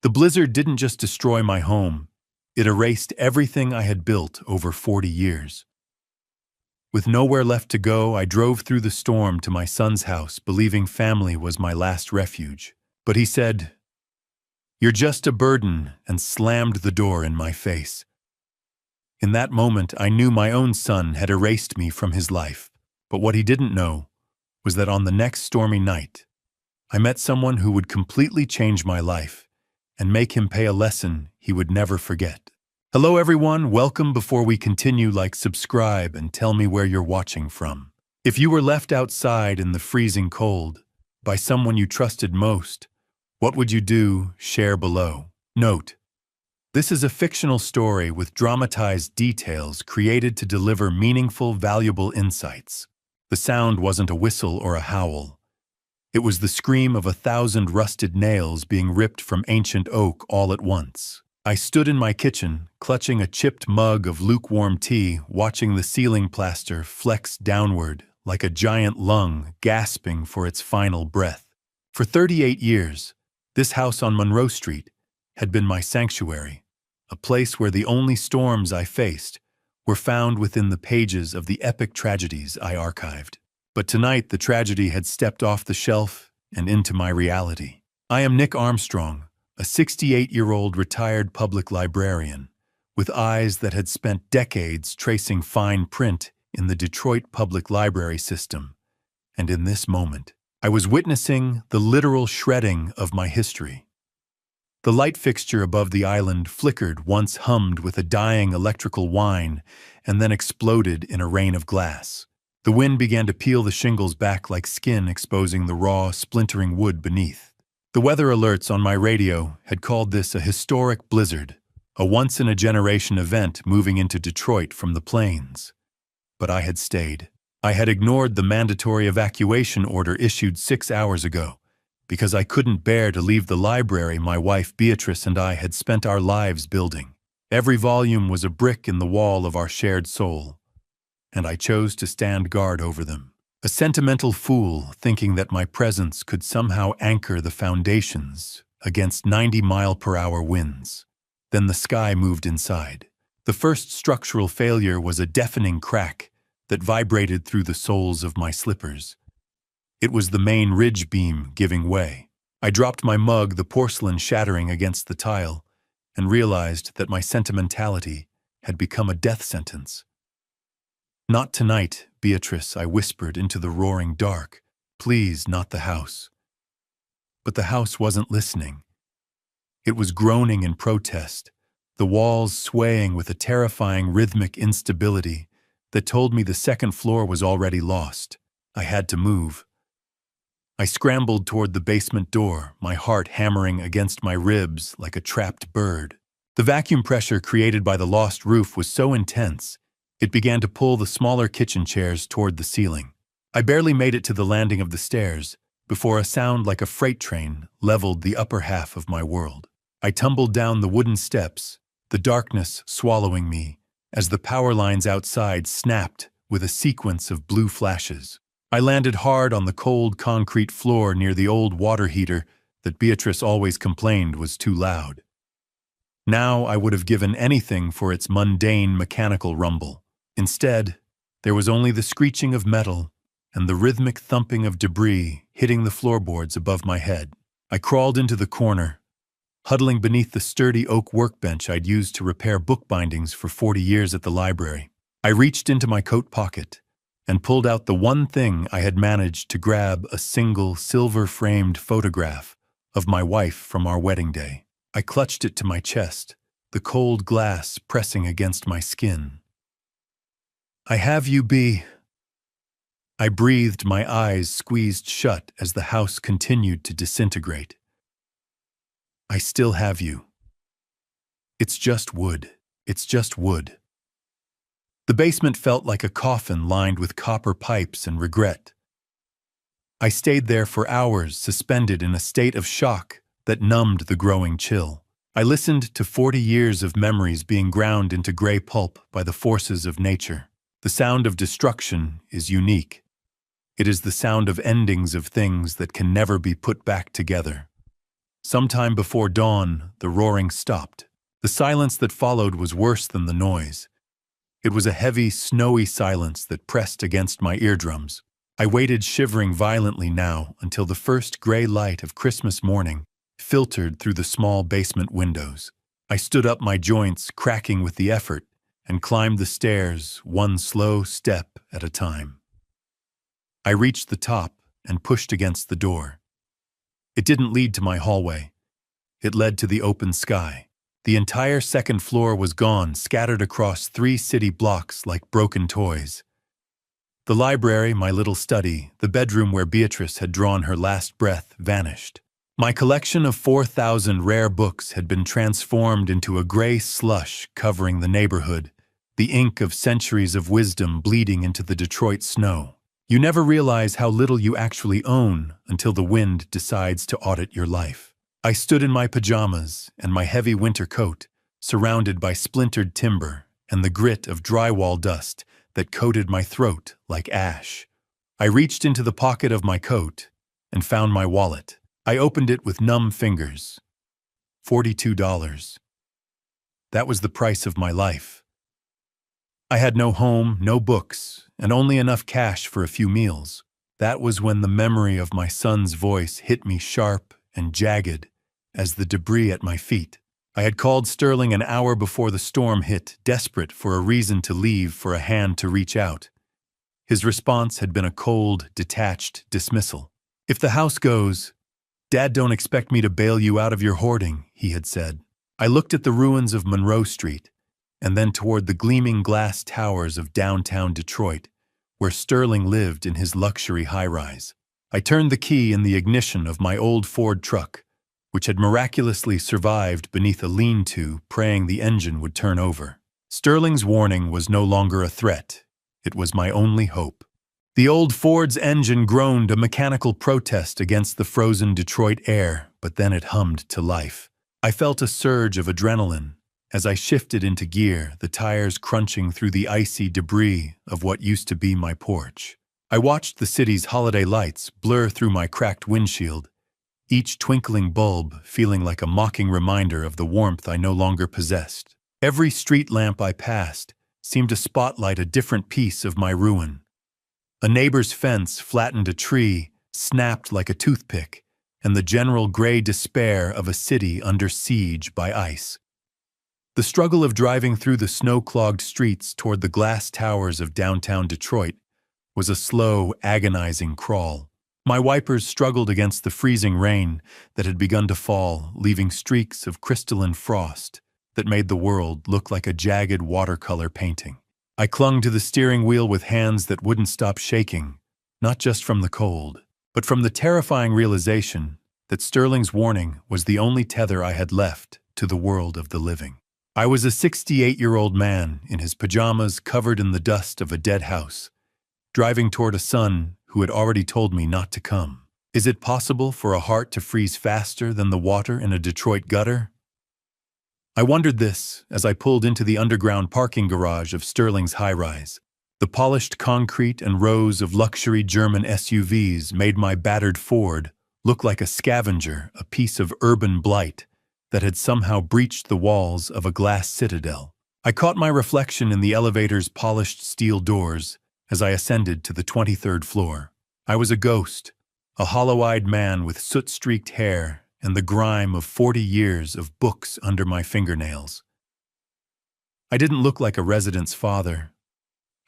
The blizzard didn't just destroy my home, it erased everything I had built over 40 years. With nowhere left to go, I drove through the storm to my son's house, believing family was my last refuge. But he said, "You're just a burden," and slammed the door in my face. In that moment, I knew my own son had erased me from his life. But what he didn't know was that on the next stormy night, I met someone who would completely change my life and make him pay a lesson he would never forget. Hello everyone, welcome. Before we continue, subscribe, and tell me where you're watching from. If you were left outside in the freezing cold by someone you trusted most, what would you do? Share below. Note: this is a fictional story with dramatized details created to deliver meaningful, valuable insights. The sound wasn't a whistle or a howl. It was the scream of 1,000 rusted nails being ripped from ancient oak all at once. I stood in my kitchen, clutching a chipped mug of lukewarm tea, watching the ceiling plaster flex downward like a giant lung gasping for its final breath. For 38 years, this house on Monroe Street had been my sanctuary, a place where the only storms I faced were found within the pages of the epic tragedies I archived. But tonight, the tragedy had stepped off the shelf and into my reality. I am Nick Armstrong, a 68-year-old retired public librarian, with eyes that had spent decades tracing fine print in the Detroit public library system. And in this moment, I was witnessing the literal shredding of my history. The light fixture above the island flickered, once hummed with a dying electrical whine, and then exploded in a rain of glass. The wind began to peel the shingles back like skin, exposing the raw, splintering wood beneath. The weather alerts on my radio had called this a historic blizzard, a once-in-a-generation event moving into Detroit from the plains. But I had stayed. I had ignored the mandatory evacuation order issued 6 hours ago, because I couldn't bear to leave the library my wife Beatrice and I had spent our lives building. Every volume was a brick in the wall of our shared soul, and I chose to stand guard over them. A sentimental fool, thinking that my presence could somehow anchor the foundations against 90-mile-per-hour winds. Then the sky moved inside. The first structural failure was a deafening crack that vibrated through the soles of my slippers. It was the main ridge beam giving way. I dropped my mug, the porcelain shattering against the tile, and realized that my sentimentality had become a death sentence. "Not tonight, Beatrice," I whispered into the roaring dark. "Please, not the house." But the house wasn't listening. It was groaning in protest, the walls swaying with a terrifying rhythmic instability that told me the second floor was already lost. I had to move. I scrambled toward the basement door, my heart hammering against my ribs like a trapped bird. The vacuum pressure created by the lost roof was so intense, it began to pull the smaller kitchen chairs toward the ceiling. I barely made it to the landing of the stairs before a sound like a freight train leveled the upper half of my world. I tumbled down the wooden steps, the darkness swallowing me as the power lines outside snapped with a sequence of blue flashes. I landed hard on the cold concrete floor near the old water heater that Beatrice always complained was too loud. Now I would have given anything for its mundane mechanical rumble. Instead, there was only the screeching of metal and the rhythmic thumping of debris hitting the floorboards above my head. I crawled into the corner, huddling beneath the sturdy oak workbench I'd used to repair bookbindings for 40 years at the library. I reached into my coat pocket and pulled out the one thing I had managed to grab: a single silver-framed photograph of my wife from our wedding day. I clutched it to my chest, the cold glass pressing against my skin. "I have you, Bea." I breathed, my eyes squeezed shut as the house continued to disintegrate. "I still have you. It's just wood. It's just wood." The basement felt like a coffin lined with copper pipes and regret. I stayed there for hours, suspended in a state of shock that numbed the growing chill. I listened to 40 years of memories being ground into gray pulp by the forces of nature. The sound of destruction is unique. It is the sound of endings of things that can never be put back together. Sometime before dawn, the roaring stopped. The silence that followed was worse than the noise. It was a heavy, snowy silence that pressed against my eardrums. I waited, shivering violently now, until the first gray light of Christmas morning filtered through the small basement windows. I stood up, my joints cracking with the effort, and climbed the stairs, one slow step at a time. I reached the top and pushed against the door. It didn't lead to my hallway. It led to the open sky. The entire second floor was gone, scattered across 3 city blocks like broken toys. The library, my little study, the bedroom where Beatrice had drawn her last breath, vanished. My collection of 4,000 rare books had been transformed into a gray slush covering the neighborhood, the ink of centuries of wisdom bleeding into the Detroit snow. You never realize how little you actually own until the wind decides to audit your life. I stood in my pajamas and my heavy winter coat, surrounded by splintered timber and the grit of drywall dust that coated my throat like ash. I reached into the pocket of my coat and found my wallet. I opened it with numb fingers. $42. That was the price of my life. I had no home, no books, and only enough cash for a few meals. That was when the memory of my son's voice hit me sharp and jagged as the debris at my feet. I had called Sterling an hour before the storm hit, desperate for a reason to leave, for a hand to reach out. His response had been a cold, detached dismissal. "If the house goes, Dad, don't expect me to bail you out of your hoarding," he had said. I looked at the ruins of Monroe Street, and then toward the gleaming glass towers of downtown Detroit, where Sterling lived in his luxury high-rise. I turned the key in the ignition of my old Ford truck, which had miraculously survived beneath a lean-to, praying the engine would turn over. Sterling's warning was no longer a threat. It was my only hope. The old Ford's engine groaned, a mechanical protest against the frozen Detroit air, but then it hummed to life. I felt a surge of adrenaline as I shifted into gear, the tires crunching through the icy debris of what used to be my porch. I watched the city's holiday lights blur through my cracked windshield, each twinkling bulb feeling like a mocking reminder of the warmth I no longer possessed. Every street lamp I passed seemed to spotlight a different piece of my ruin. A neighbor's fence flattened a tree, snapped like a toothpick, and the general gray despair of a city under siege by ice. The struggle of driving through the snow-clogged streets toward the glass towers of downtown Detroit was a slow, agonizing crawl. My wipers struggled against the freezing rain that had begun to fall, leaving streaks of crystalline frost that made the world look like a jagged watercolor painting. I clung to the steering wheel with hands that wouldn't stop shaking, not just from the cold, but from the terrifying realization that Sterling's warning was the only tether I had left to the world of the living. I was a 68-year-old man in his pajamas, covered in the dust of a dead house, driving toward a son who had already told me not to come. Is it possible for a heart to freeze faster than the water in a Detroit gutter? I wondered this as I pulled into the underground parking garage of Sterling's high-rise. The polished concrete and rows of luxury German SUVs made my battered Ford look like a scavenger, a piece of urban blight that had somehow breached the walls of a glass citadel. I caught my reflection in the elevator's polished steel doors as I ascended to the 23rd floor. I was a ghost, a hollow-eyed man with soot-streaked hair and the grime of 40 years of books under my fingernails. I didn't look like a resident's father.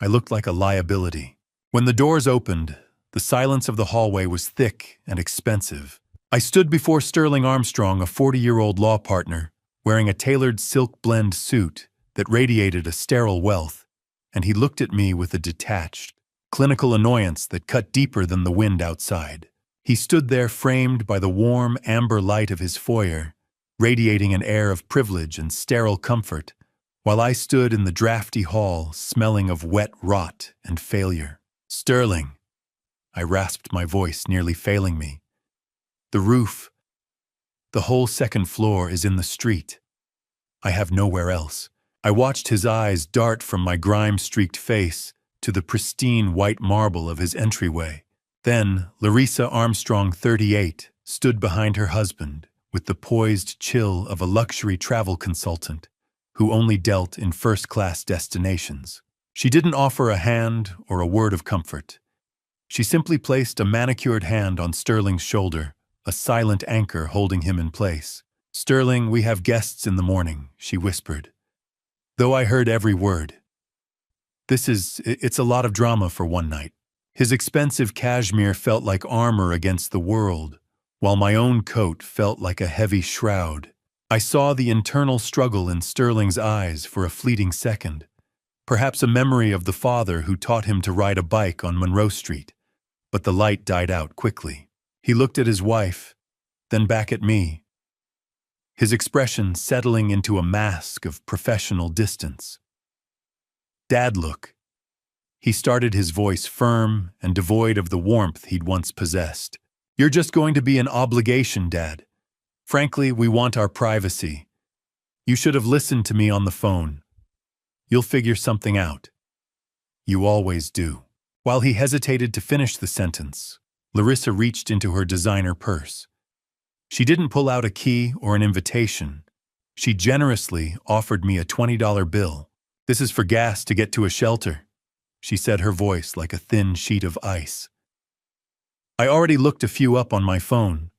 I looked like a liability. When the doors opened, the silence of the hallway was thick and expensive. I stood before Sterling Armstrong, a 40-year-old law partner, wearing a tailored silk blend suit that radiated a sterile wealth, and he looked at me with a detached, clinical annoyance that cut deeper than the wind outside. He stood there framed by the warm, amber light of his foyer, radiating an air of privilege and sterile comfort, while I stood in the drafty hall, smelling of wet rot and failure. "Sterling," I rasped, my voice nearly failing me. "The roof, the whole second floor is in the street. I have nowhere else." I watched his eyes dart from my grime-streaked face to the pristine white marble of his entryway. Then, Larissa Armstrong, 38, stood behind her husband, with the poised chill of a luxury travel consultant who only dealt in first-class destinations. She didn't offer a hand or a word of comfort. She simply placed a manicured hand on Sterling's shoulder, a silent anchor holding him in place. "Sterling, we have guests in the morning," she whispered. Though I heard every word. It's a lot of drama for one night. His expensive cashmere felt like armor against the world, while my own coat felt like a heavy shroud. I saw the internal struggle in Sterling's eyes for a fleeting second, perhaps a memory of the father who taught him to ride a bike on Monroe Street, but the light died out quickly. He looked at his wife, then back at me, his expression settling into a mask of professional distance. "Dad, look." He started, his voice firm and devoid of the warmth he'd once possessed. "You're just going to be an obligation, Dad. Frankly, we want our privacy. You should have listened to me on the phone. You'll figure something out. You always do." While he hesitated to finish the sentence, Larissa reached into her designer purse. She didn't pull out a key or an invitation. She generously offered me a $20 bill. "This is for gas to get to a shelter," she said, her voice like a thin sheet of ice. I already looked a few up on my phone.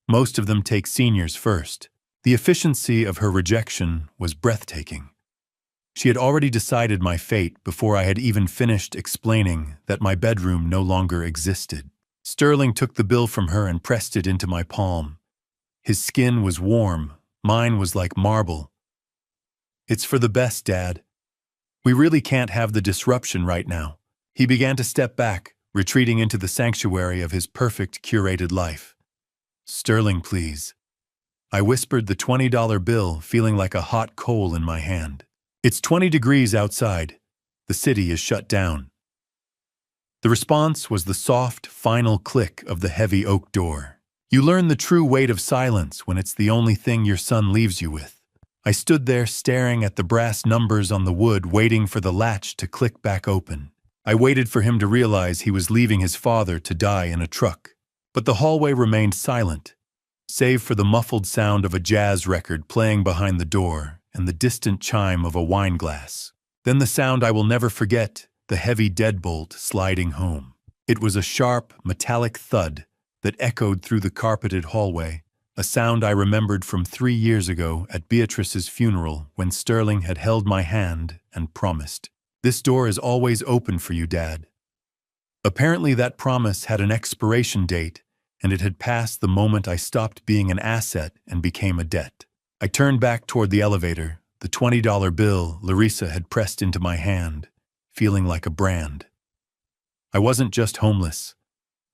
Most of them take seniors first. The efficiency of her rejection was breathtaking. She had already decided my fate before I had even finished explaining that my bedroom no longer existed. Sterling took the bill from her and pressed it into my palm. His skin was warm, mine was like marble. "It's for the best, Dad. We really can't have the disruption right now." He began to step back, retreating into the sanctuary of his perfect curated life. "Sterling, please." I whispered the $20 bill, feeling like a hot coal in my hand. "It's 20 degrees outside. The city is shut down." The response was the soft, final click of the heavy oak door. You learn the true weight of silence when it's the only thing your son leaves you with. I stood there staring at the brass numbers on the wood, waiting for the latch to click back open. I waited for him to realize he was leaving his father to die in a truck. But the hallway remained silent, save for the muffled sound of a jazz record playing behind the door and the distant chime of a wine glass. Then the sound I will never forget, the heavy deadbolt sliding home. It was a sharp, metallic thud that echoed through the carpeted hallway, a sound I remembered from 3 years ago at Beatrice's funeral when Sterling had held my hand and promised, "This door is always open for you, Dad." Apparently that promise had an expiration date, and it had passed the moment I stopped being an asset and became a debt. I turned back toward the elevator, the $20 bill Larissa had pressed into my hand, feeling like a brand. I wasn't just homeless.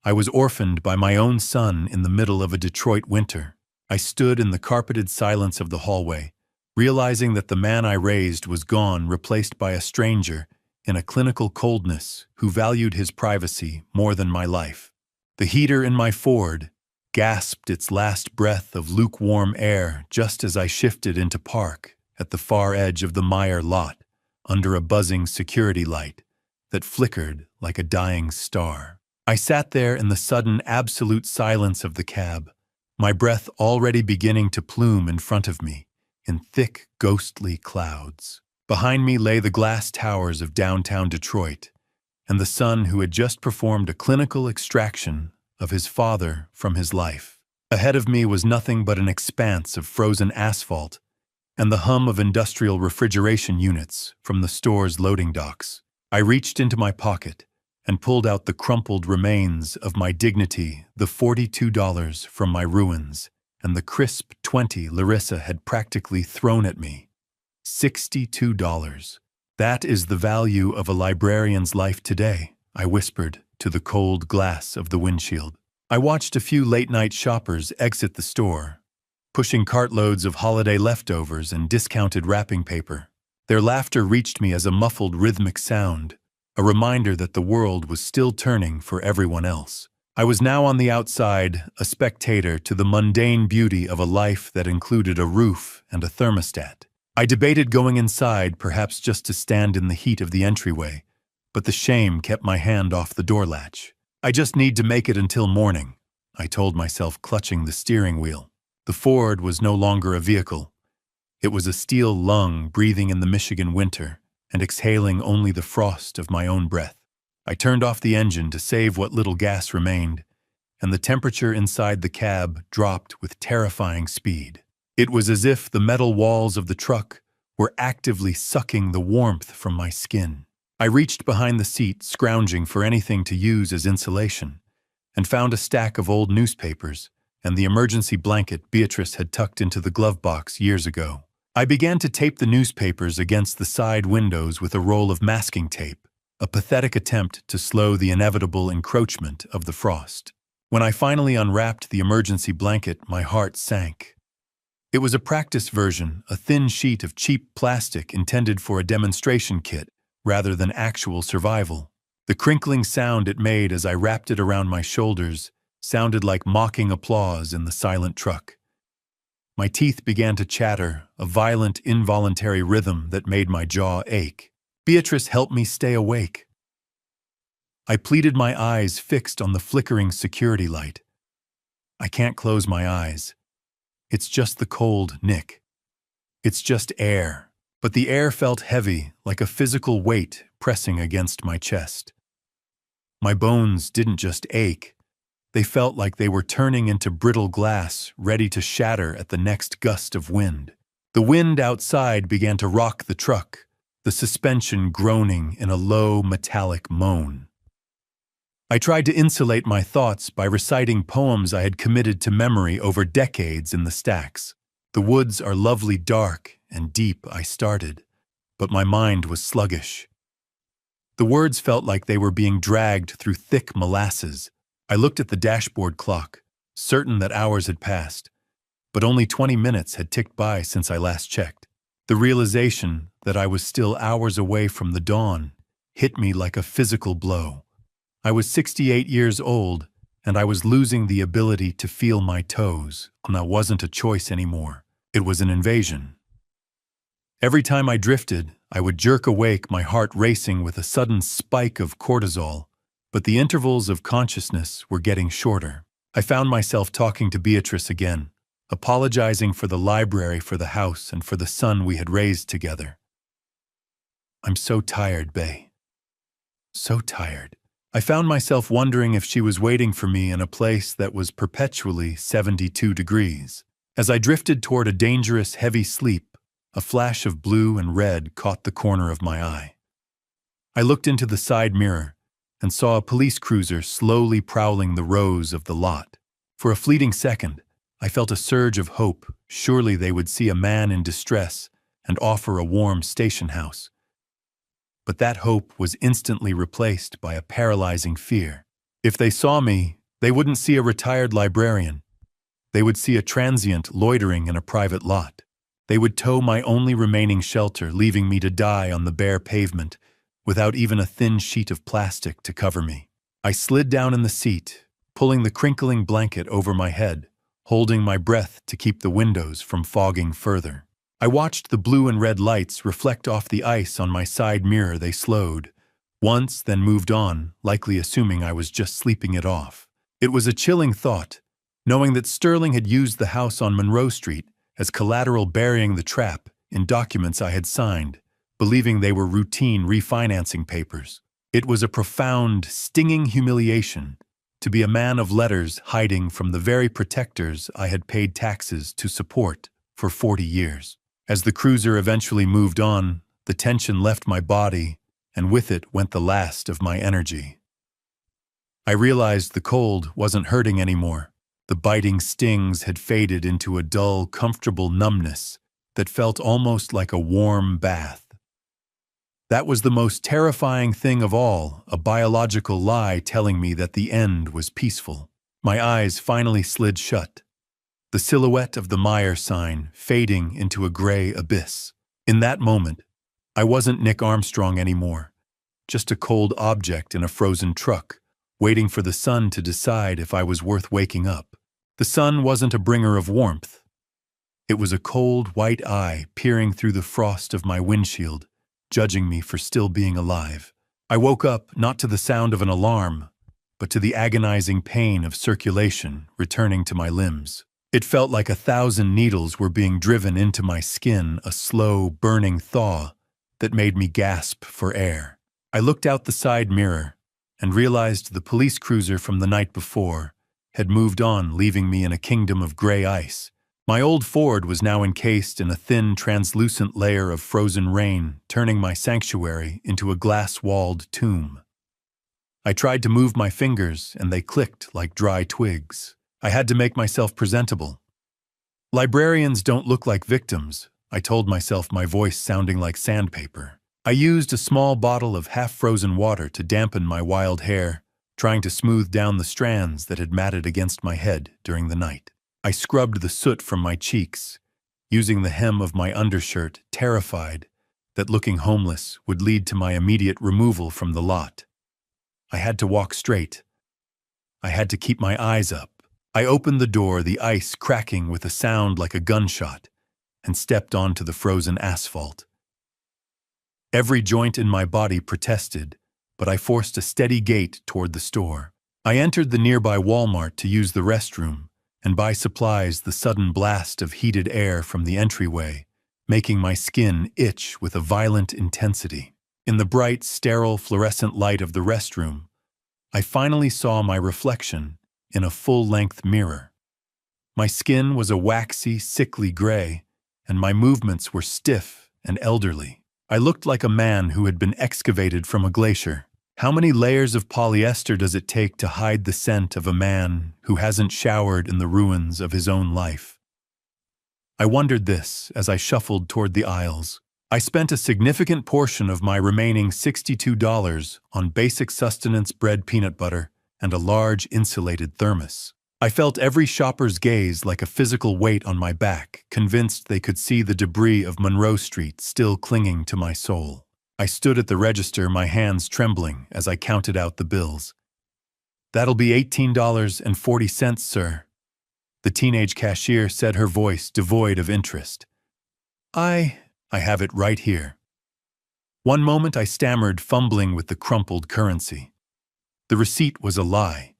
I was orphaned by my own son in the middle of a Detroit winter. I stood in the carpeted silence of the hallway, realizing that the man I raised was gone, replaced by a stranger in a clinical coldness who valued his privacy more than my life. The heater in my Ford gasped its last breath of lukewarm air just as I shifted into park at the far edge of the Meyer lot under a buzzing security light that flickered like a dying star. I sat there in the sudden absolute silence of the cab, my breath already beginning to plume in front of me in thick, ghostly clouds. Behind me lay the glass towers of downtown Detroit, and the son who had just performed a clinical extraction of his father from his life. Ahead of me was nothing but an expanse of frozen asphalt and the hum of industrial refrigeration units from the store's loading docks. I reached into my pocket and pulled out the crumpled remains of my dignity, the $42 from my ruins, and the crisp 20 Larissa had practically thrown at me. $62. "That is the value of a librarian's life today," I whispered to the cold glass of the windshield. I watched a few late-night shoppers exit the store, pushing cartloads of holiday leftovers and discounted wrapping paper. Their laughter reached me as a muffled rhythmic sound, a reminder that the world was still turning for everyone else. I was now on the outside, a spectator to the mundane beauty of a life that included a roof and a thermostat. I debated going inside, perhaps just to stand in the heat of the entryway, but the shame kept my hand off the door latch. "I just need to make it until morning," I told myself, clutching the steering wheel. The Ford was no longer a vehicle. It was a steel lung breathing in the Michigan winter and exhaling only the frost of my own breath. I turned off the engine to save what little gas remained, and the temperature inside the cab dropped with terrifying speed. It was as if the metal walls of the truck were actively sucking the warmth from my skin. I reached behind the seat, scrounging for anything to use as insulation, and found a stack of old newspapers and the emergency blanket Beatrice had tucked into the glove box years ago. I began to tape the newspapers against the side windows with a roll of masking tape, a pathetic attempt to slow the inevitable encroachment of the frost. When I finally unwrapped the emergency blanket, my heart sank. It was a practice version, a thin sheet of cheap plastic intended for a demonstration kit rather than actual survival. The crinkling sound it made as I wrapped it around my shoulders sounded like mocking applause in the silent truck. My teeth began to chatter, a violent, involuntary rhythm that made my jaw ache. Beatrice helped me stay awake. I pleaded, my eyes fixed on the flickering security light. I can't close my eyes. It's just the cold, Nick. It's just air. But the air felt heavy, like a physical weight pressing against my chest. My bones didn't just ache. They felt like they were turning into brittle glass, ready to shatter at the next gust of wind. The wind outside began to rock the truck, the suspension groaning in a low, metallic moan. I tried to insulate my thoughts by reciting poems I had committed to memory over decades in the stacks. The woods are lovely, dark and deep, I started, but my mind was sluggish. The words felt like they were being dragged through thick molasses. I looked at the dashboard clock, certain that hours had passed, but only 20 minutes had ticked by since I last checked. The realization that I was still hours away from the dawn hit me like a physical blow. I was 68 years old, and I was losing the ability to feel my toes, and that wasn't a choice anymore. It was an invasion. Every time I drifted, I would jerk awake, my heart racing with a sudden spike of cortisol, but the intervals of consciousness were getting shorter. I found myself talking to Beatrice again, apologizing for the library, for the house, and for the son we had raised together. I'm so tired, Bae. So tired. I found myself wondering if she was waiting for me in a place that was perpetually 72 degrees. As I drifted toward a dangerous, heavy sleep, a flash of blue and red caught the corner of my eye. I looked into the side mirror and saw a police cruiser slowly prowling the rows of the lot. For a fleeting second, I felt a surge of hope. Surely they would see a man in distress and offer a warm station house. But that hope was instantly replaced by a paralyzing fear. If they saw me, they wouldn't see a retired librarian. They would see a transient loitering in a private lot. They would tow my only remaining shelter, leaving me to die on the bare pavement, without even a thin sheet of plastic to cover me. I slid down in the seat, pulling the crinkling blanket over my head, holding my breath to keep the windows from fogging further. I watched the blue and red lights reflect off the ice on my side mirror. They slowed, once, then moved on, likely assuming I was just sleeping it off. It was a chilling thought, knowing that Sterling had used the house on Monroe Street as collateral, burying the trap in documents I had signed, believing they were routine refinancing papers. It was a profound, stinging humiliation to be a man of letters hiding from the very protectors I had paid taxes to support for 40 years. As the cruiser eventually moved on, the tension left my body, and with it went the last of my energy. I realized the cold wasn't hurting anymore. The biting stings had faded into a dull, comfortable numbness that felt almost like a warm bath. That was the most terrifying thing of all, a biological lie telling me that the end was peaceful. My eyes finally slid shut, the silhouette of the Meyer sign fading into a gray abyss. In that moment, I wasn't Nick Armstrong anymore, just a cold object in a frozen truck, waiting for the sun to decide if I was worth waking up. The sun wasn't a bringer of warmth. It was a cold, white eye peering through the frost of my windshield, judging me for still being alive. I woke up not to the sound of an alarm, but to the agonizing pain of circulation returning to my limbs. It felt like 1,000 needles were being driven into my skin, a slow, burning thaw that made me gasp for air. I looked out the side mirror and realized the police cruiser from the night before had moved on, leaving me in a kingdom of gray ice. My old Ford was now encased in a thin, translucent layer of frozen rain, turning my sanctuary into a glass-walled tomb. I tried to move my fingers, and they clicked like dry twigs. I had to make myself presentable. Librarians don't look like victims, I told myself, my voice sounding like sandpaper. I used a small bottle of half-frozen water to dampen my wild hair, trying to smooth down the strands that had matted against my head during the night. I scrubbed the soot from my cheeks, using the hem of my undershirt, terrified that looking homeless would lead to my immediate removal from the lot. I had to walk straight. I had to keep my eyes up. I opened the door, the ice cracking with a sound like a gunshot, and stepped onto the frozen asphalt. Every joint in my body protested, but I forced a steady gait toward the store. I entered the nearby Walmart to use the restroom and buy supplies, the sudden blast of heated air from the entryway, making my skin itch with a violent intensity. In the bright, sterile, fluorescent light of the restroom, I finally saw my reflection in a full-length mirror. My skin was a waxy, sickly gray, and my movements were stiff and elderly. I looked like a man who had been excavated from a glacier. How many layers of polyester does it take to hide the scent of a man who hasn't showered in the ruins of his own life? I wondered this as I shuffled toward the aisles. I spent a significant portion of my remaining $62 on basic sustenance, bread, peanut butter, and a large insulated thermos. I felt every shopper's gaze like a physical weight on my back, convinced they could see the debris of Monroe Street still clinging to my soul. I stood at the register, my hands trembling as I counted out the bills. "That'll be $18.40, sir," the teenage cashier said, her voice devoid of interest. I have it right here." One moment I stammered, fumbling with the crumpled currency. The receipt was a lie.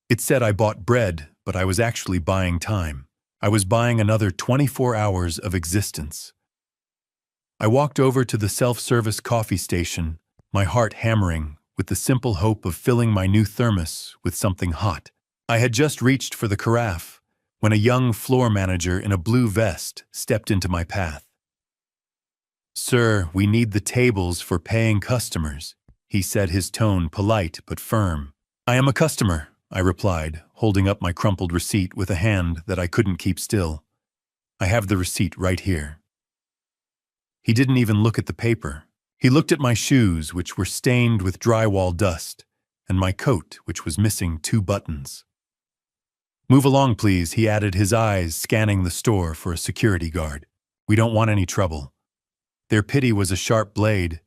It said I bought bread, but I was actually buying time. I was buying another 24 hours of existence. I walked over to the self-service coffee station, my heart hammering with the simple hope of filling my new thermos with something hot. I had just reached for the carafe when a young floor manager in a blue vest stepped into my path. "Sir, we need the tables for paying customers," he said, his tone polite but firm. "I am a customer," I replied, holding up my crumpled receipt with a hand that I couldn't keep still. "I have the receipt right here." He didn't even look at the paper. He looked at my shoes, which were stained with drywall dust, and my coat, which was missing 2 buttons. "Move along, please," he added, his eyes scanning the store for a security guard. "We don't want any trouble." Their pity was a sharp blade,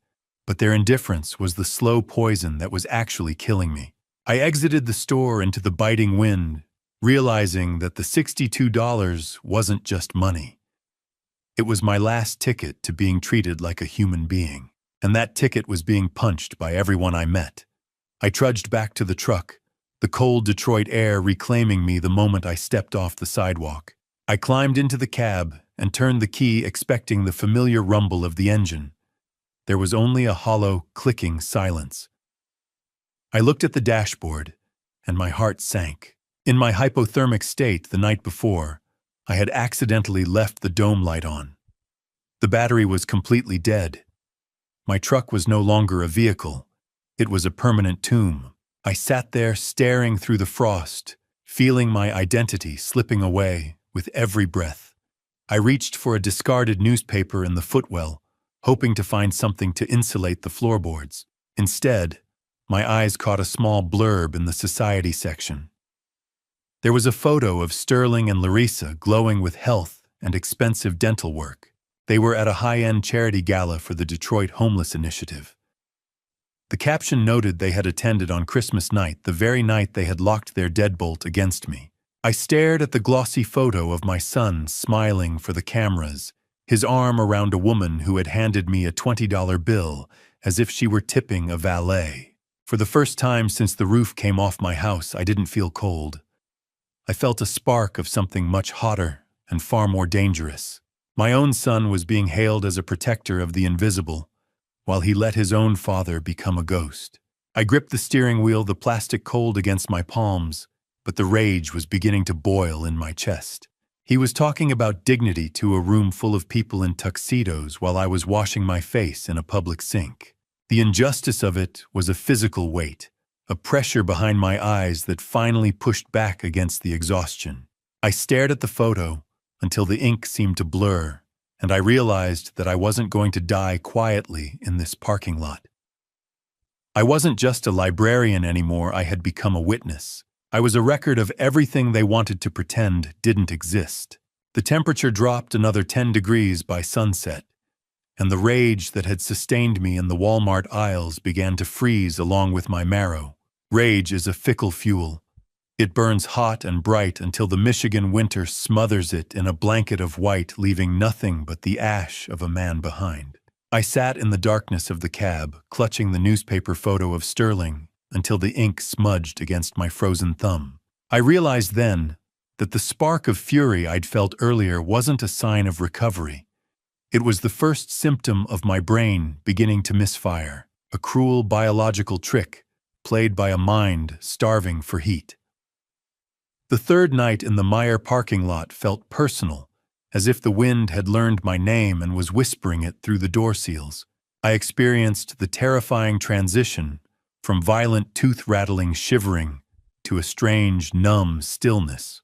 but their indifference was the slow poison that was actually killing me. I exited the store into the biting wind, realizing that the $62 wasn't just money. It was my last ticket to being treated like a human being, and that ticket was being punched by everyone I met. I trudged back to the truck, the cold Detroit air reclaiming me the moment I stepped off the sidewalk. I climbed into the cab and turned the key, expecting the familiar rumble of the engine. There was only a hollow, clicking silence. I looked at the dashboard, and my heart sank. In my hypothermic state the night before, I had accidentally left the dome light on. The battery was completely dead. My truck was no longer a vehicle. It was a permanent tomb. I sat there staring through the frost, feeling my identity slipping away with every breath. I reached for a discarded newspaper in the footwell, hoping to find something to insulate the floorboards. Instead, my eyes caught a small blurb in the society section. There was a photo of Sterling and Larissa glowing with health and expensive dental work. They were at a high-end charity gala for the Detroit Homeless Initiative. The caption noted they had attended on Christmas night, the very night they had locked their deadbolt against me. I stared at the glossy photo of my son smiling for the cameras, his arm around a woman who had handed me a $20 bill as if she were tipping a valet. For the first time since the roof came off my house, I didn't feel cold. I felt a spark of something much hotter and far more dangerous. My own son was being hailed as a protector of the invisible, while he let his own father become a ghost. I gripped the steering wheel, the plastic cold against my palms, but the rage was beginning to boil in my chest. He was talking about dignity to a room full of people in tuxedos while I was washing my face in a public sink. The injustice of it was a physical weight, a pressure behind my eyes that finally pushed back against the exhaustion. I stared at the photo until the ink seemed to blur, and I realized that I wasn't going to die quietly in this parking lot. I wasn't just a librarian anymore, I had become a witness. I was a record of everything they wanted to pretend didn't exist. The temperature dropped another 10 degrees by sunset, and the rage that had sustained me in the Walmart aisles began to freeze along with my marrow. Rage is a fickle fuel. It burns hot and bright until the Michigan winter smothers it in a blanket of white, leaving nothing but the ash of a man behind. I sat in the darkness of the cab, clutching the newspaper photo of Sterling until the ink smudged against my frozen thumb. I realized then that the spark of fury I'd felt earlier wasn't a sign of recovery. It was the first symptom of my brain beginning to misfire, a cruel biological trick played by a mind starving for heat. The third night in the Meyer parking lot felt personal, as if the wind had learned my name and was whispering it through the door seals. I experienced the terrifying transition from violent tooth-rattling shivering to a strange, numb stillness.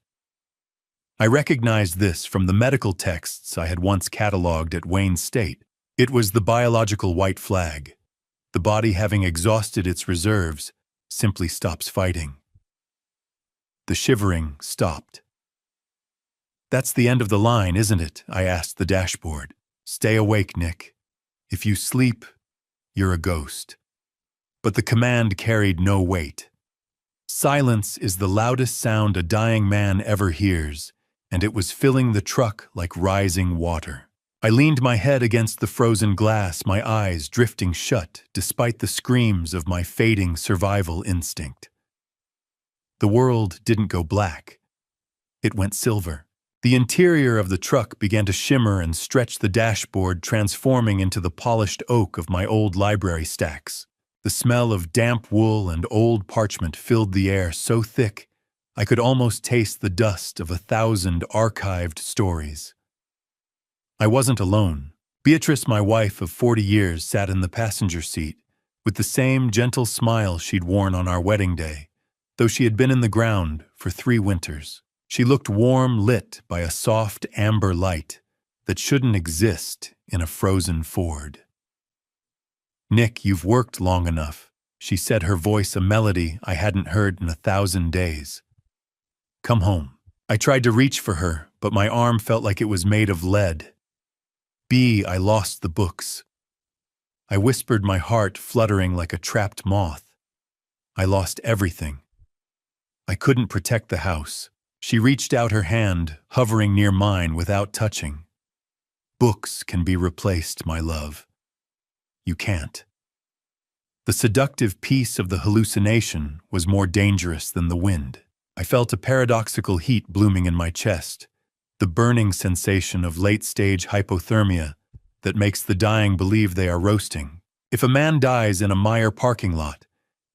I recognized this from the medical texts I had once cataloged at Wayne State. It was the biological white flag. The body, having exhausted its reserves, simply stops fighting. The shivering stopped. "That's the end of the line, isn't it?" I asked the dashboard. "Stay awake, Nick. If you sleep, you're a ghost." But the command carried no weight. Silence is the loudest sound a dying man ever hears, and it was filling the truck like rising water. I leaned my head against the frozen glass, my eyes drifting shut despite the screams of my fading survival instinct. The world didn't go black. It went silver. The interior of the truck began to shimmer and stretch the dashboard, transforming into the polished oak of my old library stacks. The smell of damp wool and old parchment filled the air so thick I could almost taste the dust of 1,000 archived stories. I wasn't alone. Beatrice, my wife of 40 years, sat in the passenger seat with the same gentle smile she'd worn on our wedding day, though she had been in the ground for 3 winters. She looked warm, lit by a soft amber light that shouldn't exist in a frozen Ford. "Nick, you've worked long enough," she said, her voice a melody I hadn't heard in 1,000 days. "Come home." I tried to reach for her, but my arm felt like it was made of lead. I lost the books." I whispered, my heart fluttering like a trapped moth. "I lost everything. I couldn't protect the house." She reached out her hand, hovering near mine without touching. "Books can be replaced, my love. You can't." The seductive peace of the hallucination was more dangerous than the wind. I felt a paradoxical heat blooming in my chest, the burning sensation of late-stage hypothermia that makes the dying believe they are roasting. If a man dies in a Meyer parking lot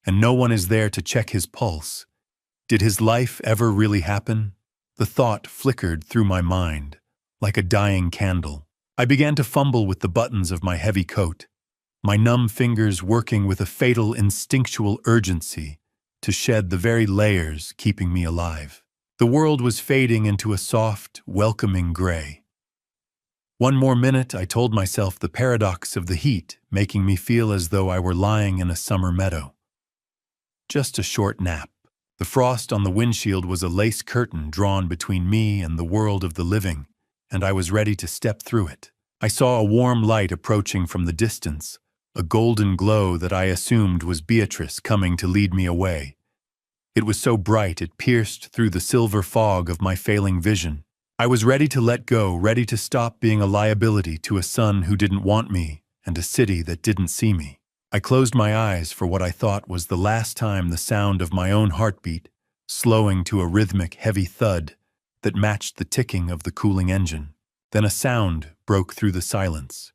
and no one is there to check his pulse, did his life ever really happen? The thought flickered through my mind, like a dying candle. I began to fumble with the buttons of my heavy coat, my numb fingers working with a fatal instinctual urgency to shed the very layers keeping me alive. The world was fading into a soft, welcoming gray. One more minute, I told myself, the paradox of the heat making me feel as though I were lying in a summer meadow. Just a short nap. The frost on the windshield was a lace curtain drawn between me and the world of the living, and I was ready to step through it. I saw a warm light approaching from the distance, a golden glow that I assumed was Beatrice coming to lead me away. It was so bright it pierced through the silver fog of my failing vision. I was ready to let go, ready to stop being a liability to a son who didn't want me and a city that didn't see me. I closed my eyes for what I thought was the last time. The sound of my own heartbeat slowing to a rhythmic, heavy thud that matched the ticking of the cooling engine. Then a sound broke through the silence.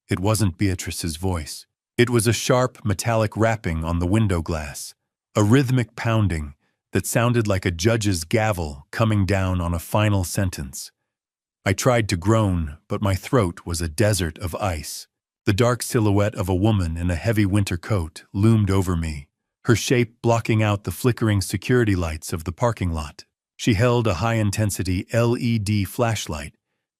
It wasn't Beatrice's voice. It was a sharp, metallic rapping on the window glass, a rhythmic pounding that sounded like a judge's gavel coming down on a final sentence. I tried to groan, but my throat was a desert of ice. The dark silhouette of a woman in a heavy winter coat loomed over me, her shape blocking out the flickering security lights of the parking lot. She held a high-intensity LED flashlight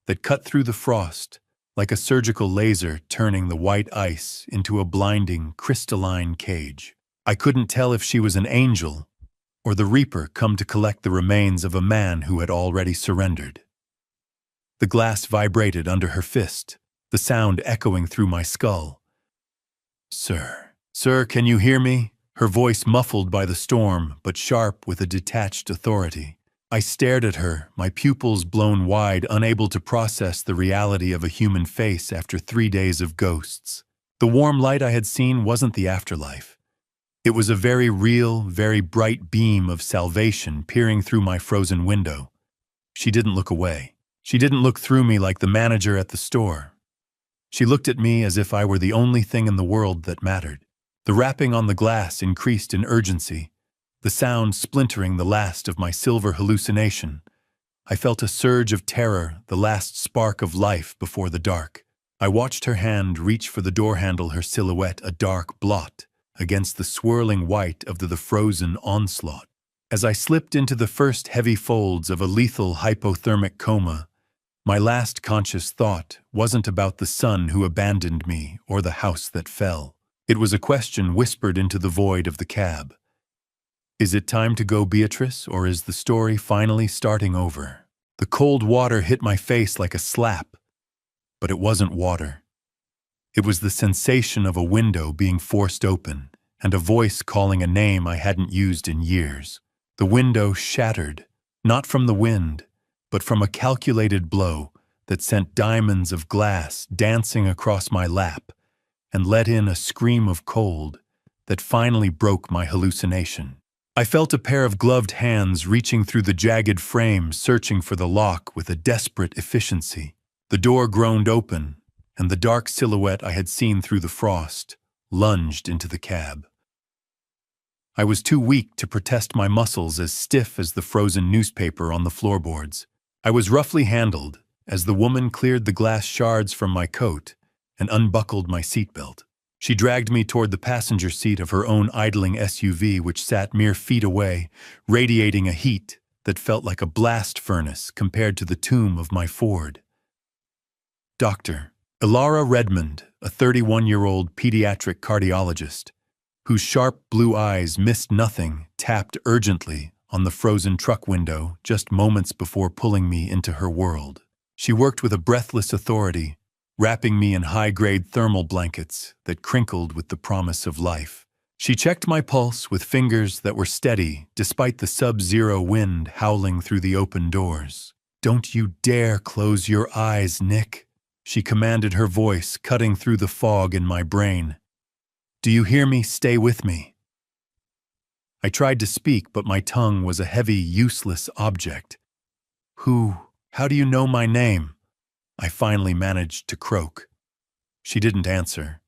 that cut through the frost like a surgical laser, turning the white ice into a blinding, crystalline cage. I couldn't tell if she was an angel or the Reaper come to collect the remains of a man who had already surrendered. The glass vibrated under her fist, the sound echoing through my skull. Sir, can you hear me?" Her voice muffled by the storm, but sharp with a detached authority. I stared at her, my pupils blown wide, unable to process the reality of a human face after 3 days of ghosts. The warm light I had seen wasn't the afterlife. It was a very real, very bright beam of salvation peering through my frozen window. She didn't look away. She didn't look through me like the manager at the store. She looked at me as if I were the only thing in the world that mattered. The rapping on the glass increased in urgency, the sound splintering the last of my silver hallucination. I felt a surge of terror, the last spark of life before the dark. I watched her hand reach for the door handle, her silhouette a dark blot against the swirling white of the frozen onslaught. As I slipped into the first heavy folds of a lethal hypothermic coma, my last conscious thought wasn't about the son who abandoned me or the house that fell. It was a question whispered into the void of the cab. Is it time to go, Beatrice, or is the story finally starting over? The cold water hit my face like a slap, but it wasn't water. It was the sensation of a window being forced open and a voice calling a name I hadn't used in years. The window shattered, not from the wind, but from a calculated blow that sent diamonds of glass dancing across my lap and let in a scream of cold that finally broke my hallucination. I felt a pair of gloved hands reaching through the jagged frame, searching for the lock with a desperate efficiency. The door groaned open, and the dark silhouette I had seen through the frost lunged into the cab. I was too weak to protest, my muscles as stiff as the frozen newspaper on the floorboards. I was roughly handled as the woman cleared the glass shards from my coat and unbuckled my seatbelt. She dragged me toward the passenger seat of her own idling SUV, which sat mere feet away, radiating a heat that felt like a blast furnace compared to the tomb of my Ford. Dr. Ilara Redmond, a 31-year-old pediatric cardiologist, whose sharp blue eyes missed nothing, tapped urgently on the frozen truck window just moments before pulling me into her world. She worked with a breathless authority, wrapping me in high-grade thermal blankets that crinkled with the promise of life. She checked my pulse with fingers that were steady despite the sub-zero wind howling through the open doors. "Don't you dare close your eyes, Nick," she commanded, her voice cutting through the fog in my brain. "Do you hear me? Stay with me." I tried to speak, but my tongue was a heavy, useless object. How do you know my name?" I finally managed to croak. She didn't answer.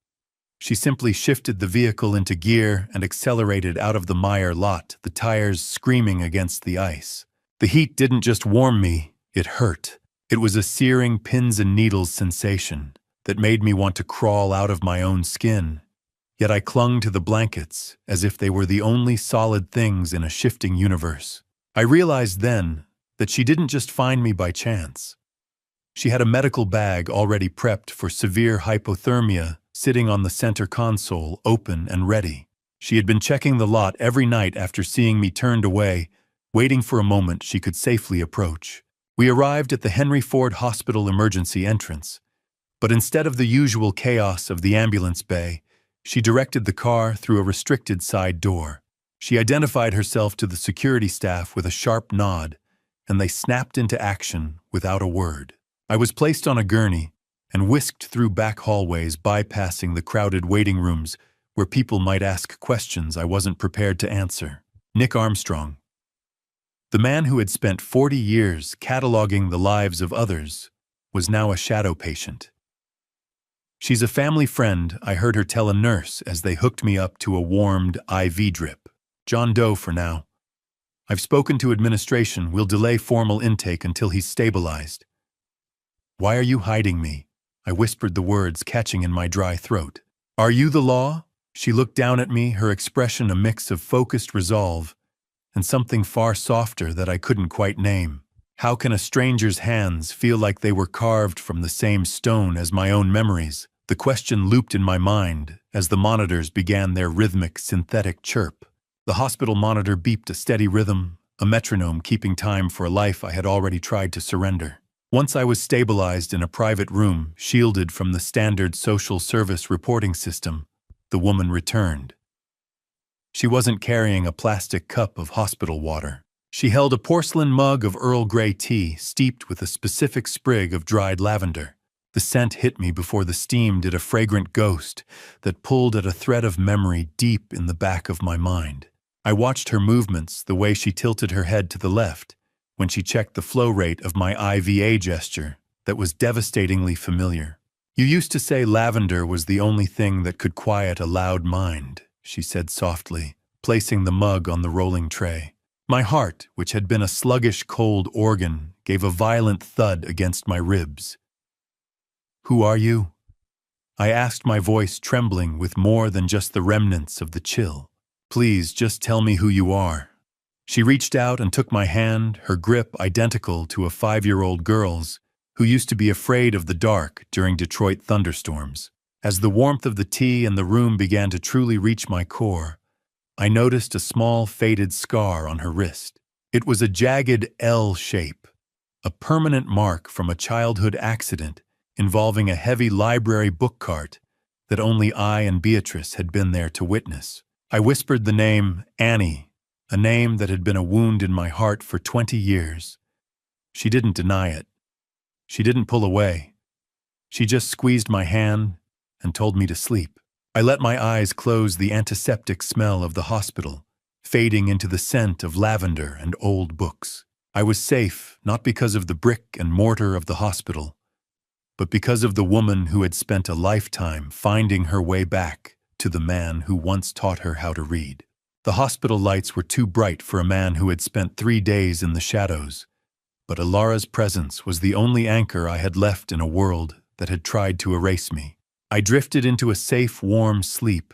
She simply shifted the vehicle into gear and accelerated out of the mire lot, the tires screaming against the ice. The heat didn't just warm me, it hurt. It was a searing pins and needles sensation that made me want to crawl out of my own skin. Yet I clung to the blankets as if they were the only solid things in a shifting universe. I realized then that she didn't just find me by chance. She had a medical bag already prepped for severe hypothermia sitting on the center console, open and ready. She had been checking the lot every night after seeing me turned away, waiting for a moment she could safely approach. We arrived at the Henry Ford Hospital emergency entrance, but instead of the usual chaos of the ambulance bay, she directed the car through a restricted side door. She identified herself to the security staff with a sharp nod, and they snapped into action without a word. I was placed on a gurney and whisked through back hallways, bypassing the crowded waiting rooms where people might ask questions I wasn't prepared to answer. "Nick Armstrong, The man who had spent 40 years cataloging the lives of others was now a shadow patient. "She's a family friend," I heard her tell a nurse as they hooked me up to a warmed IV drip. "John Doe for now. I've spoken to administration. We'll delay formal intake until he's stabilized." "Why are you hiding me?" I whispered the words catching in my dry throat. "Are you the law?" She looked down at me, her expression a mix of focused resolve and something far softer that I couldn't quite name. How can a stranger's hands feel like they were carved from the same stone as my own memories? The question looped in my mind as the monitors began their rhythmic, synthetic chirp. The hospital monitor beeped a steady rhythm, a metronome keeping time for a life I had already tried to surrender. Once I was stabilized in a private room, shielded from the standard social service reporting system, the woman returned. She wasn't carrying a plastic cup of hospital water. She held a porcelain mug of Earl Grey tea steeped with a specific sprig of dried lavender. The scent hit me before the steam did, a fragrant ghost that pulled at a thread of memory deep in the back of my mind. I watched her movements, the way she tilted her head to the left when she checked the flow rate of my IVA gesture that was devastatingly familiar. "You used to say lavender was the only thing that could quiet a loud mind," she said softly, placing the mug on the rolling tray. My heart, which had been a sluggish, cold organ, gave a violent thud against my ribs. "Who are you?" I asked, my voice trembling with more than just the remnants of the chill. "Please, just tell me who you are." She reached out and took my hand, her grip identical to a 5-year-old girl's who used to be afraid of the dark during Detroit thunderstorms. As the warmth of the tea and the room began to truly reach my core, I noticed a small, faded scar on her wrist. It was a jagged L shape, a permanent mark from a childhood accident involving a heavy library book cart that only I and Beatrice had been there to witness. I whispered the name Annie, a name that had been a wound in my heart for 20 years. She didn't deny it. She didn't pull away. She just squeezed my hand and told me to sleep. I let my eyes close, the antiseptic smell of the hospital fading into the scent of lavender and old books. I was safe, not because of the brick and mortar of the hospital, but because of the woman who had spent a lifetime finding her way back to the man who once taught her how to read. The hospital lights were too bright for a man who had spent 3 days in the shadows, but Alara's presence was the only anchor I had left in a world that had tried to erase me. I drifted into a safe, warm sleep,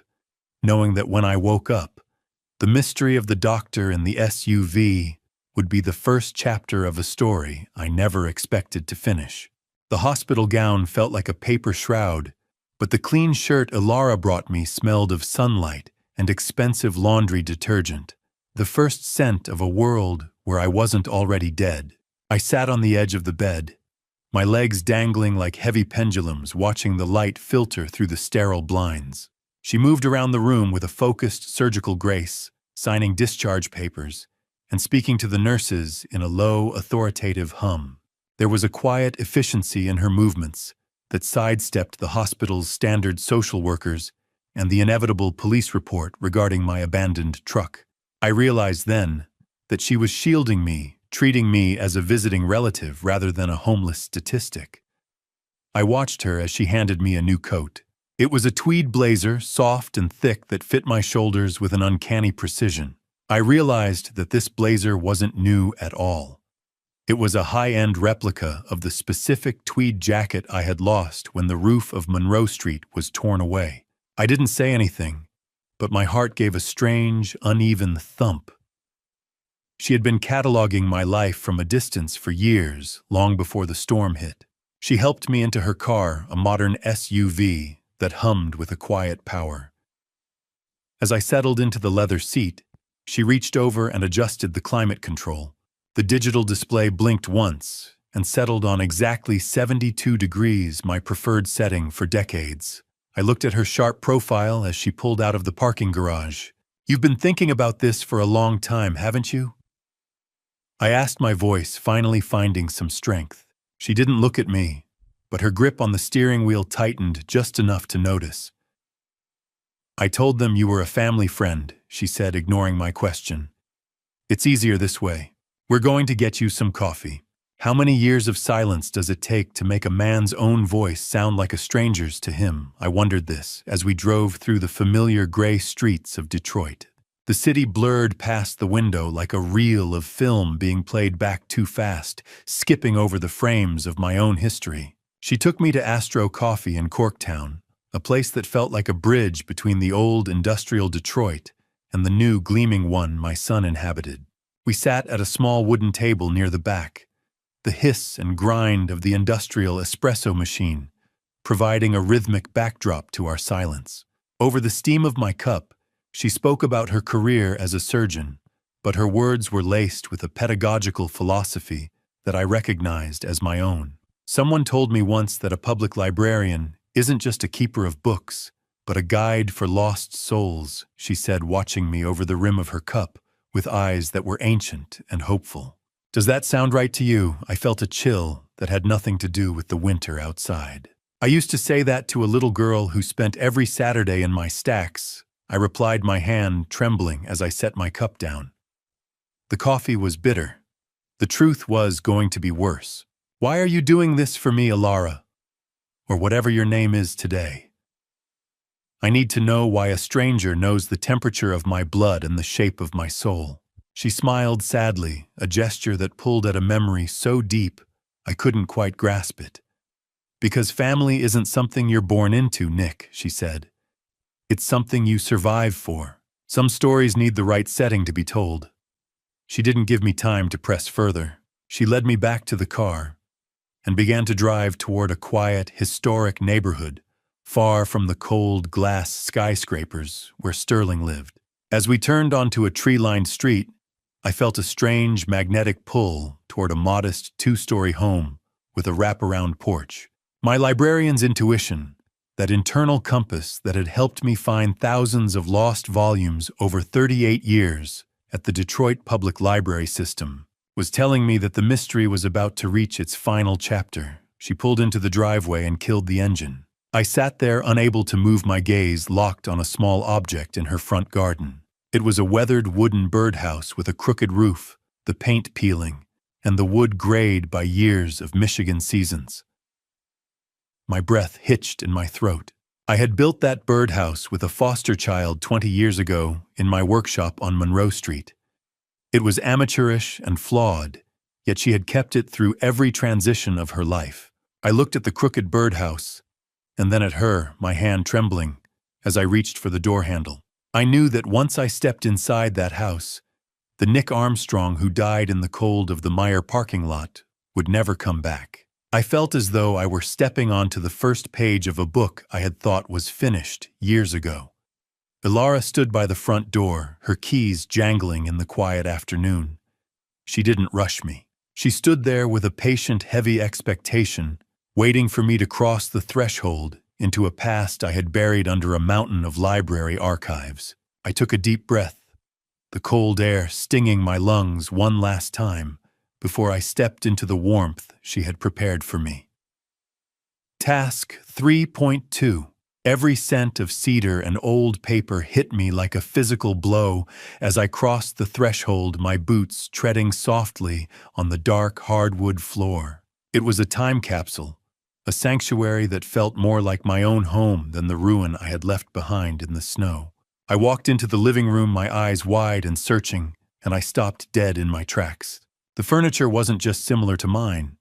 knowing that when I woke up, the mystery of the doctor in the SUV would be the first chapter of a story I never expected to finish. The hospital gown felt like a paper shroud, but the clean shirt Alara brought me smelled of sunlight and expensive laundry detergent, the first scent of a world where I wasn't already dead. I sat on the edge of the bed, my legs dangling like heavy pendulums, watching the light filter through the sterile blinds. She moved around the room with a focused, surgical grace, signing discharge papers and speaking to the nurses in a low, authoritative hum. There was a quiet efficiency in her movements that sidestepped the hospital's standard social workers and the inevitable police report regarding my abandoned truck. I realized then that she was shielding me, treating me as a visiting relative rather than a homeless statistic. I watched her as she handed me a new coat. It was a tweed blazer, soft and thick, that fit my shoulders with an uncanny precision. I realized that this blazer wasn't new at all. It was a high-end replica of the specific tweed jacket I had lost when the roof of Monroe Street was torn away. I didn't say anything, but my heart gave a strange, uneven thump. She had been cataloging my life from a distance for years, long before the storm hit. She helped me into her car, a modern SUV that hummed with a quiet power. As I settled into the leather seat, she reached over and adjusted the climate control. The digital display blinked once and settled on exactly 72 degrees, my preferred setting for decades. I looked at her sharp profile as she pulled out of the parking garage. "You've been thinking about this for a long time, haven't you?" I asked, my voice finally finding some strength. She didn't look at me, but her grip on the steering wheel tightened just enough to notice. "I told them you were a family friend," she said, ignoring my question. "It's easier this way." We're going to get you some coffee. How many years of silence does it take to make a man's own voice sound like a stranger's to him? I wondered this as we drove through the familiar gray streets of Detroit. The city blurred past the window like a reel of film being played back too fast, skipping over the frames of my own history. She took me to Astro Coffee in Corktown, a place that felt like a bridge between the old industrial Detroit and the new gleaming one my son inhabited. We sat at a small wooden table near the back, the hiss and grind of the industrial espresso machine, providing a rhythmic backdrop to our silence. Over the steam of my cup, she spoke about her career as a surgeon, but her words were laced with a pedagogical philosophy that I recognized as my own. Someone told me once that a public librarian isn't just a keeper of books, but a guide for lost souls, she said, watching me over the rim of her cup with eyes that were ancient and hopeful. Does that sound right to you? I felt a chill that had nothing to do with the winter outside. I used to say that to a little girl who spent every Saturday in my stacks. I replied, my hand trembling as I set my cup down. The coffee was bitter. The truth was going to be worse. Why are you doing this for me, Alara? Or whatever your name is today. I need to know why a stranger knows the temperature of my blood and the shape of my soul. She smiled sadly, a gesture that pulled at a memory so deep I couldn't quite grasp it. Because family isn't something you're born into, Nick, she said. It's something you survive for. Some stories need the right setting to be told. She didn't give me time to press further. She led me back to the car and began to drive toward a quiet, historic neighborhood, far from the cold glass skyscrapers where Sterling lived. As we turned onto a tree-lined street, I felt a strange magnetic pull toward a modest two-story home with a wraparound porch. My librarian's intuition, that internal compass that had helped me find thousands of lost volumes over 38 years at the Detroit Public Library System, was telling me that the mystery was about to reach its final chapter. She pulled into the driveway and killed the engine. I sat there unable to move my gaze, locked on a small object in her front garden. It was a weathered wooden birdhouse with a crooked roof, the paint peeling, and the wood grayed by years of Michigan seasons. My breath hitched in my throat. I had built that birdhouse with a foster child 20 years ago in my workshop on Monroe Street. It was amateurish and flawed, yet she had kept it through every transition of her life. I looked at the crooked birdhouse, and then at her, my hand trembling, as I reached for the door handle. I knew that once I stepped inside that house, the Nick Armstrong who died in the cold of the Meyer parking lot would never come back. I felt as though I were stepping onto the first page of a book I had thought was finished years ago. Ilara stood by the front door, her keys jangling in the quiet afternoon. She didn't rush me. She stood there with a patient, heavy expectation, waiting for me to cross the threshold into a past I had buried under a mountain of library archives. I took a deep breath, the cold air stinging my lungs one last time before I stepped into the warmth she had prepared for me. Task 3.2. Every scent of cedar and old paper hit me like a physical blow as I crossed the threshold, my boots treading softly on the dark hardwood floor. It was a time capsule, a sanctuary that felt more like my own home than the ruin I had left behind in the snow. I walked into the living room, my eyes wide and searching, and I stopped dead in my tracks. The furniture wasn't just similar to mine.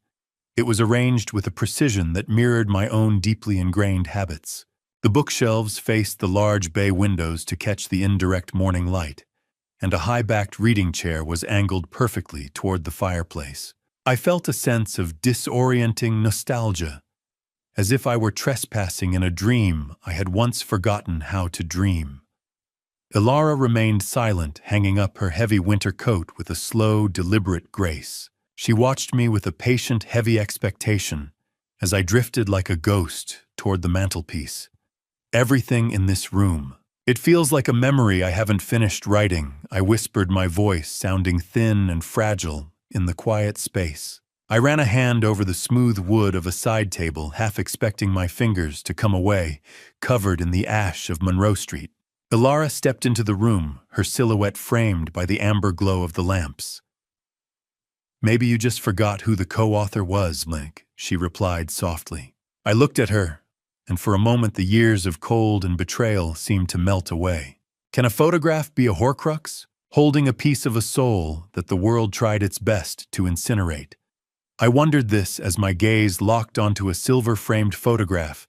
It was arranged with a precision that mirrored my own deeply ingrained habits. The bookshelves faced the large bay windows to catch the indirect morning light, and a high-backed reading chair was angled perfectly toward the fireplace. I felt a sense of disorienting nostalgia, as if I were trespassing in a dream I had once forgotten how to dream. Ilara remained silent, hanging up her heavy winter coat with a slow, deliberate grace. She watched me with a patient, heavy expectation as I drifted like a ghost toward the mantelpiece. Everything in this room. It feels like a memory I haven't finished writing, I whispered, my voice sounding thin and fragile in the quiet space. I ran a hand over the smooth wood of a side table, half expecting my fingers to come away, covered in the ash of Monroe Street. Ilara stepped into the room, her silhouette framed by the amber glow of the lamps. Maybe you just forgot who the co-author was, Link, she replied softly. I looked at her, and for a moment the years of cold and betrayal seemed to melt away. Can a photograph be a Horcrux, holding a piece of a soul that the world tried its best to incinerate? I wondered this as my gaze locked onto a silver-framed photograph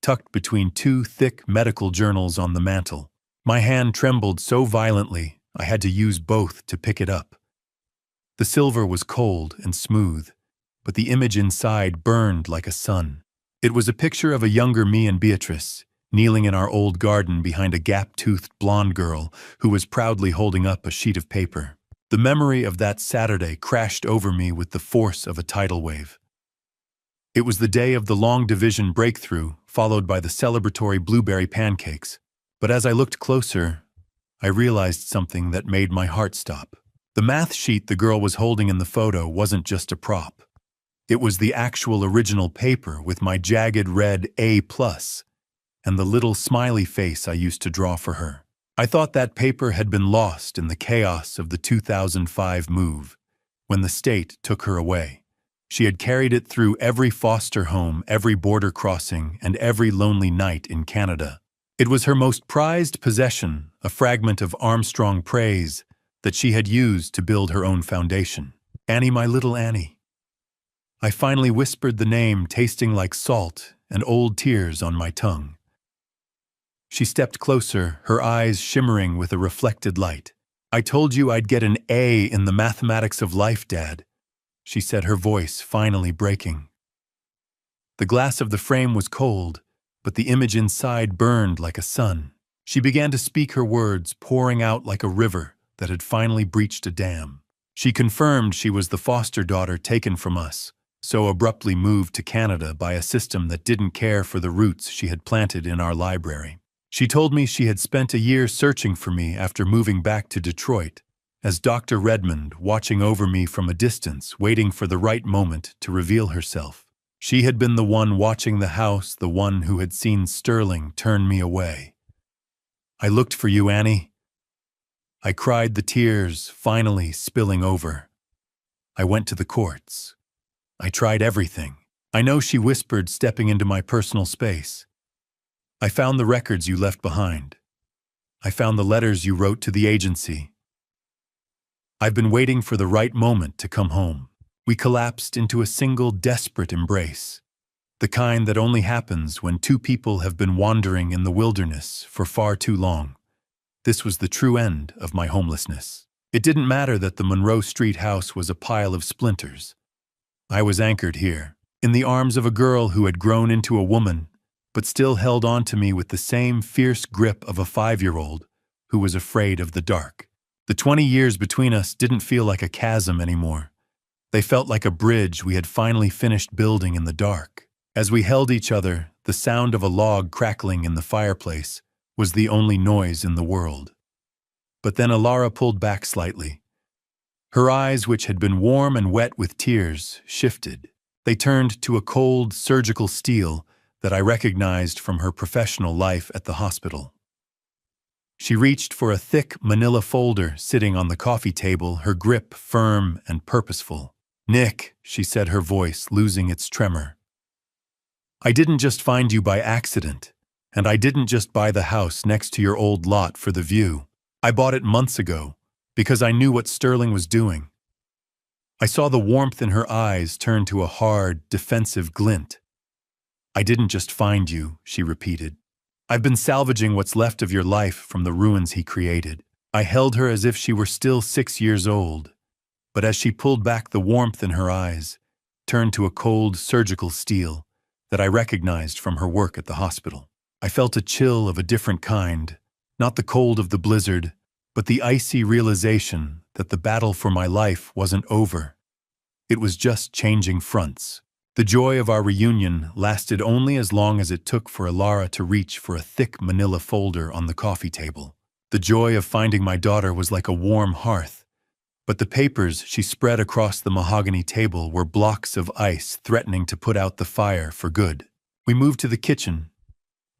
tucked between two thick medical journals on the mantel. My hand trembled so violently I had to use both to pick it up. The silver was cold and smooth, but the image inside burned like a sun. It was a picture of a younger me and Beatrice, kneeling in our old garden behind a gap-toothed blonde girl who was proudly holding up a sheet of paper. The memory of that Saturday crashed over me with the force of a tidal wave. It was the day of the long division breakthrough, followed by the celebratory blueberry pancakes. But as I looked closer, I realized something that made my heart stop. The math sheet the girl was holding in the photo wasn't just a prop. It was the actual original paper with my jagged red A+ and the little smiley face I used to draw for her. I thought that paper had been lost in the chaos of the 2005 move, when the state took her away. She had carried it through every foster home, every border crossing, and every lonely night in Canada. It was her most prized possession, a fragment of Armstrong praise that she had used to build her own foundation. Annie, my little Annie. I finally whispered the name, tasting like salt and old tears on my tongue. She stepped closer, her eyes shimmering with a reflected light. I told you I'd get an A in the mathematics of life, Dad, she said, her voice finally breaking. The glass of the frame was cold, but the image inside burned like a sun. She began to speak her words, pouring out like a river that had finally breached a dam. She confirmed she was the foster daughter taken from us, so abruptly moved to Canada by a system that didn't care for the roots she had planted in our library. She told me she had spent a year searching for me after moving back to Detroit, as Dr. Redmond, watching over me from a distance, waiting for the right moment to reveal herself. She had been the one watching the house, the one who had seen Sterling turn me away. I looked for you, Annie. I cried, the tears finally spilling over. I went to the courts. I tried everything. I know, she whispered, stepping into my personal space. I found the records you left behind. I found the letters you wrote to the agency. I've been waiting for the right moment to come home. We collapsed into a single desperate embrace, the kind that only happens when two people have been wandering in the wilderness for far too long. This was the true end of my homelessness. It didn't matter that the Monroe Street house was a pile of splinters. I was anchored here, in the arms of a girl who had grown into a woman, but still held on to me with the same fierce grip of a 5-year-old who was afraid of the dark. The 20 years between us didn't feel like a chasm anymore. They felt like a bridge we had finally finished building in the dark. As we held each other, the sound of a log crackling in the fireplace was the only noise in the world. But then Alara pulled back slightly. Her eyes, which had been warm and wet with tears, shifted. They turned to a cold, surgical steel that I recognized from her professional life at the hospital. She reached for a thick manila folder sitting on the coffee table, her grip firm and purposeful. Nick, she said, her voice losing its tremor. I didn't just find you by accident, and I didn't just buy the house next to your old lot for the view. I bought it months ago, because I knew what Sterling was doing. I saw the warmth in her eyes turn to a hard, defensive glint. I didn't just find you, she repeated. I've been salvaging what's left of your life from the ruins he created. I held her as if she were still 6 years old, but as she pulled back, the warmth in her eyes turned to a cold, surgical steel that I recognized from her work at the hospital. I felt a chill of a different kind, not the cold of the blizzard, but the icy realization that the battle for my life wasn't over. It was just changing fronts. The joy of our reunion lasted only as long as it took for Alara to reach for a thick manila folder on the coffee table. The joy of finding my daughter was like a warm hearth, but the papers she spread across the mahogany table were blocks of ice threatening to put out the fire for good. We moved to the kitchen,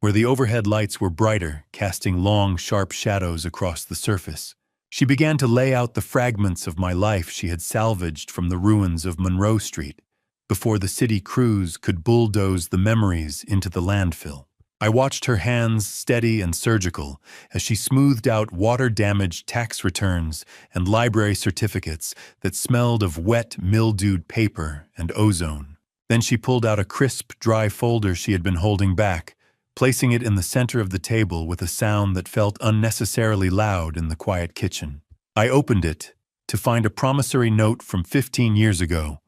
where the overhead lights were brighter, casting long, sharp shadows across the surface. She began to lay out the fragments of my life she had salvaged from the ruins of Monroe Street before the city crews could bulldoze the memories into the landfill. I watched her hands steady and surgical as she smoothed out water-damaged tax returns and library certificates that smelled of wet, mildewed paper and ozone. Then she pulled out a crisp, dry folder she had been holding back, placing it in the center of the table with a sound that felt unnecessarily loud in the quiet kitchen. I opened it to find a promissory note from 15 years ago,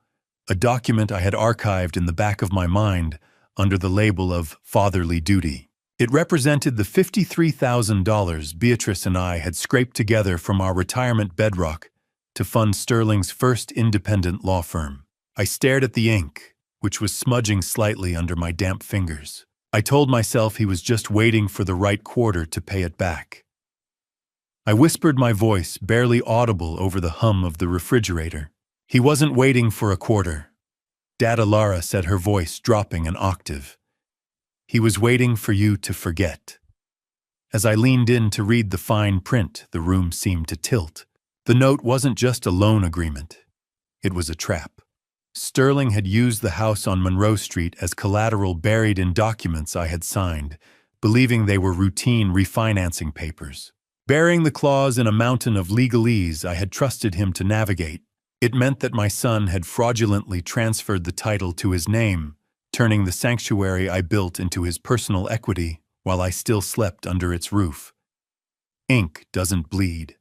a document I had archived in the back of my mind under the label of fatherly duty. It represented the $53,000 Beatrice and I had scraped together from our retirement bedrock to fund Sterling's first independent law firm. I stared at the ink, which was smudging slightly under my damp fingers. I told myself he was just waiting for the right quarter to pay it back. I whispered my voice, barely audible over the hum of the refrigerator. He wasn't waiting for a quarter. Dad, Alara said, her voice dropping an octave. He was waiting for you to forget. As I leaned in to read the fine print, the room seemed to tilt. The note wasn't just a loan agreement. It was a trap. Sterling had used the house on Monroe Street as collateral buried in documents I had signed, believing they were routine refinancing papers. Burying the clause in a mountain of legalese I had trusted him to navigate, it meant that my son had fraudulently transferred the title to his name, turning the sanctuary I built into his personal equity while I still slept under its roof. Ink doesn't bleed.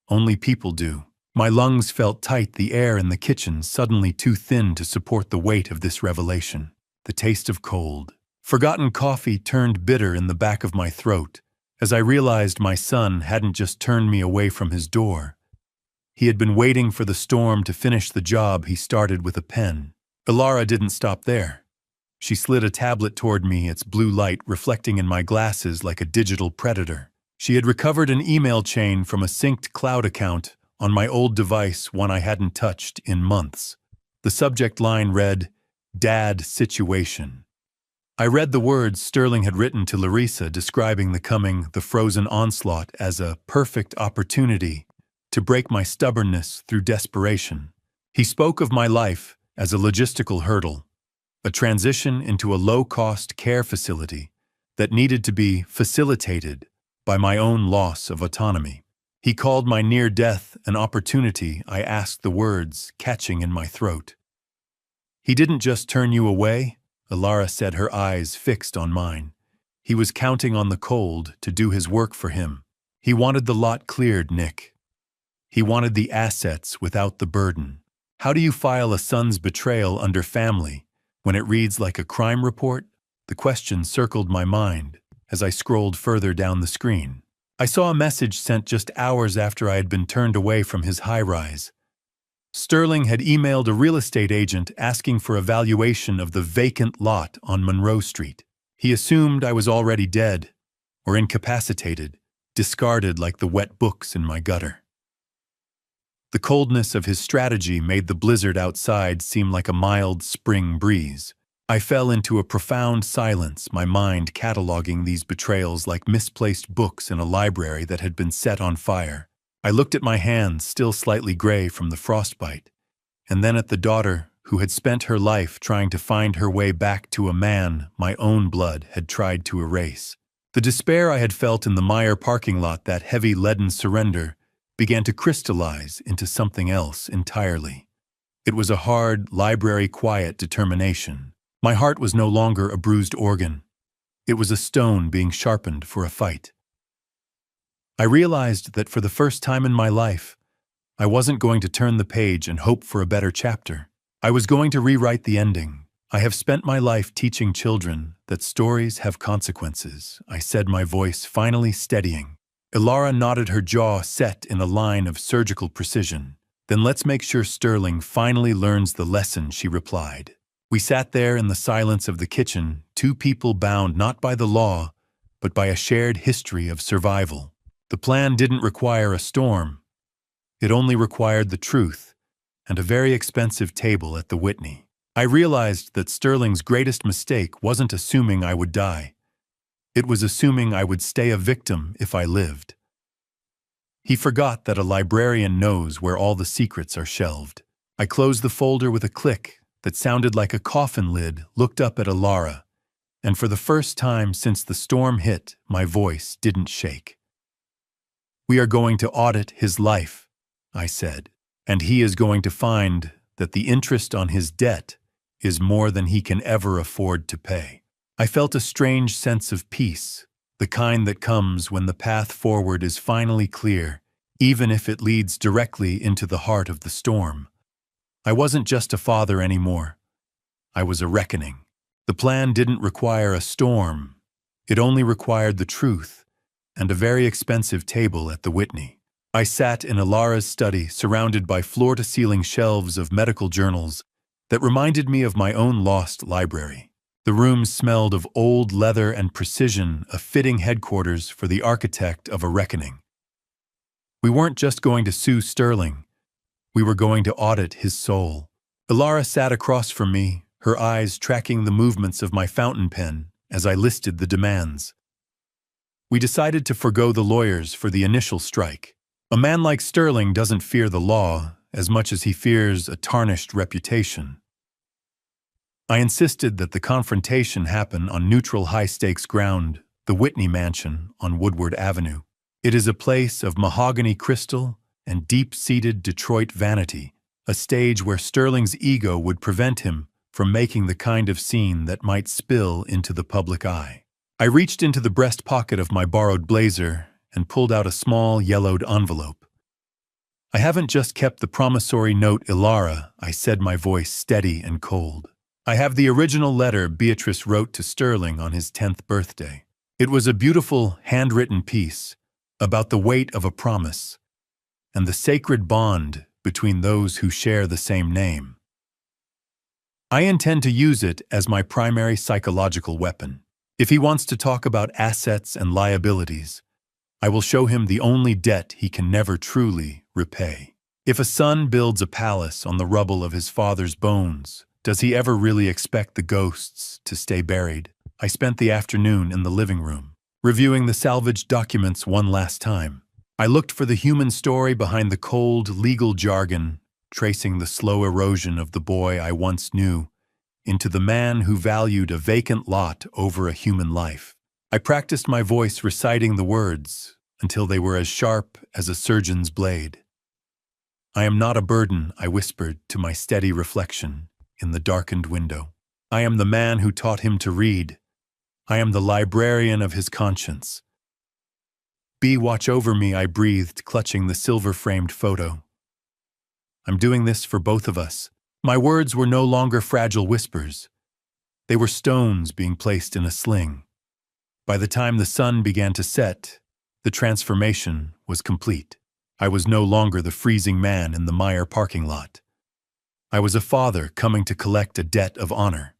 Only people do. My lungs felt tight, the air in the kitchen suddenly too thin to support the weight of this revelation. The taste of cold, forgotten coffee turned bitter in the back of my throat as I realized my son hadn't just turned me away from his door. He had been waiting for the storm to finish the job he started with a pen. Alara didn't stop there. She slid a tablet toward me, its blue light reflecting in my glasses like a digital predator. She had recovered an email chain from a synced cloud account on my old device, one I hadn't touched in months. The subject line read, "Dad Situation." I read the words Sterling had written to Larissa describing the frozen onslaught as a perfect opportunity to break my stubbornness through desperation. He spoke of my life as a logistical hurdle, a transition into a low-cost care facility that needed to be facilitated by my own loss of autonomy. He called my near death an opportunity, I asked, the words catching in my throat. He didn't just turn you away, Alara said, her eyes fixed on mine. He was counting on the cold to do his work for him. He wanted the lot cleared, Nick. He wanted the assets without the burden. How do you file a son's betrayal under family when it reads like a crime report? The question circled my mind as I scrolled further down the screen. I saw a message sent just hours after I had been turned away from his high-rise. Sterling had emailed a real estate agent asking for a valuation of the vacant lot on Monroe Street. He assumed I was already dead or incapacitated, discarded like the wet books in my gutter. The coldness of his strategy made the blizzard outside seem like a mild spring breeze. I fell into a profound silence, my mind cataloging these betrayals like misplaced books in a library that had been set on fire. I looked at my hands, still slightly gray from the frostbite, and then at the daughter who had spent her life trying to find her way back to a man my own blood had tried to erase. The despair I had felt in the Meyer parking lot, that heavy leaden surrender, began to crystallize into something else entirely. It was a hard, library-quiet determination. My heart was no longer a bruised organ. It was a stone being sharpened for a fight. I realized that for the first time in my life, I wasn't going to turn the page and hope for a better chapter. I was going to rewrite the ending. I have spent my life teaching children that stories have consequences, I said, my voice finally steadying. Alara nodded, her jaw set in a line of surgical precision. Then let's make sure Sterling finally learns the lesson, she replied. We sat there in the silence of the kitchen, two people bound not by the law, but by a shared history of survival. The plan didn't require a storm. It only required the truth and a very expensive table at the Whitney. I realized that Sterling's greatest mistake wasn't assuming I would die. It was assuming I would stay a victim if I lived. He forgot that a librarian knows where all the secrets are shelved. I closed the folder with a click that sounded like a coffin lid, looked up at Alara, and for the first time since the storm hit, my voice didn't shake. "We are going to audit his life," I said, "and he is going to find that the interest on his debt is more than he can ever afford to pay." I felt a strange sense of peace, the kind that comes when the path forward is finally clear, even if it leads directly into the heart of the storm. I wasn't just a father anymore. I was a reckoning. The plan didn't require a storm. It only required the truth and a very expensive table at the Whitney. I sat in Alara's study, surrounded by floor-to-ceiling shelves of medical journals that reminded me of my own lost library. The room smelled of old leather and precision, a fitting headquarters for the architect of a reckoning. We weren't just going to sue Sterling. We were going to audit his soul. Alara sat across from me, her eyes tracking the movements of my fountain pen as I listed the demands. We decided to forgo the lawyers for the initial strike. A man like Sterling doesn't fear the law as much as he fears a tarnished reputation. I insisted that the confrontation happen on neutral high-stakes ground, the Whitney Mansion on Woodward Avenue. It is a place of mahogany crystal and deep-seated Detroit vanity, a stage where Sterling's ego would prevent him from making the kind of scene that might spill into the public eye. I reached into the breast pocket of my borrowed blazer and pulled out a small, yellowed envelope. "I haven't just kept the promissory note, Alara," I said, my voice steady and cold. "I have the original letter Beatrice wrote to Sterling on his 10th birthday. It was a beautiful, handwritten piece about the weight of a promise and the sacred bond between those who share the same name. I intend to use it as my primary psychological weapon. If he wants to talk about assets and liabilities, I will show him the only debt he can never truly repay. If a son builds a palace on the rubble of his father's bones, does he ever really expect the ghosts to stay buried?" I spent the afternoon in the living room, reviewing the salvaged documents one last time. I looked for the human story behind the cold, legal jargon, tracing the slow erosion of the boy I once knew into the man who valued a vacant lot over a human life. I practiced my voice reciting the words until they were as sharp as a surgeon's blade. "I am not a burden," I whispered to my steady reflection in the darkened window. "I am the man who taught him to read. I am the librarian of his conscience." "Be watch over me," I breathed, clutching the silver-framed photo. "I'm doing this for both of us." My words were no longer fragile whispers. They were stones being placed in a sling. By the time the sun began to set, the transformation was complete. I was no longer the freezing man in the Meyer parking lot. I was a father coming to collect a debt of honor.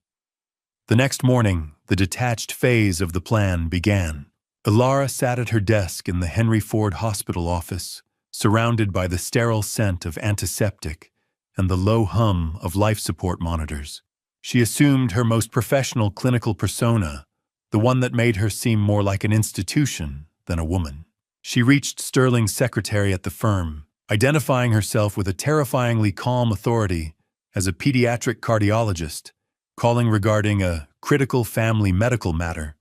The next morning, the detached phase of the plan began. Alara sat at her desk in the Henry Ford Hospital office, surrounded by the sterile scent of antiseptic and the low hum of life support monitors. She assumed her most professional clinical persona, the one that made her seem more like an institution than a woman. She reached Sterling's secretary at the firm, identifying herself with a terrifyingly calm authority as a pediatric cardiologist, calling regarding a critical family medical matter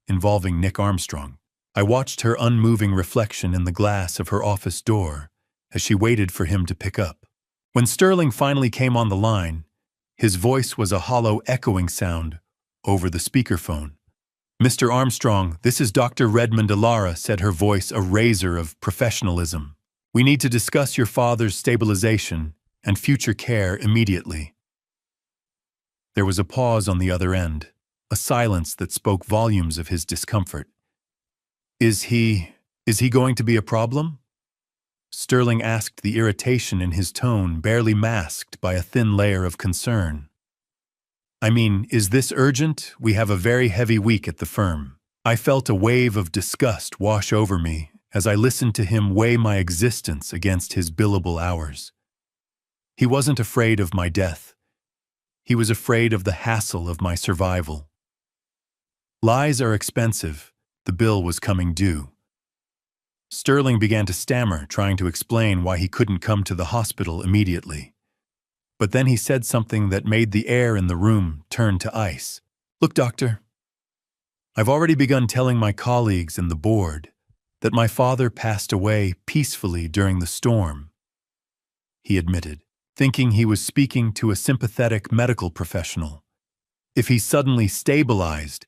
involving Nick Armstrong. I watched her unmoving reflection in the glass of her office door as she waited for him to pick up. When Sterling finally came on the line, his voice was a hollow, echoing sound over the speakerphone. "Mr. Armstrong, this is Dr. Redmond." Alara said, her voice a razor of professionalism. "We need to discuss your father's stabilization and future care immediately." There was a pause on the other end, a silence that spoke volumes of his discomfort. Is he going to be a problem?" Sterling asked, the irritation in his tone barely masked by a thin layer of concern. "I mean, is this urgent? We have a very heavy week at the firm." I felt a wave of disgust wash over me as I listened to him weigh my existence against his billable hours. He wasn't afraid of my death. He was afraid of the hassle of my survival. Lies are expensive. The bill was coming due. Sterling began to stammer, trying to explain why he couldn't come to the hospital immediately. But then he said something that made the air in the room turn to ice. "Look, doctor, I've already begun telling my colleagues and the board that my father passed away peacefully during the storm," he admitted, thinking he was speaking to a sympathetic medical professional. "If he suddenly stabilized,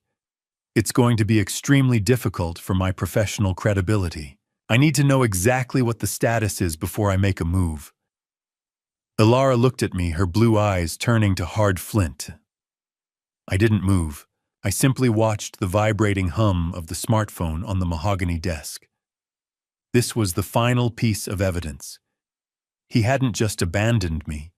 it's going to be extremely difficult for my professional credibility. I need to know exactly what the status is before I make a move." Ilara looked at me, her blue eyes turning to hard flint. I didn't move. I simply watched the vibrating hum of the smartphone on the mahogany desk. This was the final piece of evidence. He hadn't just abandoned me.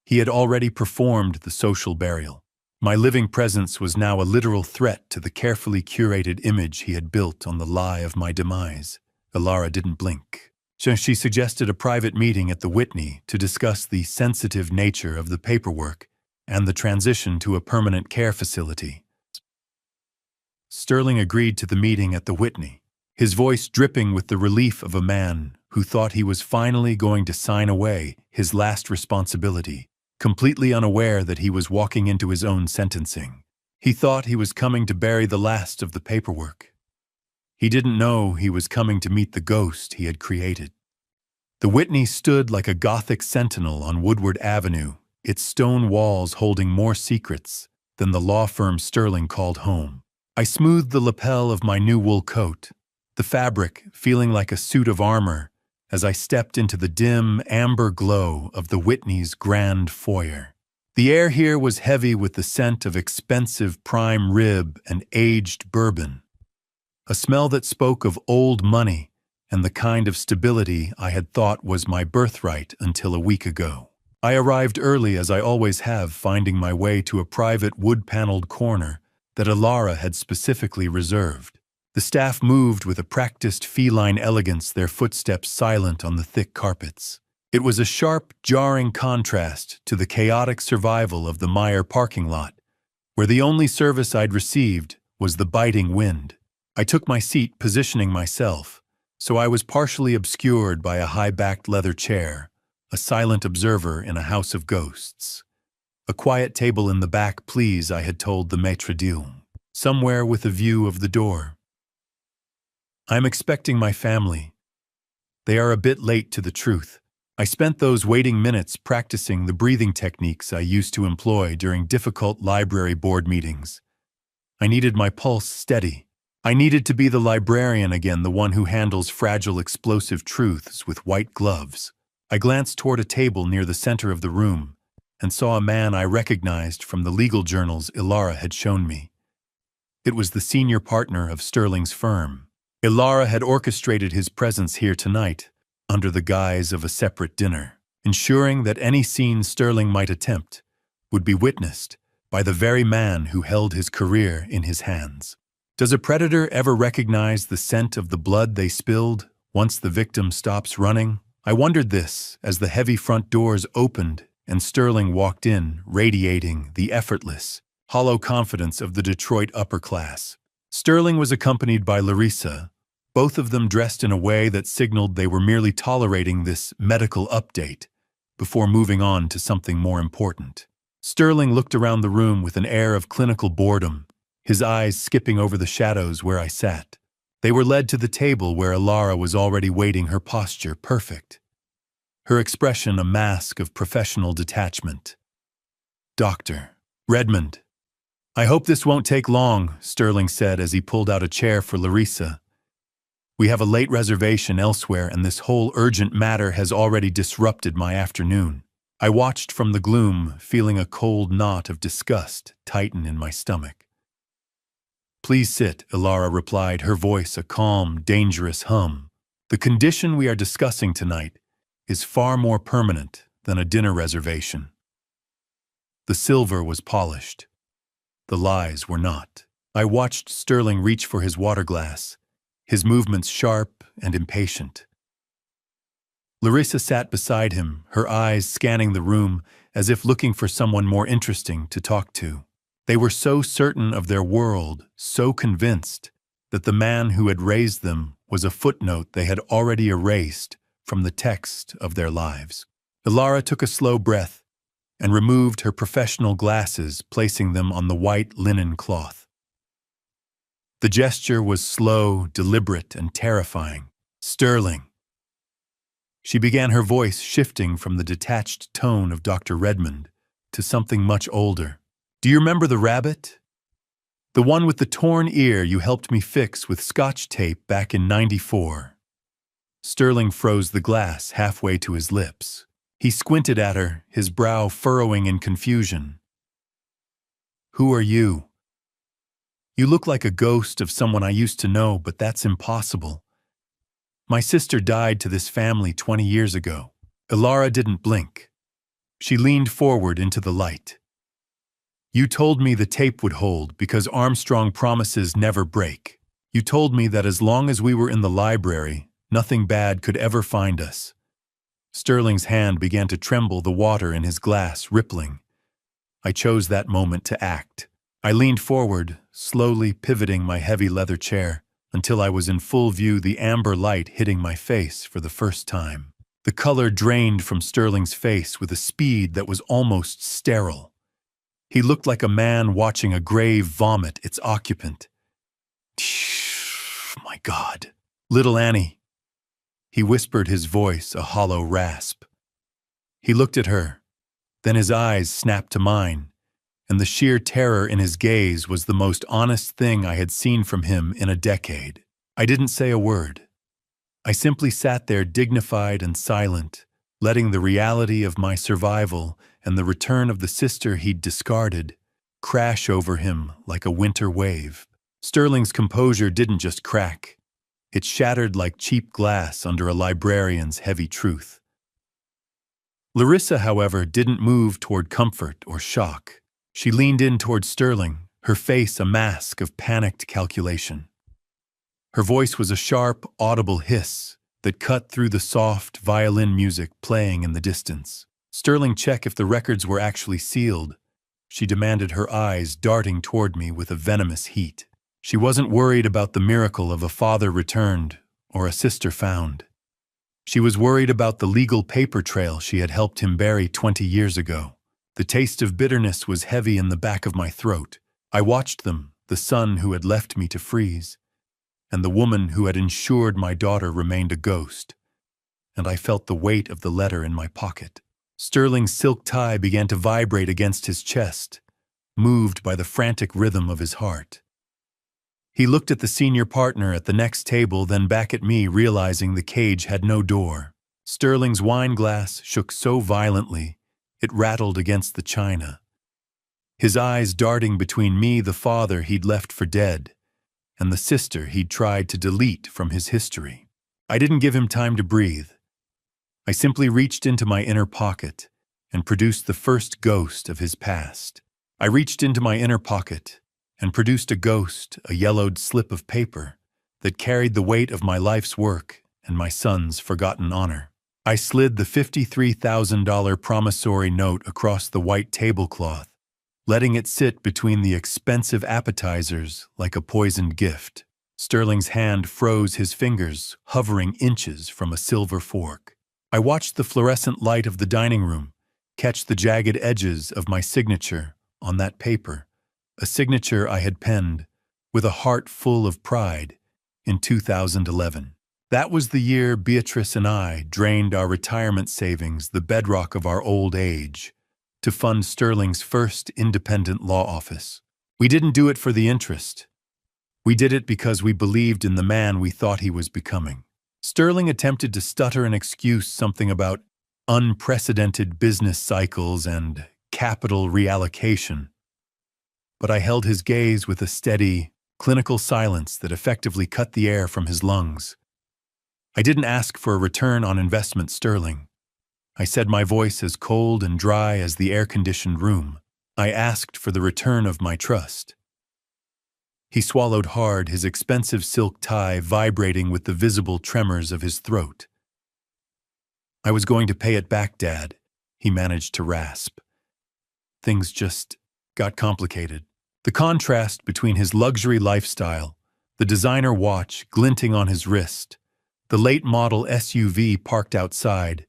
He had already performed the social burial. My living presence was now a literal threat to the carefully curated image he had built on the lie of my demise. Ilara didn't blink. She suggested a private meeting at the Whitney to discuss the sensitive nature of the paperwork and the transition to a permanent care facility. Sterling agreed to the meeting at the Whitney, his voice dripping with the relief of a man who thought he was finally going to sign away his last responsibility, completely unaware that he was walking into his own sentencing. He thought he was coming to bury the last of the paperwork. He didn't know he was coming to meet the ghost he had created. The Whitney stood like a Gothic sentinel on Woodward Avenue, its stone walls holding more secrets than the law firm Sterling called home. I smoothed the lapel of my new wool coat, the fabric feeling like a suit of armor, as I stepped into the dim, amber glow of the Whitney's grand foyer. The air here was heavy with the scent of expensive prime rib and aged bourbon, a smell that spoke of old money and the kind of stability I had thought was my birthright until a week ago. I arrived early, as I always have, finding my way to a private wood-paneled corner that Ilara had specifically reserved. The staff moved with a practiced feline elegance, their footsteps silent on the thick carpets. It was a sharp, jarring contrast to the chaotic survival of the Meyer parking lot, where the only service I'd received was the biting wind. I took my seat, positioning myself, so I was partially obscured by a high-backed leather chair, a silent observer in a house of ghosts. A quiet table in the back, please, I had told the maître d'hôtel, somewhere with a view of the door. "I'm expecting my family. They are a bit late to the truth." I spent those waiting minutes practicing the breathing techniques I used to employ during difficult library board meetings. I needed my pulse steady. I needed to be the librarian again, the one who handles fragile, explosive truths with white gloves. I glanced toward a table near the center of the room and saw a man I recognized from the legal journals Ilara had shown me. It was the senior partner of Sterling's firm. Ilara had orchestrated his presence here tonight under the guise of a separate dinner, ensuring that any scene Sterling might attempt would be witnessed by the very man who held his career in his hands. Does a predator ever recognize the scent of the blood they spilled once the victim stops running? I wondered this as the heavy front doors opened and Sterling walked in, radiating the effortless, hollow confidence of the Detroit upper class. Sterling was accompanied by Larissa, both of them dressed in a way that signaled they were merely tolerating this medical update before moving on to something more important. Sterling looked around the room with an air of clinical boredom, his eyes skipping over the shadows where I sat. They were led to the table where Ilara was already waiting, her posture perfect, her expression a mask of professional detachment. "Dr. Redmond, I hope this won't take long," Sterling said as he pulled out a chair for Larissa. "We have a late reservation elsewhere, and this whole urgent matter has already disrupted my afternoon." I watched from the gloom, feeling a cold knot of disgust tighten in my stomach. "Please sit," Ilara replied, her voice a calm, dangerous hum. "The condition we are discussing tonight is far more permanent than a dinner reservation." The silver was polished. The lies were not. I watched Sterling reach for his water glass, his movements sharp and impatient. Larissa sat beside him, her eyes scanning the room as if looking for someone more interesting to talk to. They were so certain of their world, so convinced that the man who had raised them was a footnote they had already erased from the text of their lives. Ilara took a slow breath and removed her professional glasses, placing them on the white linen cloth. The gesture was slow, deliberate, and terrifying. "Sterling." She began, her voice shifting from the detached tone of Dr. Redmond to something much older. "Do you remember the rabbit? The one with the torn ear you helped me fix with Scotch tape back in '94. Sterling froze the glass halfway to his lips. He squinted at her, his brow furrowing in confusion. "Who are you?" "You look like a ghost of someone I used to know, but that's impossible. My sister died to this family 20 years ago." Ilara didn't blink. She leaned forward into the light. "You told me the tape would hold because Armstrong promises never break. You told me that as long as we were in the library, nothing bad could ever find us." Sterling's hand began to tremble, the water in his glass rippling. I chose that moment to act. I leaned forward, slowly pivoting my heavy leather chair, until I was in full view, the amber light hitting my face for the first time. The color drained from Sterling's face with a speed that was almost sterile. He looked like a man watching a grave vomit its occupant. "My God. Little Annie." He whispered, his voice a hollow rasp. He looked at her, then his eyes snapped to mine, and the sheer terror in his gaze was the most honest thing I had seen from him in a decade. I didn't say a word. I simply sat there, dignified and silent, letting the reality of my survival and the return of the sister he'd discarded crash over him like a winter wave. Sterling's composure didn't just crack. It shattered like cheap glass under a librarian's heavy truth. Larissa, however, didn't move toward comfort or shock. She leaned in toward Sterling, her face a mask of panicked calculation. Her voice was a sharp, audible hiss that cut through the soft violin music playing in the distance. "Sterling, check if the records were actually sealed," she demanded, her eyes darting toward me with a venomous heat. She wasn't worried about the miracle of a father returned or a sister found. She was worried about the legal paper trail she had helped him bury 20 years ago. The taste of bitterness was heavy in the back of my throat. I watched them, the son who had left me to freeze, and the woman who had ensured my daughter remained a ghost, and I felt the weight of the letter in my pocket. Sterling's silk tie began to vibrate against his chest, moved by the frantic rhythm of his heart. He looked at the senior partner at the next table, then back at me, realizing the cage had no door. Sterling's wine glass shook so violently it rattled against the china. His eyes darting between me, the father he'd left for dead, and the sister he'd tried to delete from his history. I didn't give him time to breathe. I simply reached into my inner pocket and produced the first ghost of his past. I reached into my inner pocket and produced a ghost, a yellowed slip of paper that carried the weight of my life's work and my son's forgotten honor. I slid the $53,000 promissory note across the white tablecloth, letting it sit between the expensive appetizers like a poisoned gift. Sterling's hand froze, his fingers hovering inches from a silver fork. I watched the fluorescent light of the dining room catch the jagged edges of my signature on that paper, a signature I had penned with a heart full of pride in 2011. That was the year Beatrice and I drained our retirement savings, the bedrock of our old age, to fund Sterling's first independent law office. We didn't do it for the interest. We did it because we believed in the man we thought he was becoming. Sterling attempted to stutter an excuse, something about unprecedented business cycles and capital reallocation. But I held his gaze with a steady, clinical silence that effectively cut the air from his lungs. "I didn't ask for a return on investment, Sterling," I said, my voice as cold and dry as the air-conditioned room. "I asked for the return of my trust." He swallowed hard, his expensive silk tie vibrating with the visible tremors of his throat. "I was going to pay it back, Dad," he managed to rasp. Things just got complicated. The contrast between his luxury lifestyle, the designer watch glinting on his wrist, the late-model SUV parked outside,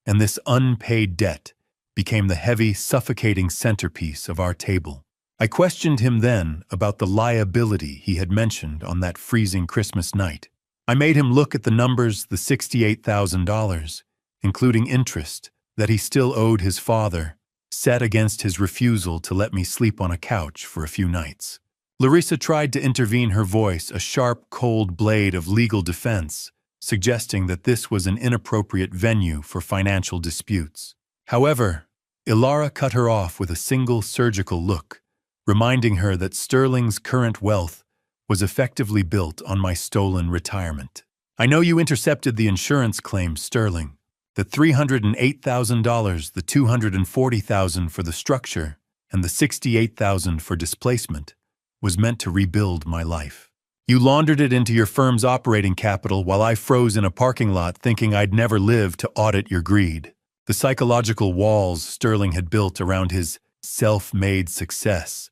and this unpaid debt became the heavy, suffocating centerpiece of our table. I questioned him then about the liability he had mentioned on that freezing Christmas night. I made him look at the numbers, the $68,000, including interest, that he still owed his father, set against his refusal to let me sleep on a couch for a few nights. Larissa tried to intervene, her voice a sharp, cold blade of legal defense, suggesting that this was an inappropriate venue for financial disputes. However, Ilara cut her off with a single surgical look, reminding her that Sterling's current wealth was effectively built on my stolen retirement. I know you intercepted the insurance claims, Sterling. The $308,000, the $240,000 for the structure, and the $68,000 for displacement was meant to rebuild my life. You laundered it into your firm's operating capital while I froze in a parking lot thinking I'd never live to audit your greed. The psychological walls Sterling had built around his self-made success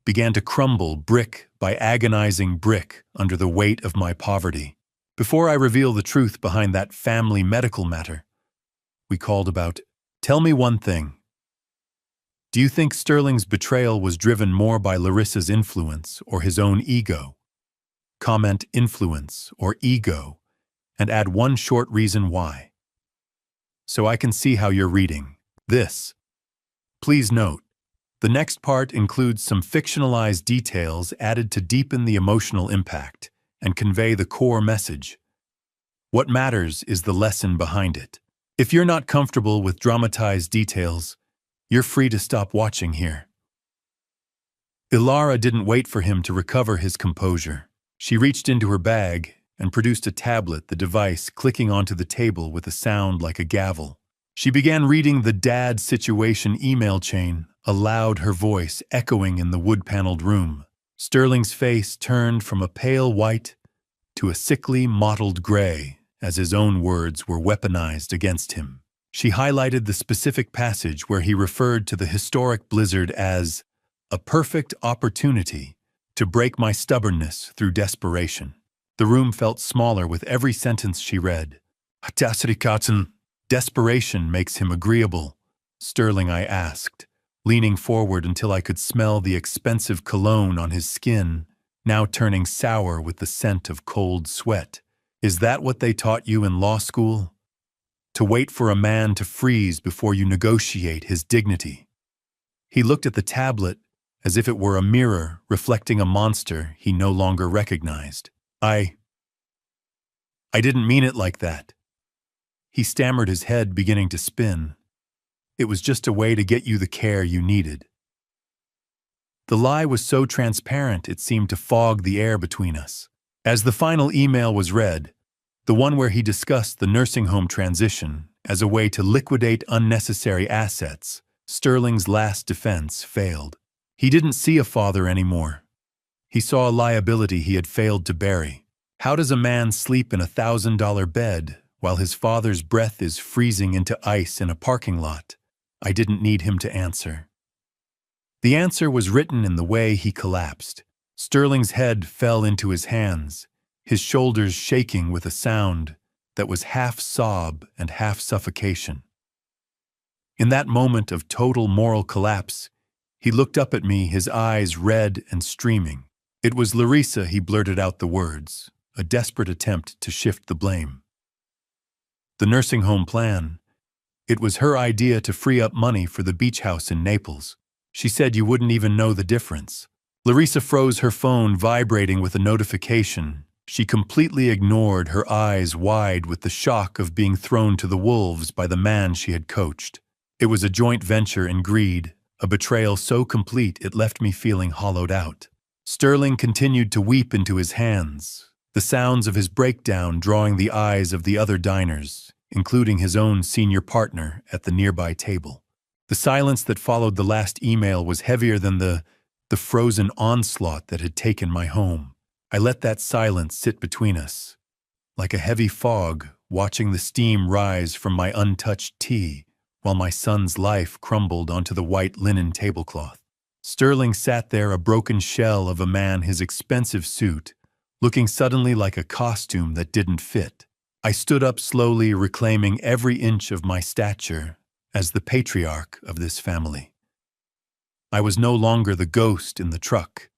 began to crumble brick by agonizing brick under the weight of my poverty. Before I reveal the truth behind that family medical matter we called about, tell me one thing. Do you think Sterling's betrayal was driven more by Larissa's influence or his own ego? Comment influence or ego and add one short reason why, so I can see how you're reading this. Please note, the next part includes some fictionalized details added to deepen the emotional impact and convey the core message. What matters is the lesson behind it. If you're not comfortable with dramatized details, you're free to stop watching here. Ilara didn't wait for him to recover his composure. She reached into her bag and produced a tablet, the device clicking onto the table with a sound like a gavel. She began reading the dad situation email chain, aloud, her voice echoing in the wood-paneled room. Sterling's face turned from a pale white to a sickly, mottled gray as his own words were weaponized against him. She highlighted the specific passage where he referred to the historic blizzard as a perfect opportunity to break my stubbornness through desperation. The room felt smaller with every sentence she read. Desperation makes him agreeable, Sterling, I asked, leaning forward until I could smell the expensive cologne on his skin, now turning sour with the scent of cold sweat. Is that what they taught you in law school? To wait for a man to freeze before you negotiate his dignity. He looked at the tablet as if it were a mirror reflecting a monster he no longer recognized. I didn't mean it like that. He stammered, his head beginning to spin. It was just a way to get you the care you needed. The lie was so transparent it seemed to fog the air between us. As the final email was read, the one where he discussed the nursing home transition as a way to liquidate unnecessary assets, Sterling's last defense failed. He didn't see a father anymore. He saw a liability he had failed to bury. How does a man sleep in a $1,000 bed while his father's breath is freezing into ice in a parking lot? I didn't need him to answer. The answer was written in the way he collapsed. Sterling's head fell into his hands, his shoulders shaking with a sound that was half sob and half suffocation. In that moment of total moral collapse, he looked up at me, his eyes red and streaming. It was Larissa, he blurted out the words, a desperate attempt to shift the blame. The nursing home plan. It was her idea to free up money for the beach house in Naples. She said you wouldn't even know the difference. Larissa froze, her phone vibrating with a notification. She completely ignored, her eyes wide with the shock of being thrown to the wolves by the man she had coached. It was a joint venture in greed, a betrayal so complete it left me feeling hollowed out. Sterling continued to weep into his hands, the sounds of his breakdown drawing the eyes of the other diners, including his own senior partner at the nearby table. The silence that followed the last email was heavier than the frozen onslaught that had taken my home. I let that silence sit between us, like a heavy fog, watching the steam rise from my untouched tea while my son's life crumbled onto the white linen tablecloth. Sterling sat there, a broken shell of a man, his expensive suit, looking suddenly like a costume that didn't fit. I stood up slowly, reclaiming every inch of my stature as the patriarch of this family. I was no longer the ghost in the truck.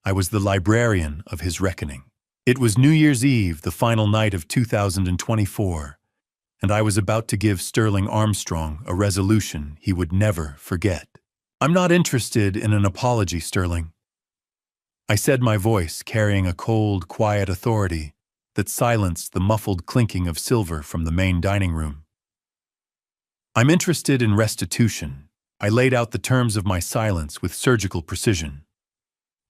I was the librarian of his reckoning. It was New Year's Eve, the final night of 2024, and I was about to give Sterling Armstrong a resolution he would never forget. "I'm not interested in an apology, Sterling," I said, my voice carrying a cold, quiet authority that silenced the muffled clinking of silver from the main dining room. "I'm interested in restitution." I laid out the terms of my silence with surgical precision.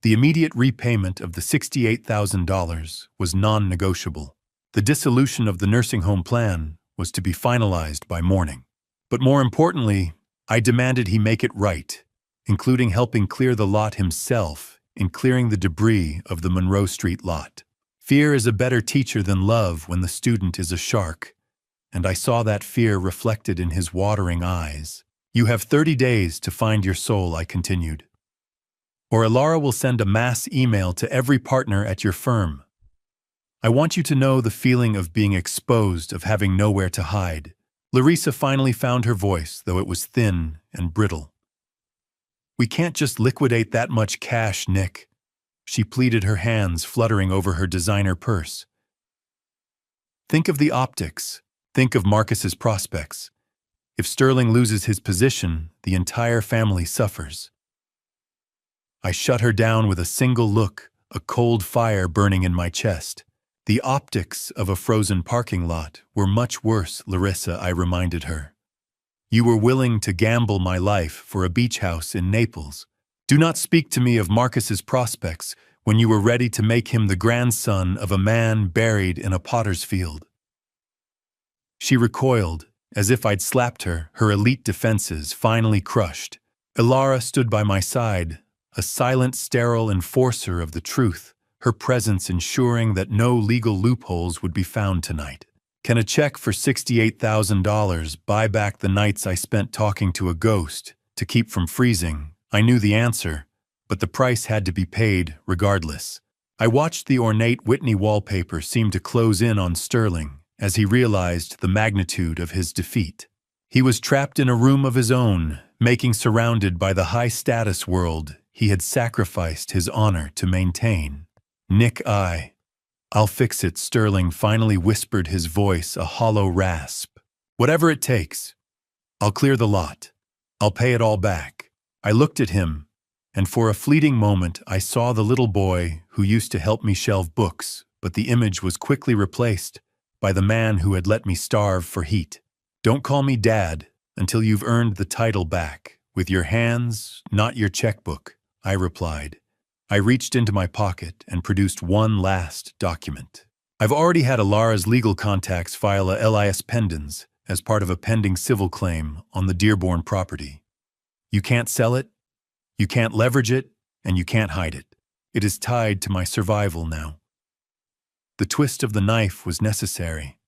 The immediate repayment of the $68,000 was non-negotiable. The dissolution of the nursing home plan was to be finalized by morning. But more importantly, I demanded he make it right, including helping clear the lot himself in clearing the debris of the Monroe Street lot. Fear is a better teacher than love when the student is a shark, and I saw that fear reflected in his watering eyes. "You have 30 days to find your soul," I continued, "or Alara will send a mass email to every partner at your firm. I want you to know the feeling of being exposed, of having nowhere to hide." Larissa finally found her voice, though it was thin and brittle. "We can't just liquidate that much cash, Nick," she pleaded, her hands fluttering over her designer purse. "Think of the optics. Think of Marcus's prospects. If Sterling loses his position, the entire family suffers." I shut her down with a single look, a cold fire burning in my chest. "The optics of a frozen parking lot were much worse, Larissa," I reminded her. "You were willing to gamble my life for a beach house in Naples. Do not speak to me of Marcus's prospects when you were ready to make him the grandson of a man buried in a potter's field." She recoiled, as if I'd slapped her, her elite defenses finally crushed. Alara stood by my side, a silent, sterile enforcer of the truth, her presence ensuring that no legal loopholes would be found tonight. Can a check for $68,000 buy back the nights I spent talking to a ghost to keep from freezing? I knew the answer, but the price had to be paid regardless. I watched the ornate Whitney wallpaper seem to close in on Sterling as he realized the magnitude of his defeat. He was trapped in a room of his own, making surrounded by the high-status world he had sacrificed his honor to maintain. "Nick, I'll fix it," Sterling finally whispered, his voice a hollow rasp. "Whatever it takes. I'll clear the lot. I'll pay it all back." I looked at him, and for a fleeting moment I saw the little boy who used to help me shelve books, but the image was quickly replaced by the man who had let me starve for heat. "Don't call me Dad until you've earned the title back, with your hands, not your checkbook," I replied. I reached into my pocket and produced one last document. "I've already had Alara's legal contacts file a LIS pendens as part of a pending civil claim on the Dearborn property. You can't sell it, you can't leverage it, and you can't hide it. It is tied to my survival now." The twist of the knife was necessary.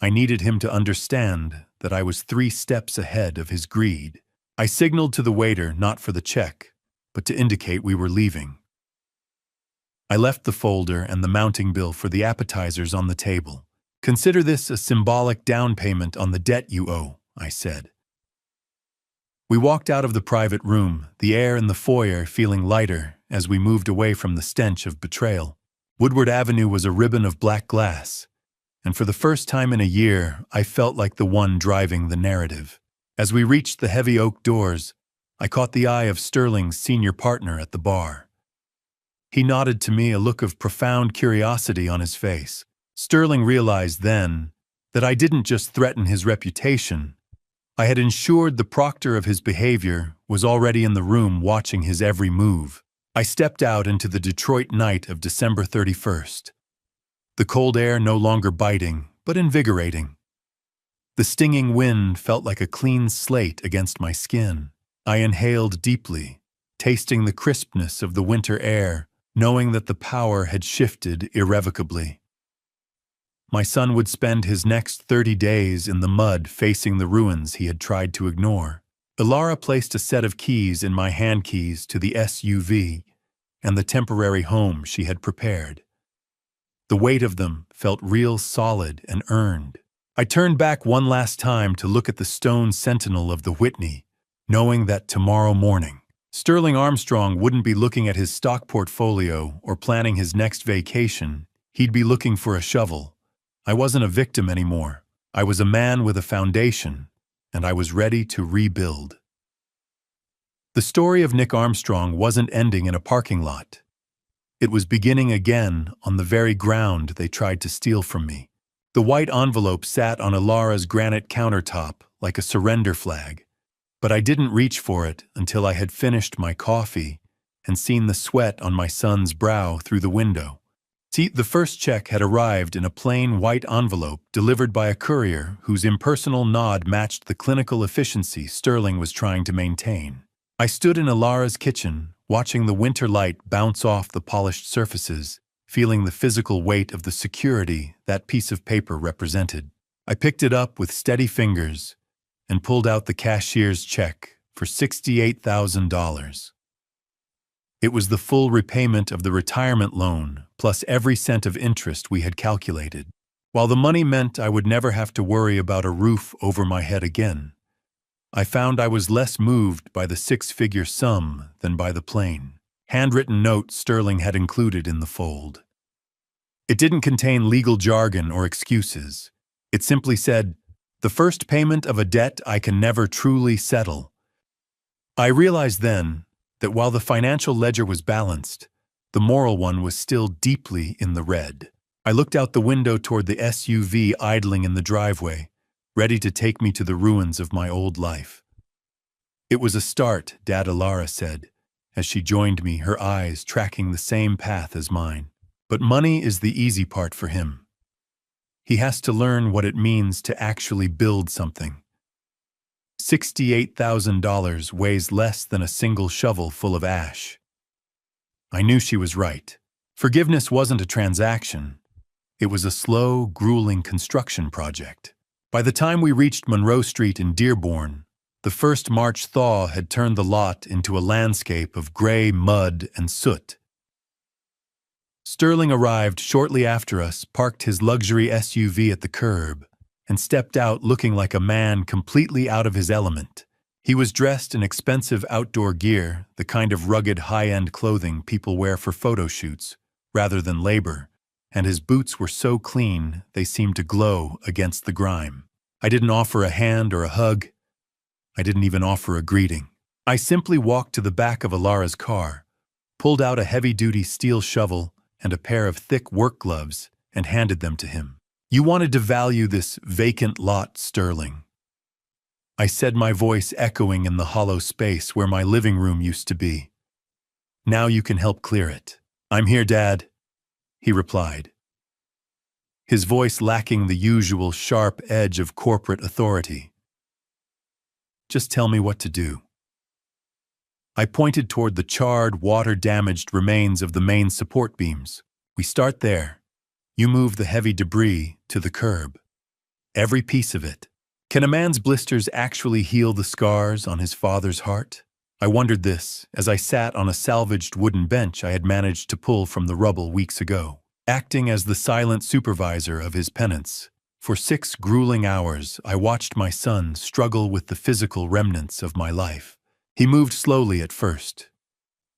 I needed him to understand that I was 3 steps ahead of his greed. I signaled to the waiter not for the check, but to indicate we were leaving. I left the folder and the mounting bill for the appetizers on the table. "Consider this a symbolic down payment on the debt you owe," I said. We walked out of the private room, the air in the foyer feeling lighter as we moved away from the stench of betrayal. Woodward Avenue was a ribbon of black glass, and for the first time in a year, I felt like the one driving the narrative. As we reached the heavy oak doors, I caught the eye of Sterling's senior partner at the bar. He nodded to me, a look of profound curiosity on his face. Sterling realized then that I didn't just threaten his reputation. I had ensured the proctor of his behavior was already in the room watching his every move. I stepped out into the Detroit night of December 31st. The cold air no longer biting, but invigorating. The stinging wind felt like a clean slate against my skin. I inhaled deeply, tasting the crispness of the winter air, knowing that the power had shifted irrevocably. My son would spend his next 30 days in the mud facing the ruins he had tried to ignore. Alara placed a set of keys in my hand keys to the SUV and the temporary home she had prepared. The weight of them felt real solid and earned. I turned back one last time to look at the stone sentinel of the Whitney, knowing that tomorrow morning, Sterling Armstrong wouldn't be looking at his stock portfolio or planning his next vacation. He'd be looking for a shovel. I wasn't a victim anymore. I was a man with a foundation, and I was ready to rebuild. The story of Nick Armstrong wasn't ending in a parking lot. It was beginning again on the very ground they tried to steal from me. The white envelope sat on Ilara's granite countertop like a surrender flag, but I didn't reach for it until I had finished my coffee and seen the sweat on my son's brow through the window. See, the first check had arrived in a plain white envelope delivered by a courier whose impersonal nod matched the clinical efficiency Sterling was trying to maintain. I stood in Ilara's kitchen, watching the winter light bounce off the polished surfaces, feeling the physical weight of the security that piece of paper represented. I picked it up with steady fingers and pulled out the cashier's check for $68,000. It was the full repayment of the retirement loan, plus every cent of interest we had calculated. While the money meant I would never have to worry about a roof over my head again, I found I was less moved by the six-figure sum than by the plain, handwritten note Sterling had included in the fold. It didn't contain legal jargon or excuses. It simply said, "The first payment of a debt I can never truly settle." I realized then that while the financial ledger was balanced, the moral one was still deeply in the red. I looked out the window toward the SUV idling in the driveway, ready to take me to the ruins of my old life. "It was a start," Dad Ilara said, as she joined me, her eyes tracking the same path as mine. "But money is the easy part for him. He has to learn what it means to actually build something. $68,000 weighs less than a single shovel full of ash." I knew she was right. Forgiveness wasn't a transaction. It was a slow, grueling construction project. By the time we reached Monroe Street in Dearborn, the first March thaw had turned the lot into a landscape of gray mud and soot. Sterling arrived shortly after us, parked his luxury SUV at the curb, and stepped out looking like a man completely out of his element. He was dressed in expensive outdoor gear, the kind of rugged high-end clothing people wear for photo shoots, rather than labor, and his boots were so clean they seemed to glow against the grime. I didn't offer a hand or a hug. I didn't even offer a greeting. I simply walked to the back of Ilara's car, pulled out a heavy-duty steel shovel and a pair of thick work gloves, and handed them to him. "You wanted to value this vacant lot, Sterling," I said, my voice echoing in the hollow space where my living room used to be. "Now you can help clear it." "I'm here, Dad," he replied, his voice lacking the usual sharp edge of corporate authority. "Just tell me what to do." I pointed toward the charred, water-damaged remains of the main support beams. "We start there. You move the heavy debris to the curb. Every piece of it. Can a man's blisters actually heal the scars on his father's heart?" I wondered this as I sat on a salvaged wooden bench I had managed to pull from the rubble weeks ago, acting as the silent supervisor of his penance. For 6 grueling hours, I watched my son struggle with the physical remnants of my life. He moved slowly at first,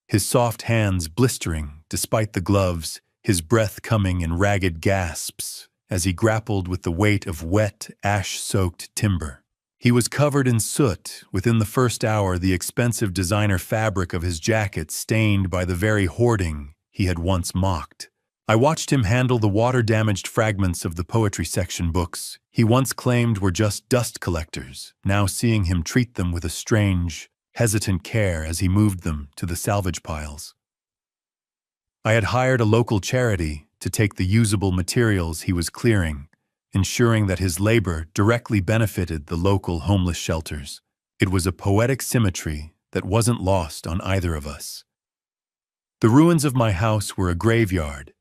his soft hands blistering despite the gloves, his breath coming in ragged gasps as he grappled with the weight of wet, ash-soaked timber. He was covered in soot. Within the first hour, the expensive designer fabric of his jacket stained by the very hoarding he had once mocked. I watched him handle the water-damaged fragments of the poetry section books he once claimed were just dust collectors, now seeing him treat them with a strange, hesitant care as he moved them to the salvage piles. I had hired a local charity to take the usable materials he was clearing, ensuring that his labor directly benefited the local homeless shelters. It was a poetic symmetry that wasn't lost on either of us. The ruins of my house were a graveyard,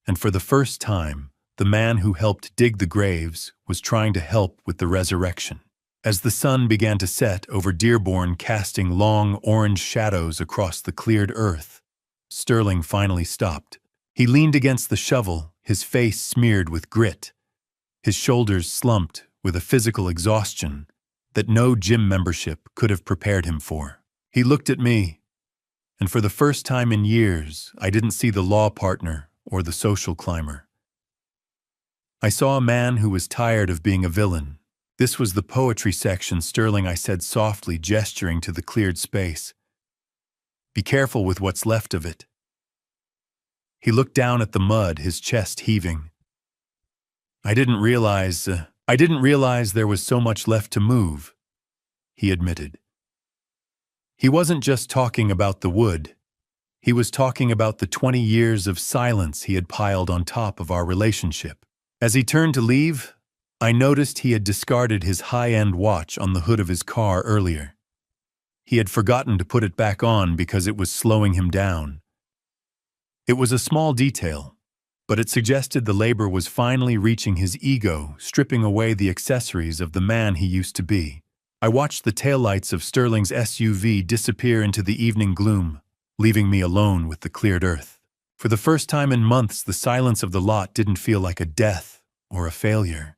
and for the first time, the man who helped dig the graves was trying to help with the resurrection. As the sun began to set over Dearborn, casting long orange shadows across the cleared earth, Sterling finally stopped. He leaned against the shovel, his face smeared with grit, his shoulders slumped with a physical exhaustion that no gym membership could have prepared him for. He looked at me, and for the first time in years, I didn't see the law partner or the social climber. I saw a man who was tired of being a villain. "This was the poetry section, Sterling," I said softly, gesturing to the cleared space. "Be careful with what's left of it." He looked down at the mud, his chest heaving. I didn't realize there was so much left to move," he admitted. He wasn't just talking about the wood. He was talking about the 20 years of silence he had piled on top of our relationship. As he turned to leave, I noticed he had discarded his high-end watch on the hood of his car earlier. He had forgotten to put it back on because it was slowing him down. It was a small detail, but it suggested the labor was finally reaching his ego, stripping away the accessories of the man he used to be. I watched the taillights of Sterling's SUV disappear into the evening gloom, leaving me alone with the cleared earth. For the first time in months, the silence of the lot didn't feel like a death or a failure.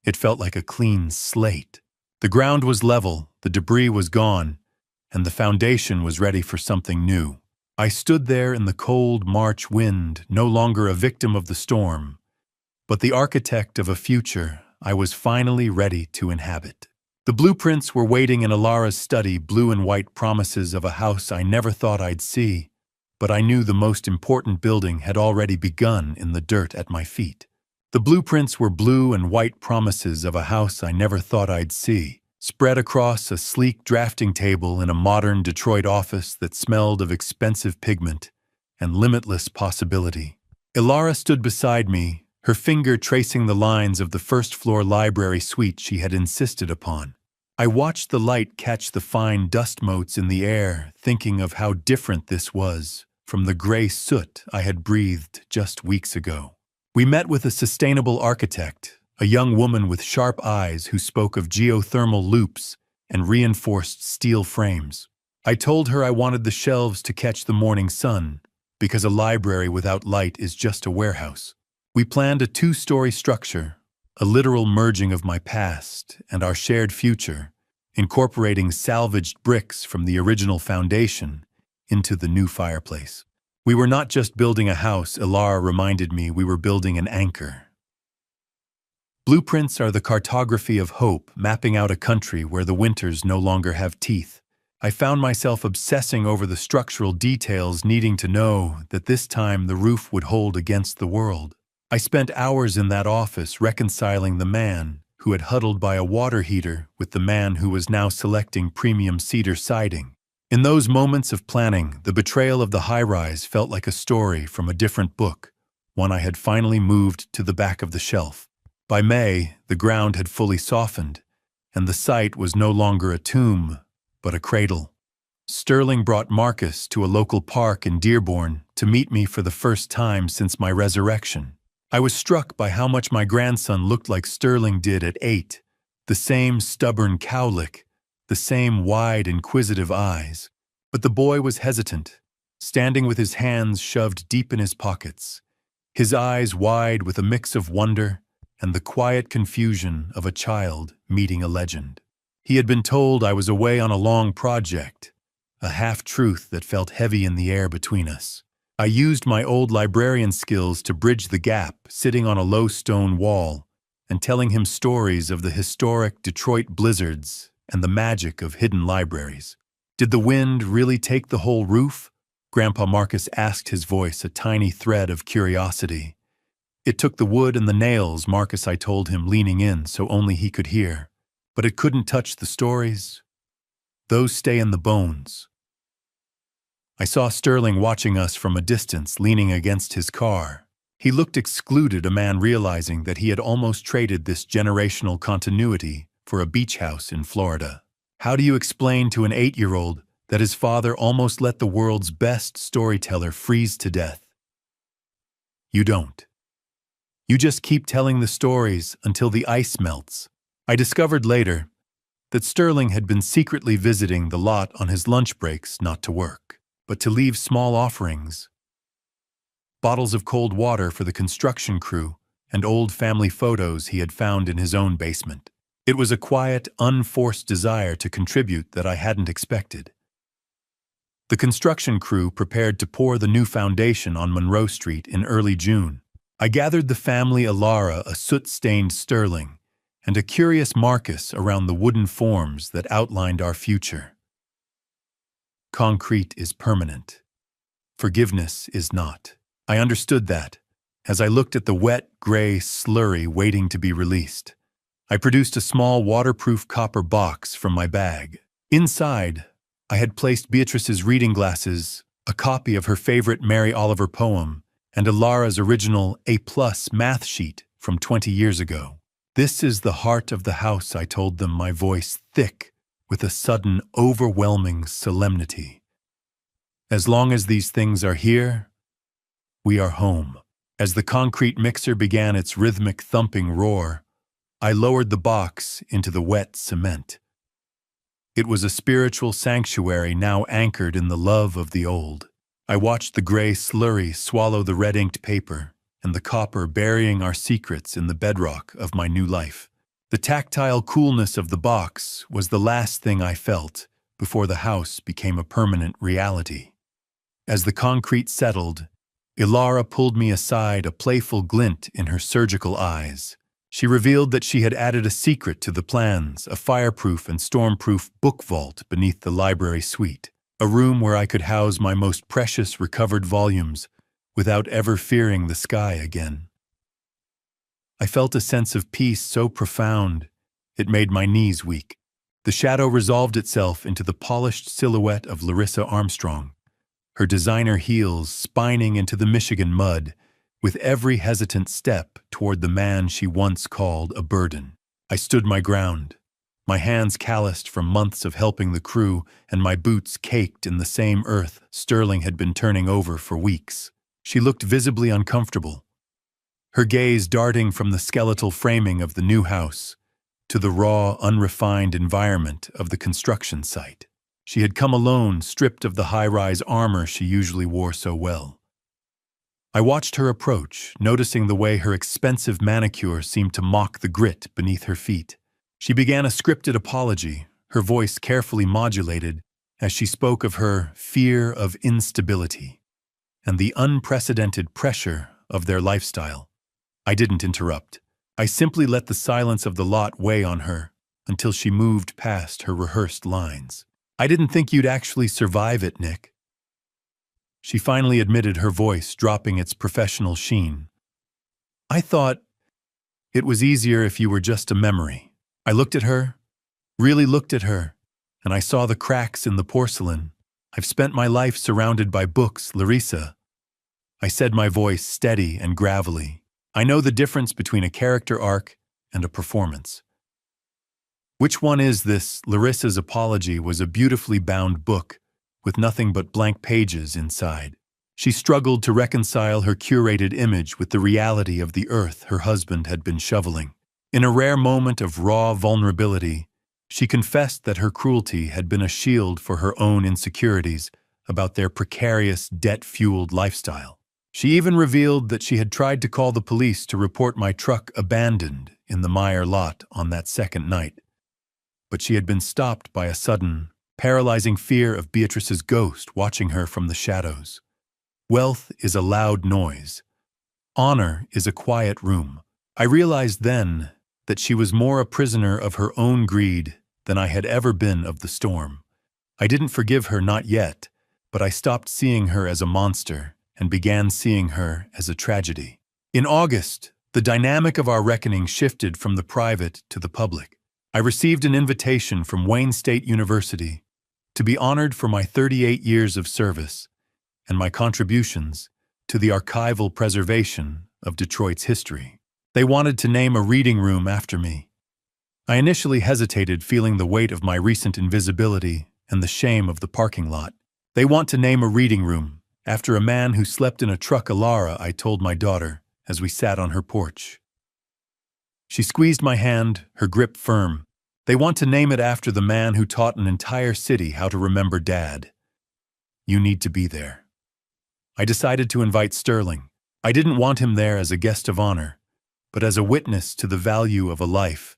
It felt like a clean slate. The ground was level, the debris was gone, and the foundation was ready for something new. I stood there in the cold March wind, no longer a victim of the storm, but the architect of a future I was finally ready to inhabit. The blueprints were waiting in Alara's study, blue and white promises of a house I never thought I'd see, but I knew the most important building had already begun in the dirt at my feet. The blueprints were blue and white promises of a house I never thought I'd see, spread across a sleek drafting table in a modern Detroit office that smelled of expensive pigment and limitless possibility. Alara stood beside me, her finger tracing the lines of the first-floor library suite she had insisted upon. I watched the light catch the fine dust motes in the air, thinking of how different this was from the gray soot I had breathed just weeks ago. We met with a sustainable architect, a young woman with sharp eyes who spoke of geothermal loops and reinforced steel frames. I told her I wanted the shelves to catch the morning sun, because a library without light is just a warehouse. We planned a 2-story structure, a literal merging of my past and our shared future, incorporating salvaged bricks from the original foundation into the new fireplace. We were not just building a house, Alara reminded me, we were building an anchor. Blueprints are the cartography of hope, mapping out a country where the winters no longer have teeth. I found myself obsessing over the structural details, needing to know that this time the roof would hold against the world. I spent hours in that office reconciling the man who had huddled by a water heater with the man who was now selecting premium cedar siding. In those moments of planning, the betrayal of the high-rise felt like a story from a different book, one I had finally moved to the back of the shelf. By May, the ground had fully softened, and the site was no longer a tomb, but a cradle. Sterling brought Marcus to a local park in Dearborn to meet me for the first time since my resurrection. I was struck by how much my grandson looked like Sterling did at 8, the same stubborn cowlick, the same wide, inquisitive eyes. But the boy was hesitant, standing with his hands shoved deep in his pockets, his eyes wide with a mix of wonder and the quiet confusion of a child meeting a legend. He had been told I was away on a long project, a half-truth that felt heavy in the air between us. I used my old librarian skills to bridge the gap, sitting on a low stone wall and telling him stories of the historic Detroit blizzards and the magic of hidden libraries. "Did the wind really take the whole roof?" Grandpa Marcus asked, his voice a tiny thread of curiosity. "It took the wood and the nails," Marcus, I told him, leaning in so only he could hear. "But it couldn't touch the stories. Those stay in the bones." I saw Sterling watching us from a distance, leaning against his car. He looked excluded, a man realizing that he had almost traded this generational continuity for a beach house in Florida. How do you explain to an 8-year-old that his father almost let the world's best storyteller freeze to death? You don't. You just keep telling the stories until the ice melts. I discovered later that Sterling had been secretly visiting the lot on his lunch breaks, not to work, but to leave small offerings. bottles of cold water for the construction crew, and old family photos he had found in his own basement. It was a quiet, unforced desire to contribute that I hadn't expected. The construction crew prepared to pour the new foundation on Monroe Street in early June. I gathered the family Alara a soot-stained sterling and a curious Marcus around the wooden forms that outlined our future. Concrete is permanent. Forgiveness is not. I understood that as I looked at the wet, gray slurry waiting to be released. I produced a small waterproof copper box from my bag. Inside, I had placed Beatrice's reading glasses, a copy of her favorite Mary Oliver poem, and Alara's original A+ math sheet from 20 years ago. "This is the heart of the house," I told them, my voice thick with a sudden, overwhelming solemnity. "As long as these things are here, we are home." As the concrete mixer began its rhythmic thumping roar, I lowered the box into the wet cement. It was a spiritual sanctuary now anchored in the love of the old. I watched the gray slurry swallow the red-inked paper, and the copper burying our secrets in the bedrock of my new life. The tactile coolness of the box was the last thing I felt before the house became a permanent reality. As the concrete settled, Ilara pulled me aside, a playful glint in her surgical eyes. She revealed that she had added a secret to the plans, a fireproof and stormproof book vault beneath the library suite, a room where I could house my most precious recovered volumes without ever fearing the sky again. I felt a sense of peace so profound, it made my knees weak. The shadow resolved itself into the polished silhouette of Larissa Armstrong, her designer heels spining into the Michigan mud, with every hesitant step toward the man she once called a burden. I stood my ground, my hands calloused from months of helping the crew and my boots caked in the same earth Sterling had been turning over for weeks. She looked visibly uncomfortable, her gaze darting from the skeletal framing of the new house to the raw, unrefined environment of the construction site. She had come alone, stripped of the high-rise armor she usually wore so well. I watched her approach, noticing the way her expensive manicure seemed to mock the grit beneath her feet. She began a scripted apology, her voice carefully modulated as she spoke of her fear of instability and the unprecedented pressure of their lifestyle. I didn't interrupt. I simply let the silence of the lot weigh on her until she moved past her rehearsed lines. "I didn't think you'd actually survive it, Nick." She finally admitted, her voice dropping its professional sheen. "I thought it was easier if you were just a memory." I looked at her, really looked at her, and I saw the cracks in the porcelain. "I've spent my life surrounded by books, Larissa." I said, my voice steady and gravelly. "I know the difference between a character arc and a performance." "Which one is this?" Larissa's apology was a beautifully bound book with nothing but blank pages inside. She struggled to reconcile her curated image with the reality of the earth her husband had been shoveling. In a rare moment of raw vulnerability, she confessed that her cruelty had been a shield for her own insecurities about their precarious, debt-fueled lifestyle. She even revealed that she had tried to call the police to report my truck abandoned in the Meyer lot on that second night. But she had been stopped by a sudden, paralyzing fear of Beatrice's ghost watching her from the shadows. Wealth is a loud noise. Honor is a quiet room. I realized then that she was more a prisoner of her own greed than I had ever been of the storm. I didn't forgive her, not yet, but I stopped seeing her as a monster and began seeing her as a tragedy. In August, the dynamic of our reckoning shifted from the private to the public. I received an invitation from Wayne State University to be honored for my 38 years of service and my contributions to the archival preservation of Detroit's history. They wanted to name a reading room after me. I initially hesitated, feeling the weight of my recent invisibility and the shame of the parking lot. "They want to name a reading room after a man who slept in a truck, Alara," I told my daughter as we sat on her porch. She squeezed my hand, her grip firm. "They want to name it after the man who taught an entire city how to remember Dad. You need to be there." I decided to invite Sterling, I didn't want him there as a guest of honor, but as a witness to the value of a life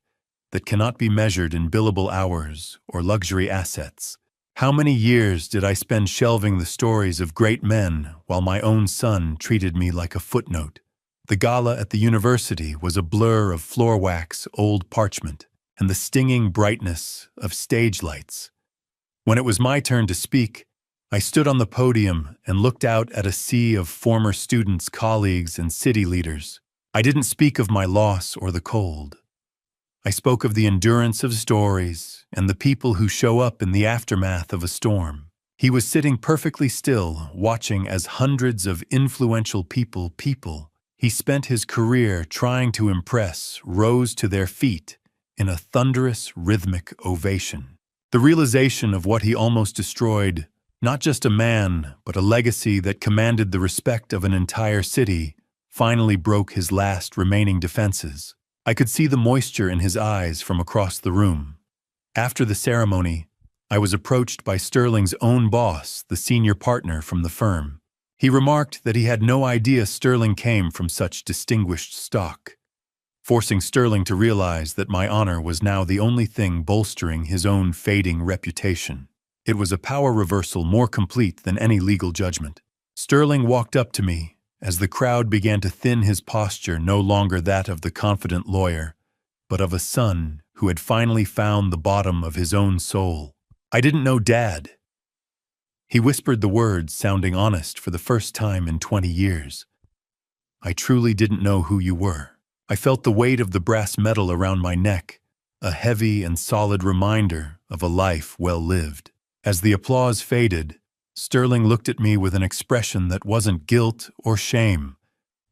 that cannot be measured in billable hours or luxury assets. How many years did I spend shelving the stories of great men while my own son treated me like a footnote? The gala at the university was a blur of floor wax, old parchment, and the stinging brightness of stage lights. When it was my turn to speak, I stood on the podium and looked out at a sea of former students, colleagues, and city leaders. I didn't speak of my loss or the cold. I spoke of the endurance of stories and the people who show up in the aftermath of a storm. He was sitting perfectly still, watching as hundreds of influential people he spent his career trying to impress rose to their feet in a thunderous, rhythmic ovation. The realization of what he almost destroyed, not just a man, but a legacy that commanded the respect of an entire city, finally broke his last remaining defenses. I could see the moisture in his eyes from across the room. After the ceremony, I was approached by Sterling's own boss, the senior partner from the firm. He remarked that he had no idea Sterling came from such distinguished stock, forcing Sterling to realize that my honor was now the only thing bolstering his own fading reputation. It was a power reversal more complete than any legal judgment. Sterling walked up to me as the crowd began to thin, his posture no longer that of the confident lawyer, but of a son who had finally found the bottom of his own soul. "I didn't know Dad." He whispered the words, sounding honest for the first time in 20 years. "I truly didn't know who you were." I felt the weight of the brass medal around my neck, a heavy and solid reminder of a life well lived. As the applause faded, Sterling looked at me with an expression that wasn't guilt or shame,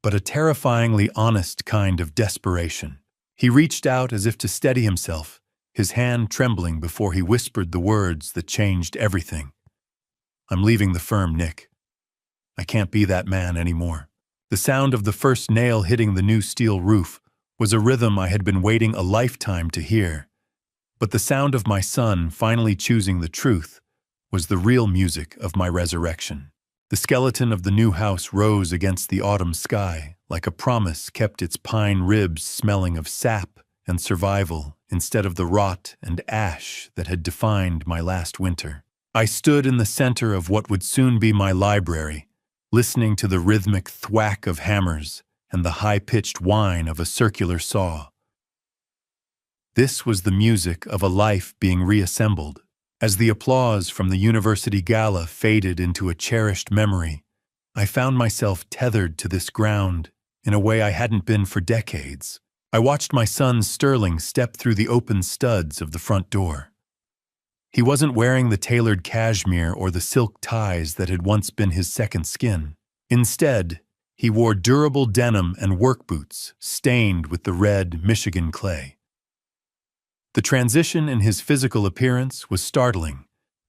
but a terrifyingly honest kind of desperation. He reached out as if to steady himself, his hand trembling before he whispered the words that changed everything. "I'm leaving the firm, Nick. I can't be that man anymore." The sound of the first nail hitting the new steel roof was a rhythm I had been waiting a lifetime to hear. But the sound of my son finally choosing the truth was the real music of my resurrection. The skeleton of the new house rose against the autumn sky, like a promise kept, its pine ribs smelling of sap and survival instead of the rot and ash that had defined my last winter. I stood in the center of what would soon be my library, listening to the rhythmic thwack of hammers and the high-pitched whine of a circular saw. This was the music of a life being reassembled. As the applause from the university gala faded into a cherished memory, I found myself tethered to this ground in a way I hadn't been for decades. I watched my son Sterling step through the open studs of the front door. He wasn't wearing the tailored cashmere or the silk ties that had once been his second skin. Instead, he wore durable denim and work boots stained with the red Michigan clay. The transition in his physical appearance was startling,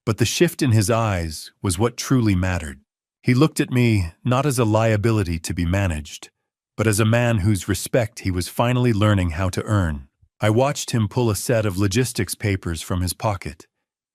but the shift in his eyes was what truly mattered. He looked at me not as a liability to be managed, but as a man whose respect he was finally learning how to earn. I watched him pull a set of logistics papers from his pocket,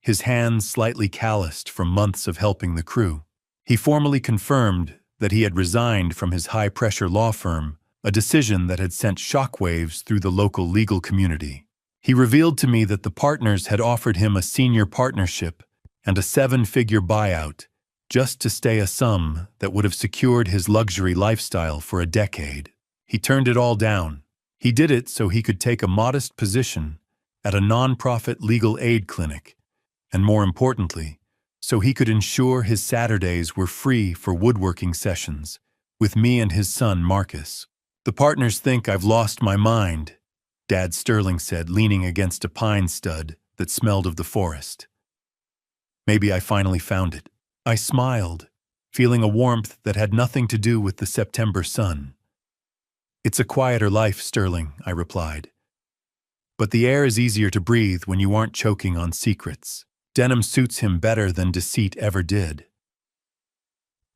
his hands slightly calloused from months of helping the crew. He formally confirmed that he had resigned from his high-pressure law firm, a decision that had sent shockwaves through the local legal community. He revealed to me that the partners had offered him a senior partnership and a 7-figure buyout just to stay, a sum that would have secured his luxury lifestyle for a decade. He turned it all down. He did it so he could take a modest position at a nonprofit legal aid clinic, and more importantly, so he could ensure his Saturdays were free for woodworking sessions with me and his son Marcus. "The partners think I've lost my mind," Dad Sterling said, leaning against a pine stud that smelled of the forest. "Maybe I finally found it." I smiled, feeling a warmth that had nothing to do with the September sun. "It's a quieter life, Sterling," I replied. "But the air is easier to breathe when you aren't choking on secrets. Denim suits him better than deceit ever did."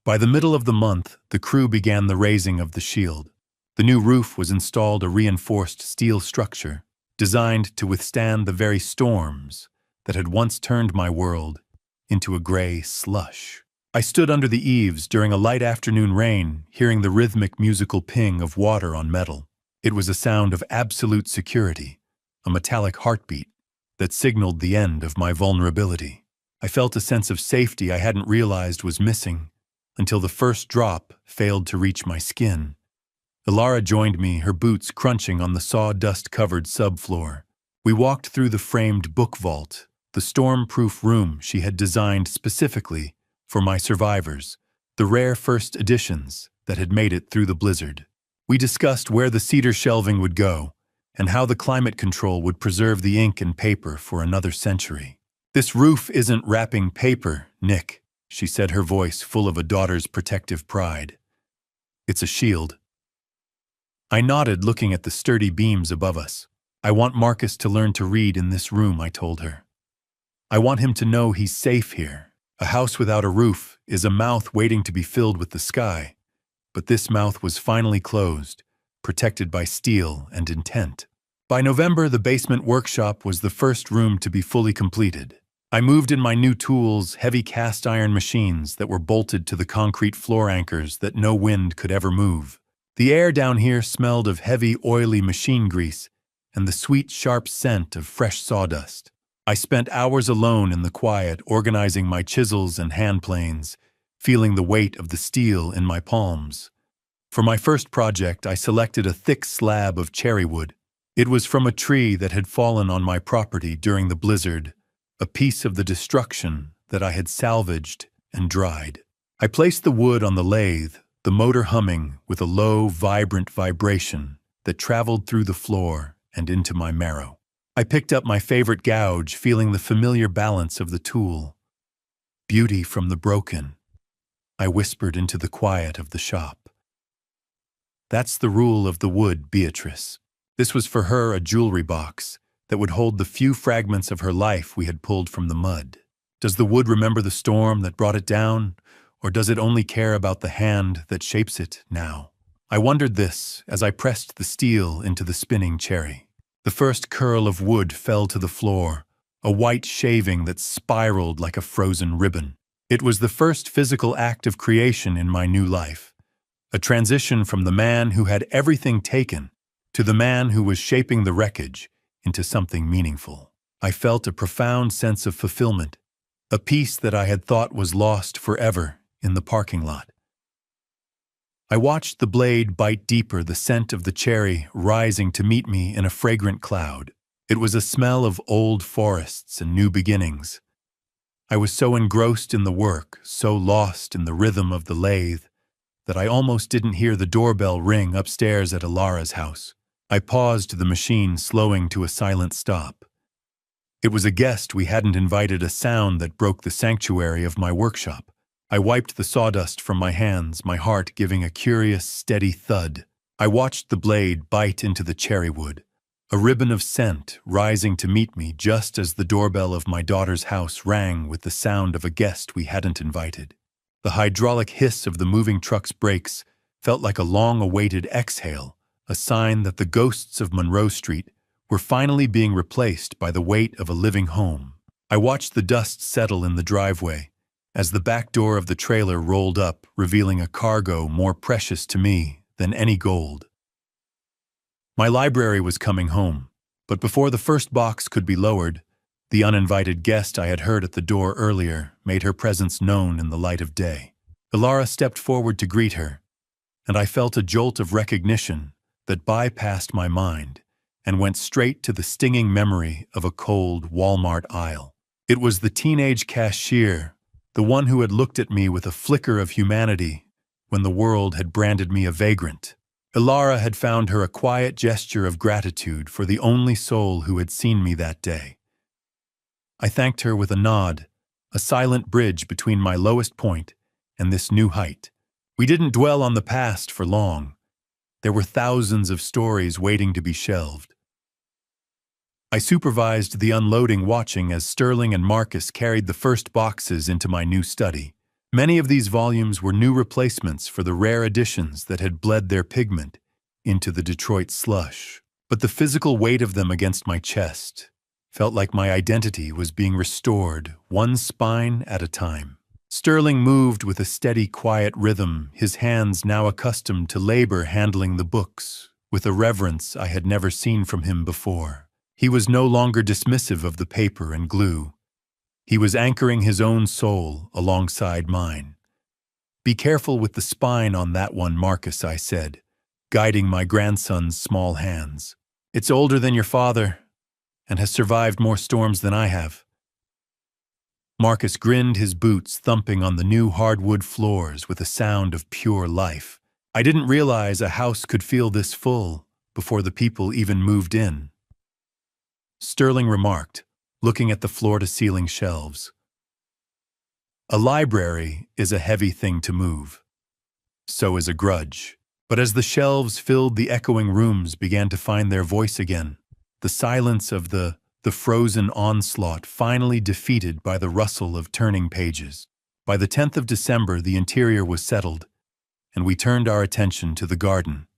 By the middle of the month, the crew began the raising of the shield. The new roof was installed, a reinforced steel structure designed to withstand the very storms that had once turned my world into a gray slush. I stood under the eaves during a light afternoon rain, hearing the rhythmic musical ping of water on metal. It was a sound of absolute security, a metallic heartbeat that signaled the end of my vulnerability. I felt a sense of safety I hadn't realized was missing until the first drop failed to reach my skin. Ilara joined me, her boots crunching on the sawdust-covered subfloor. We walked through the framed book vault, the storm-proof room she had designed specifically for my survivors, the rare first editions that had made it through the blizzard. We discussed where the cedar shelving would go and how the climate control would preserve the ink and paper for another century. "This roof isn't wrapping paper, Nick," she said, her voice full of a daughter's protective pride. "It's a shield." I nodded, looking at the sturdy beams above us. "I want Marcus to learn to read in this room," I told her. "I want him to know he's safe here. A house without a roof is a mouth waiting to be filled with the sky, but this mouth was finally closed, protected by steel and intent." By November, the basement workshop was the first room to be fully completed. I moved in my new tools, heavy cast-iron machines that were bolted to the concrete floor anchors that no wind could ever move. The air down here smelled of heavy, oily machine grease and the sweet, sharp scent of fresh sawdust. I spent hours alone in the quiet, organizing my chisels and hand planes, feeling the weight of the steel in my palms. For my first project, I selected a thick slab of cherry wood. It was from a tree that had fallen on my property during the blizzard, a piece of the destruction that I had salvaged and dried. I placed the wood on the lathe, the motor humming with a low, vibrant vibration that traveled through the floor and into my marrow. I picked up my favorite gouge, feeling the familiar balance of the tool. "Beauty from the broken," I whispered into the quiet of the shop. "That's the rule of the wood, Beatrice." This was for her a jewelry box that would hold the few fragments of her life we had pulled from the mud. Does the wood remember the storm that brought it down, or does it only care about the hand that shapes it now? I wondered this as I pressed the steel into the spinning cherry. The first curl of wood fell to the floor, a white shaving that spiraled like a frozen ribbon. It was the first physical act of creation in my new life, a transition from the man who had everything taken to the man who was shaping the wreckage into something meaningful. I felt a profound sense of fulfillment, a peace that I had thought was lost forever in the parking lot. I watched the blade bite deeper, the scent of the cherry rising to meet me in a fragrant cloud. It was a smell of old forests and new beginnings. I was so engrossed in the work, so lost in the rhythm of the lathe, that I almost didn't hear the doorbell ring upstairs at Ilara's house. I paused the machine, slowing to a silent stop. It was a guest we hadn't invited, a sound that broke the sanctuary of my workshop. I wiped the sawdust from my hands, my heart giving a curious, steady thud. I watched the blade bite into the cherry wood, a ribbon of scent rising to meet me just as the doorbell of my daughter's house rang with the sound of a guest we hadn't invited. The hydraulic hiss of the moving truck's brakes felt like a long-awaited exhale, a sign that the ghosts of Monroe Street were finally being replaced by the weight of a living home. I watched the dust settle in the driveway as the back door of the trailer rolled up, revealing a cargo more precious to me than any gold. My library was coming home, but before the first box could be lowered, the uninvited guest I had heard at the door earlier made her presence known in the light of day. Ilara stepped forward to greet her, and I felt a jolt of recognition that bypassed my mind and went straight to the stinging memory of a cold Walmart aisle. It was the teenage cashier, the one who had looked at me with a flicker of humanity when the world had branded me a vagrant. Ilara had found her a quiet gesture of gratitude for the only soul who had seen me that day. I thanked her with a nod, a silent bridge between my lowest point and this new height. We didn't dwell on the past for long. There were thousands of stories waiting to be shelved. I supervised the unloading, watching as Sterling and Marcus carried the first boxes into my new study. Many of these volumes were new replacements for the rare editions that had bled their pigment into the Detroit slush. But the physical weight of them against my chest felt like my identity was being restored, one spine at a time. Sterling moved with a steady, quiet rhythm, his hands now accustomed to labor handling the books, with a reverence I had never seen from him before. He was no longer dismissive of the paper and glue. He was anchoring his own soul alongside mine. "Be careful with the spine on that one, Marcus," I said, guiding my grandson's small hands. "It's older than your father, and has survived more storms than I have." Marcus grinned, his boots thumping on the new hardwood floors with a sound of pure life. I didn't realize a house could feel this full before the people even moved in. Sterling remarked, looking at the floor-to-ceiling shelves. "A library is a heavy thing to move. So is a grudge." But as the shelves filled, the echoing rooms began to find their voice again. The silence of the frozen onslaught finally defeated by the rustle of turning pages. By the 10th of December, the interior was settled, and we turned our attention to the garden.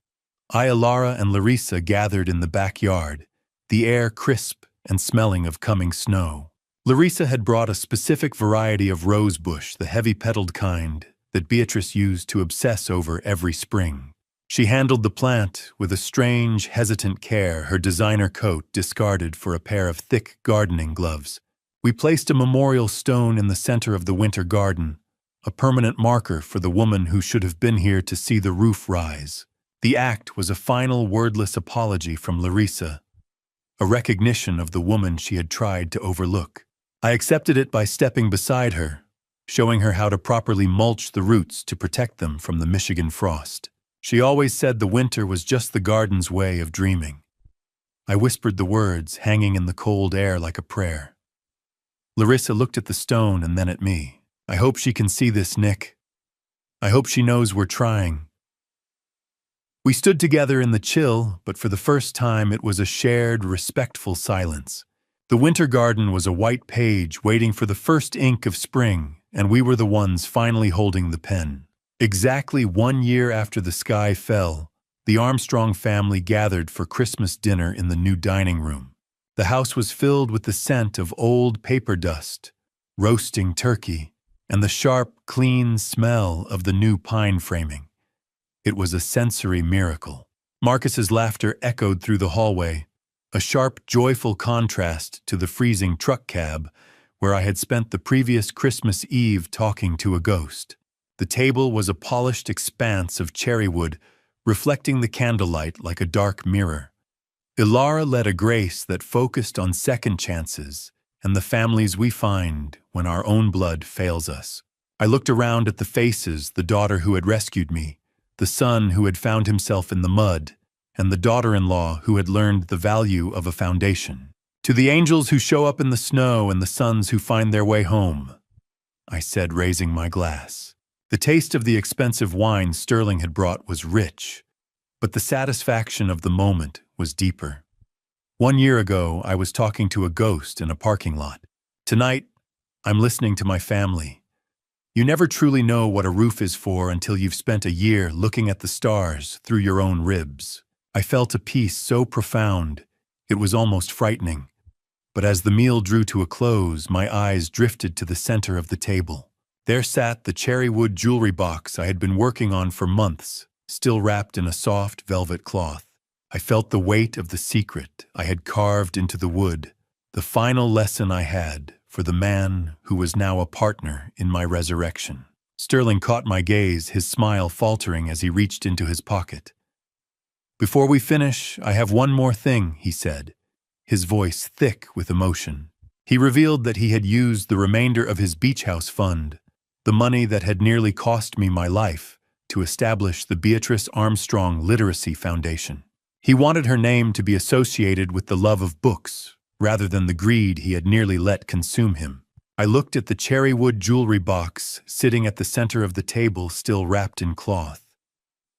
Ilara and Larissa gathered in the backyard, the air crisp and smelling of coming snow. Larissa had brought a specific variety of rosebush, the heavy-petaled kind that Beatrice used to obsess over every spring. She handled the plant with a strange, hesitant care, her designer coat discarded for a pair of thick gardening gloves. We placed a memorial stone in the center of the winter garden, a permanent marker for the woman who should have been here to see the roof rise. The act was a final wordless apology from Larissa, a recognition of the woman she had tried to overlook. I accepted it by stepping beside her, showing her how to properly mulch the roots to protect them from the Michigan frost. She always said the winter was just the garden's way of dreaming. I whispered the words, hanging in the cold air like a prayer. Larissa looked at the stone and then at me. "I hope she can see this, Nick. I hope she knows we're trying." We stood together in the chill, but for the first time it was a shared, respectful silence. The winter garden was a white page waiting for the first ink of spring, and we were the ones finally holding the pen. Exactly 1 year after the sky fell, the Armstrong family gathered for Christmas dinner in the new dining room. The house was filled with the scent of old paper dust, roasting turkey, and the sharp, clean smell of the new pine framing. It was a sensory miracle. Marcus's laughter echoed through the hallway, a sharp, joyful contrast to the freezing truck cab where I had spent the previous Christmas Eve talking to a ghost. The table was a polished expanse of cherry wood, reflecting the candlelight like a dark mirror. Ilara led a grace that focused on second chances and the families we find when our own blood fails us. I looked around at the faces, the daughter who had rescued me, the son who had found himself in the mud, and the daughter-in-law who had learned the value of a foundation. "To the angels who show up in the snow and the sons who find their way home," I said, raising my glass. The taste of the expensive wine Sterling had brought was rich, but the satisfaction of the moment was deeper. 1 year ago, I was talking to a ghost in a parking lot. Tonight, I'm listening to my family. You never truly know what a roof is for until you've spent a year looking at the stars through your own ribs. I felt a peace so profound, it was almost frightening. But as the meal drew to a close, my eyes drifted to the center of the table. There sat the cherry wood jewelry box I had been working on for months, still wrapped in a soft velvet cloth. I felt the weight of the secret I had carved into the wood, the final lesson I had for the man who was now a partner in my resurrection. Sterling caught my gaze, his smile faltering as he reached into his pocket. "Before we finish, I have one more thing," he said, his voice thick with emotion. He revealed that he had used the remainder of his beach house fund, the money that had nearly cost me my life, to establish the Beatrice Armstrong Literacy Foundation. He wanted her name to be associated with the love of books, rather than the greed he had nearly let consume him. I looked at the cherry wood jewelry box sitting at the center of the table, still wrapped in cloth,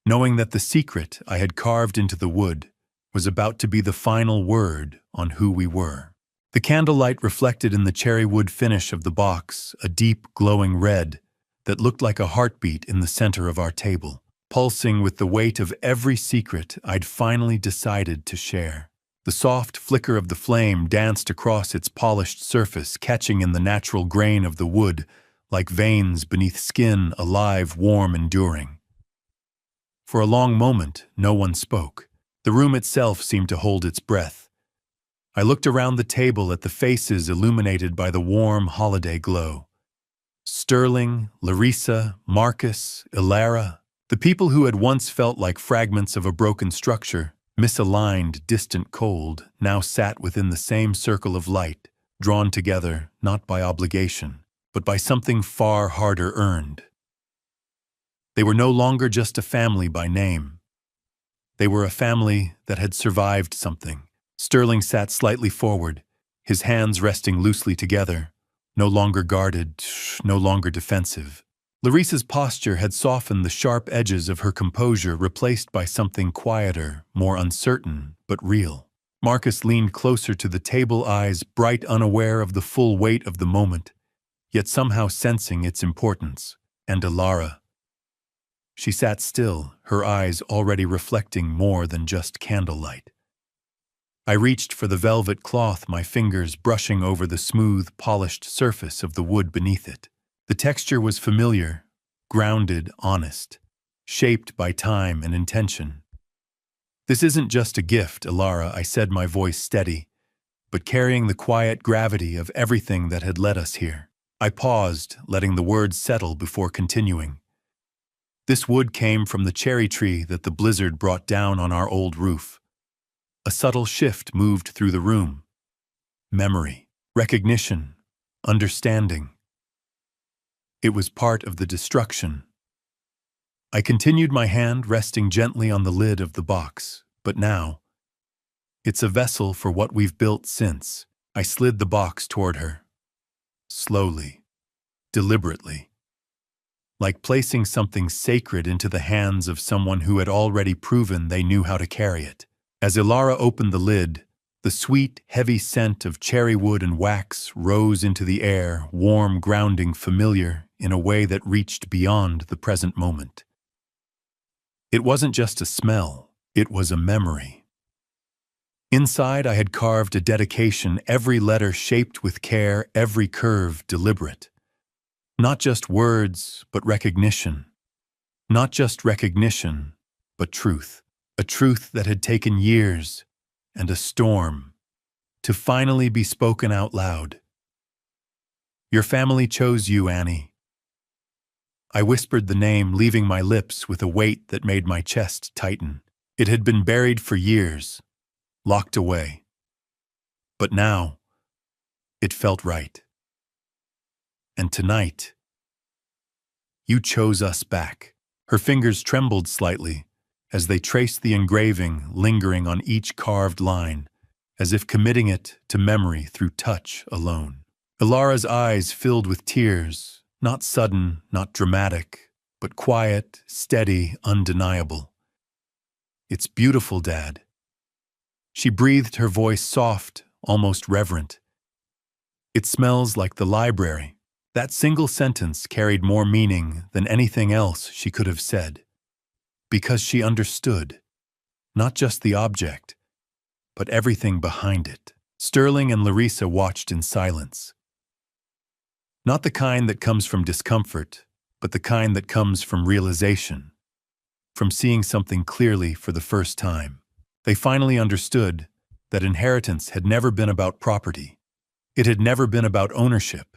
knowing that the secret I had carved into the wood was about to be the final word on who we were. The candlelight reflected in the cherry wood finish of the box, a deep, glowing red that looked like a heartbeat in the center of our table, pulsing with the weight of every secret I'd finally decided to share. The soft flicker of the flame danced across its polished surface, catching in the natural grain of the wood like veins beneath skin, alive, warm, enduring. For a long moment, no one spoke. The room itself seemed to hold its breath. I looked around the table at the faces illuminated by the warm holiday glow. Sterling, Larissa, Marcus, Ilara, the people who had once felt like fragments of a broken structure, misaligned, distant, cold, now sat within the same circle of light, drawn together not by obligation, but by something far harder earned. They were no longer just a family by name. They were a family that had survived something. Sterling sat slightly forward, his hands resting loosely together, no longer guarded, no longer defensive. Larissa's posture had softened the sharp edges of her composure, replaced by something quieter, more uncertain, but real. Marcus leaned closer to the table, eyes bright, unaware of the full weight of the moment, yet somehow sensing its importance. And Ilara. She sat still, her eyes already reflecting more than just candlelight. I reached for the velvet cloth, my fingers brushing over the smooth, polished surface of the wood beneath it. The texture was familiar, grounded, honest, shaped by time and intention. "This isn't just a gift, Ilara," I said, my voice steady, but carrying the quiet gravity of everything that had led us here. I paused, letting the words settle before continuing. "This wood came from the cherry tree that the blizzard brought down on our old roof." A subtle shift moved through the room. Memory, recognition, understanding. It was part of the destruction. I continued, my hand resting gently on the lid of the box, but now, it's a vessel for what we've built since. I slid the box toward her. Slowly, deliberately. Like placing something sacred into the hands of someone who had already proven they knew how to carry it. As Ilara opened the lid, the sweet, heavy scent of cherry wood and wax rose into the air, warm, grounding, familiar, in a way that reached beyond the present moment. It wasn't just a smell, it was a memory. Inside, I had carved a dedication, every letter shaped with care, every curve deliberate. Not just words, but recognition. Not just recognition, but truth. A truth that had taken years and a storm to finally be spoken out loud. "Your family chose you, Annie." I whispered the name, leaving my lips with a weight that made my chest tighten. It had been buried for years, locked away. But now, it felt right. And tonight, you chose us back. Her fingers trembled slightly as they traced the engraving lingering on each carved line, as if committing it to memory through touch alone. Ilara's eyes filled with tears, not sudden, not dramatic, but quiet, steady, undeniable. "It's beautiful, Dad." She breathed, her voice soft, almost reverent. "It smells like the library." That single sentence carried more meaning than anything else she could have said. Because she understood, not just the object, but everything behind it. Sterling and Larissa watched in silence. Not the kind that comes from discomfort, but the kind that comes from realization, from seeing something clearly for the first time. They finally understood that inheritance had never been about property. It had never been about ownership.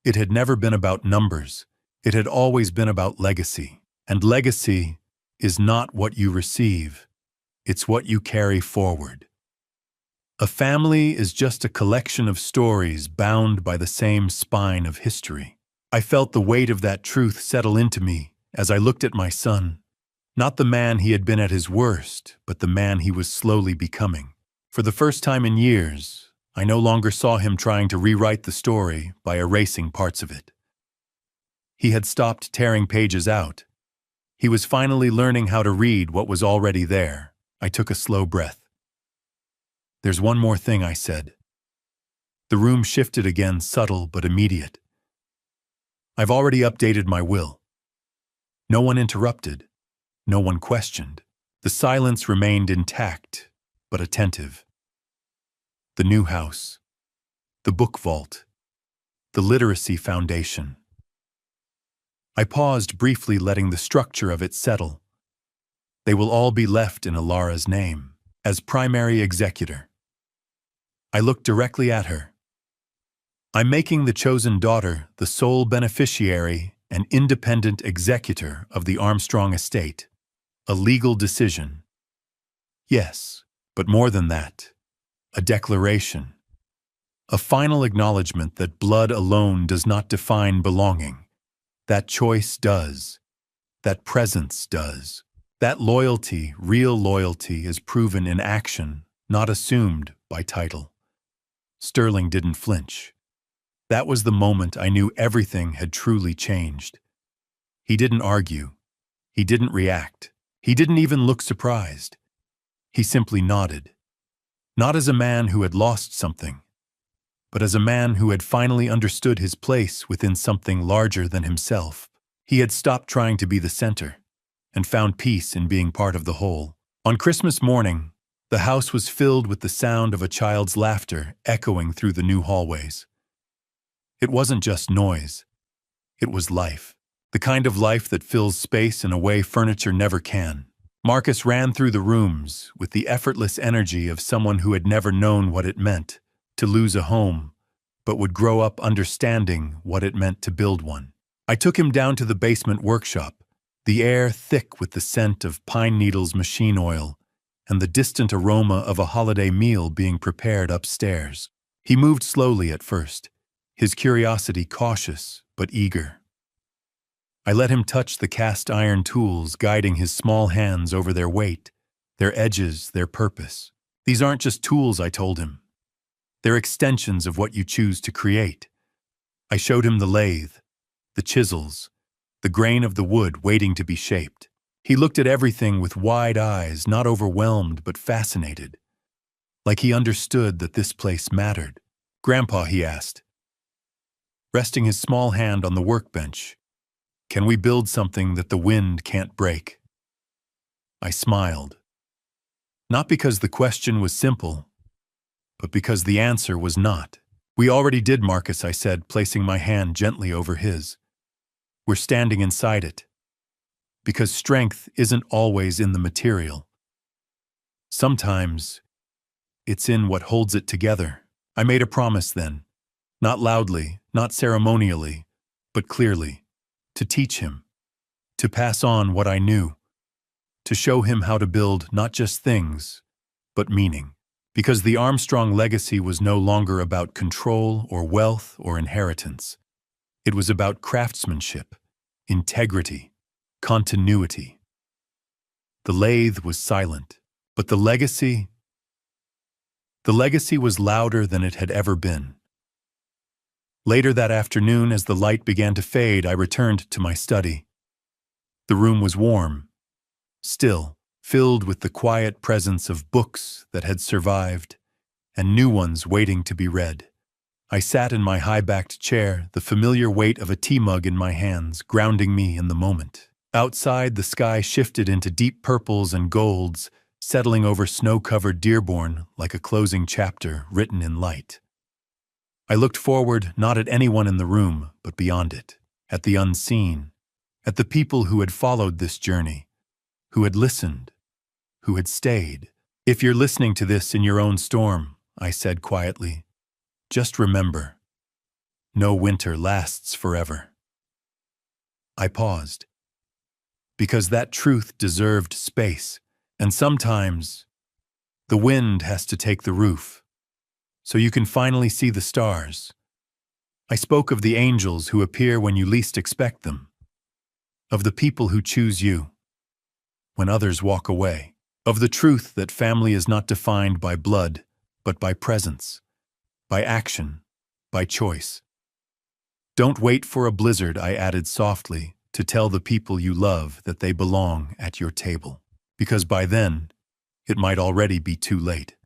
It had never been about numbers. It had always been about legacy. And legacy is not what you receive, it's what you carry forward. A family is just a collection of stories bound by the same spine of history. I felt the weight of that truth settle into me as I looked at my son, not the man he had been at his worst, but the man he was slowly becoming. For the first time in years, I no longer saw him trying to rewrite the story by erasing parts of it. He had stopped tearing pages out. He was finally learning how to read what was already there. I took a slow breath. "There's one more thing," I said. The room shifted again, subtle but immediate. "I've already updated my will." No one interrupted. No one questioned. The silence remained intact, but attentive. The new house, the book vault, the literacy foundation. I paused briefly, letting the structure of it settle. They will all be left in Alara's name, as primary executor. I looked directly at her. I'm making the chosen daughter the sole beneficiary and independent executor of the Armstrong estate. A legal decision. Yes, but more than that. A declaration. A final acknowledgement that blood alone does not define belonging. That choice does. That presence does. That loyalty, real loyalty, is proven in action, not assumed by title. Sterling didn't flinch. That was the moment I knew everything had truly changed. He didn't argue. He didn't react. He didn't even look surprised. He simply nodded. Not as a man who had lost something, but as a man who had finally understood his place within something larger than himself. He had stopped trying to be the center and found peace in being part of the whole. On Christmas morning, the house was filled with the sound of a child's laughter echoing through the new hallways. It wasn't just noise. It was life. The kind of life that fills space in a way furniture never can. Marcus ran through the rooms with the effortless energy of someone who had never known what it meant to lose a home, but would grow up understanding what it meant to build one. I took him down to the basement workshop, the air thick with the scent of pine needles machine oil and the distant aroma of a holiday meal being prepared upstairs. He moved slowly at first, his curiosity cautious but eager. I let him touch the cast iron tools, guiding his small hands over their weight, their edges, their purpose. These aren't just tools, I told him. They're extensions of what you choose to create. I showed him the lathe, the chisels, the grain of the wood waiting to be shaped. He looked at everything with wide eyes, not overwhelmed but fascinated, like he understood that this place mattered. "Grandpa," he asked, resting his small hand on the workbench, "can we build something that the wind can't break?" I smiled. Not because the question was simple, but because the answer was not. "We already did, Marcus," I said, placing my hand gently over his. "We're standing inside it." Because strength isn't always in the material. Sometimes it's in what holds it together. I made a promise then, not loudly, not ceremonially, but clearly, to teach him, to pass on what I knew, to show him how to build not just things, but meaning. Because the Armstrong legacy was no longer about control or wealth or inheritance. It was about craftsmanship, integrity, continuity. The lathe was silent, but the legacy was louder than it had ever been. Later that afternoon, as the light began to fade, I returned to my study. The room was warm, still, filled with the quiet presence of books that had survived and new ones waiting to be read. I sat in my high-backed chair, the familiar weight of a tea mug in my hands, grounding me in the moment. Outside, the sky shifted into deep purples and golds, settling over snow-covered Dearborn like a closing chapter written in light. I looked forward, not at anyone in the room, but beyond it, at the unseen, at the people who had followed this journey, who had listened, who had stayed. "If you're listening to this in your own storm," I said quietly, "just remember, no winter lasts forever." I paused, because that truth deserved space, and sometimes the wind has to take the roof, so you can finally see the stars. I spoke of the angels who appear when you least expect them, of the people who choose you when others walk away, of the truth that family is not defined by blood, but by presence, by action, by choice. "Don't wait for a blizzard," I added softly, "to tell the people you love that they belong at your table, because by then, it might already be too late."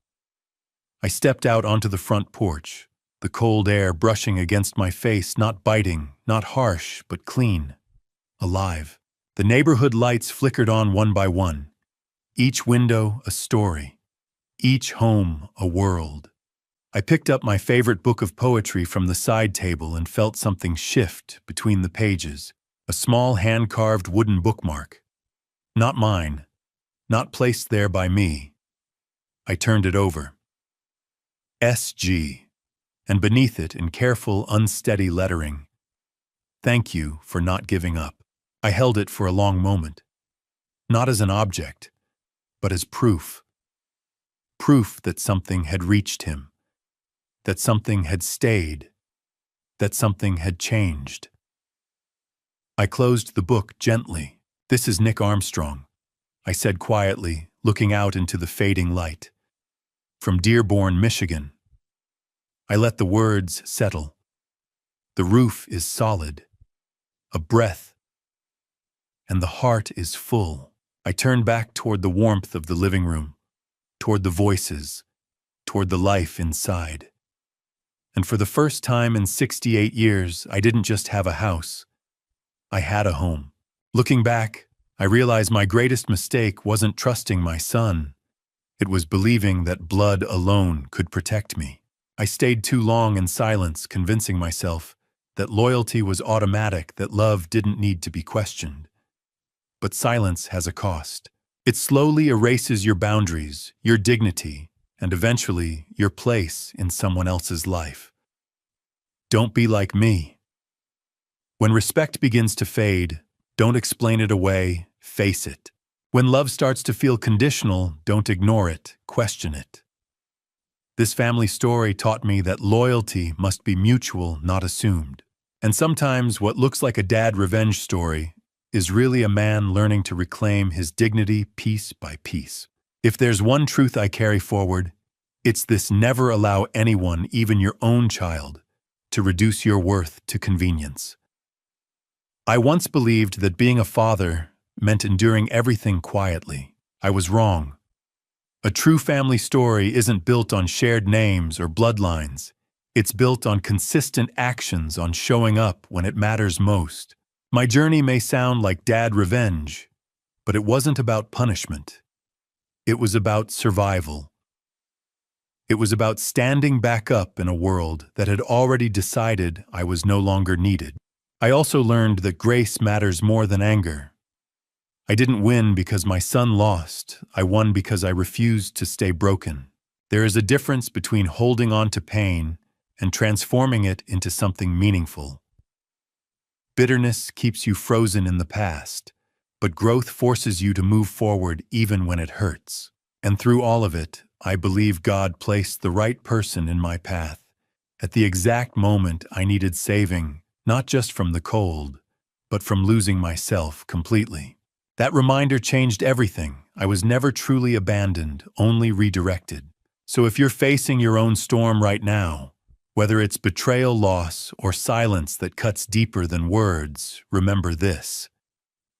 I stepped out onto the front porch, the cold air brushing against my face, not biting, not harsh, but clean, alive. The neighborhood lights flickered on one by one, each window a story, each home a world. I picked up my favorite book of poetry from the side table and felt something shift between the pages. A small hand-carved wooden bookmark. Not mine, not placed there by me. I turned it over. SG, and beneath it in careful, unsteady lettering, "Thank you for not giving up." I held it for a long moment, not as an object, but as proof. Proof that something had reached him, that something had stayed, that something had changed. I closed the book gently. "This is Nick Armstrong," I said quietly, looking out into the fading light. "From Dearborn, Michigan." I let the words settle. The roof is solid, a breath, and the heart is full. I turned back toward the warmth of the living room, toward the voices, toward the life inside. And for the first time in 68 years, I didn't just have a house. I had a home. Looking back, I realized my greatest mistake wasn't trusting my son. It was believing that blood alone could protect me. I stayed too long in silence, convincing myself that loyalty was automatic, that love didn't need to be questioned. But silence has a cost. It slowly erases your boundaries, your dignity, and eventually your place in someone else's life. Don't be like me. When respect begins to fade, don't explain it away, face it. When love starts to feel conditional, don't ignore it, question it. This family story taught me that loyalty must be mutual, not assumed. And sometimes what looks like a dad revenge story is really a man learning to reclaim his dignity piece by piece. If there's one truth I carry forward, it's this: never allow anyone, even your own child, to reduce your worth to convenience. I once believed that being a father meant enduring everything quietly. I was wrong. A true family story isn't built on shared names or bloodlines. It's built on consistent actions, on showing up when it matters most. My journey may sound like dad revenge, but it wasn't about punishment. It was about survival. It was about standing back up in a world that had already decided I was no longer needed. I also learned that grace matters more than anger. I didn't win because my son lost. I won because I refused to stay broken. There is a difference between holding on to pain and transforming it into something meaningful. Bitterness keeps you frozen in the past, but growth forces you to move forward even when it hurts. And through all of it, I believe God placed the right person in my path at the exact moment I needed saving, not just from the cold, but from losing myself completely. That reminder changed everything. I was never truly abandoned, only redirected. So if you're facing your own storm right now, whether it's betrayal, loss, or silence that cuts deeper than words, remember this.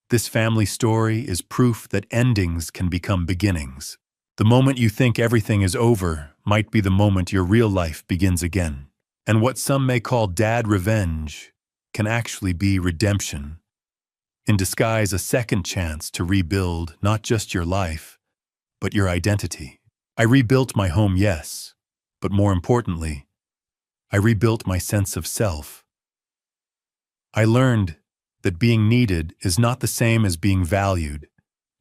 This family story is proof that endings can become beginnings. The moment you think everything is over might be the moment your real life begins again. And what some may call dad revenge can actually be redemption. In disguise, a second chance to rebuild not just your life, but your identity. I rebuilt my home, yes, but more importantly, I rebuilt my sense of self. I learned that being needed is not the same as being valued,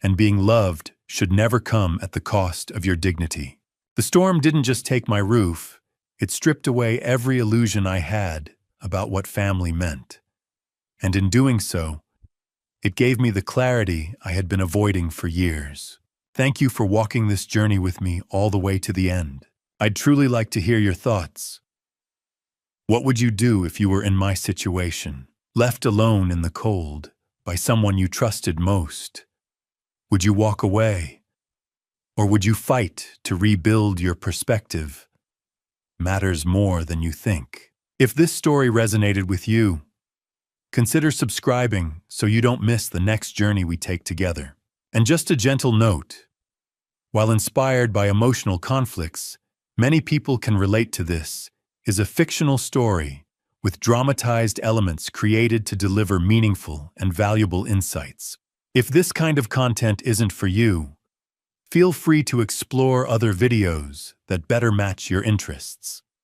and being loved should never come at the cost of your dignity. The storm didn't just take my roof, it stripped away every illusion I had about what family meant. And in doing so, it gave me the clarity I had been avoiding for years. Thank you for walking this journey with me all the way to the end. I'd truly like to hear your thoughts. What would you do if you were in my situation, left alone in the cold by someone you trusted most? Would you walk away? Or would you fight to rebuild your perspective? Matters more than you think. If this story resonated with you, consider subscribing so you don't miss the next journey we take together. And just a gentle note, while inspired by emotional conflicts, many people can relate to this, is a fictional story with dramatized elements created to deliver meaningful and valuable insights. If this kind of content isn't for you, feel free to explore other videos that better match your interests.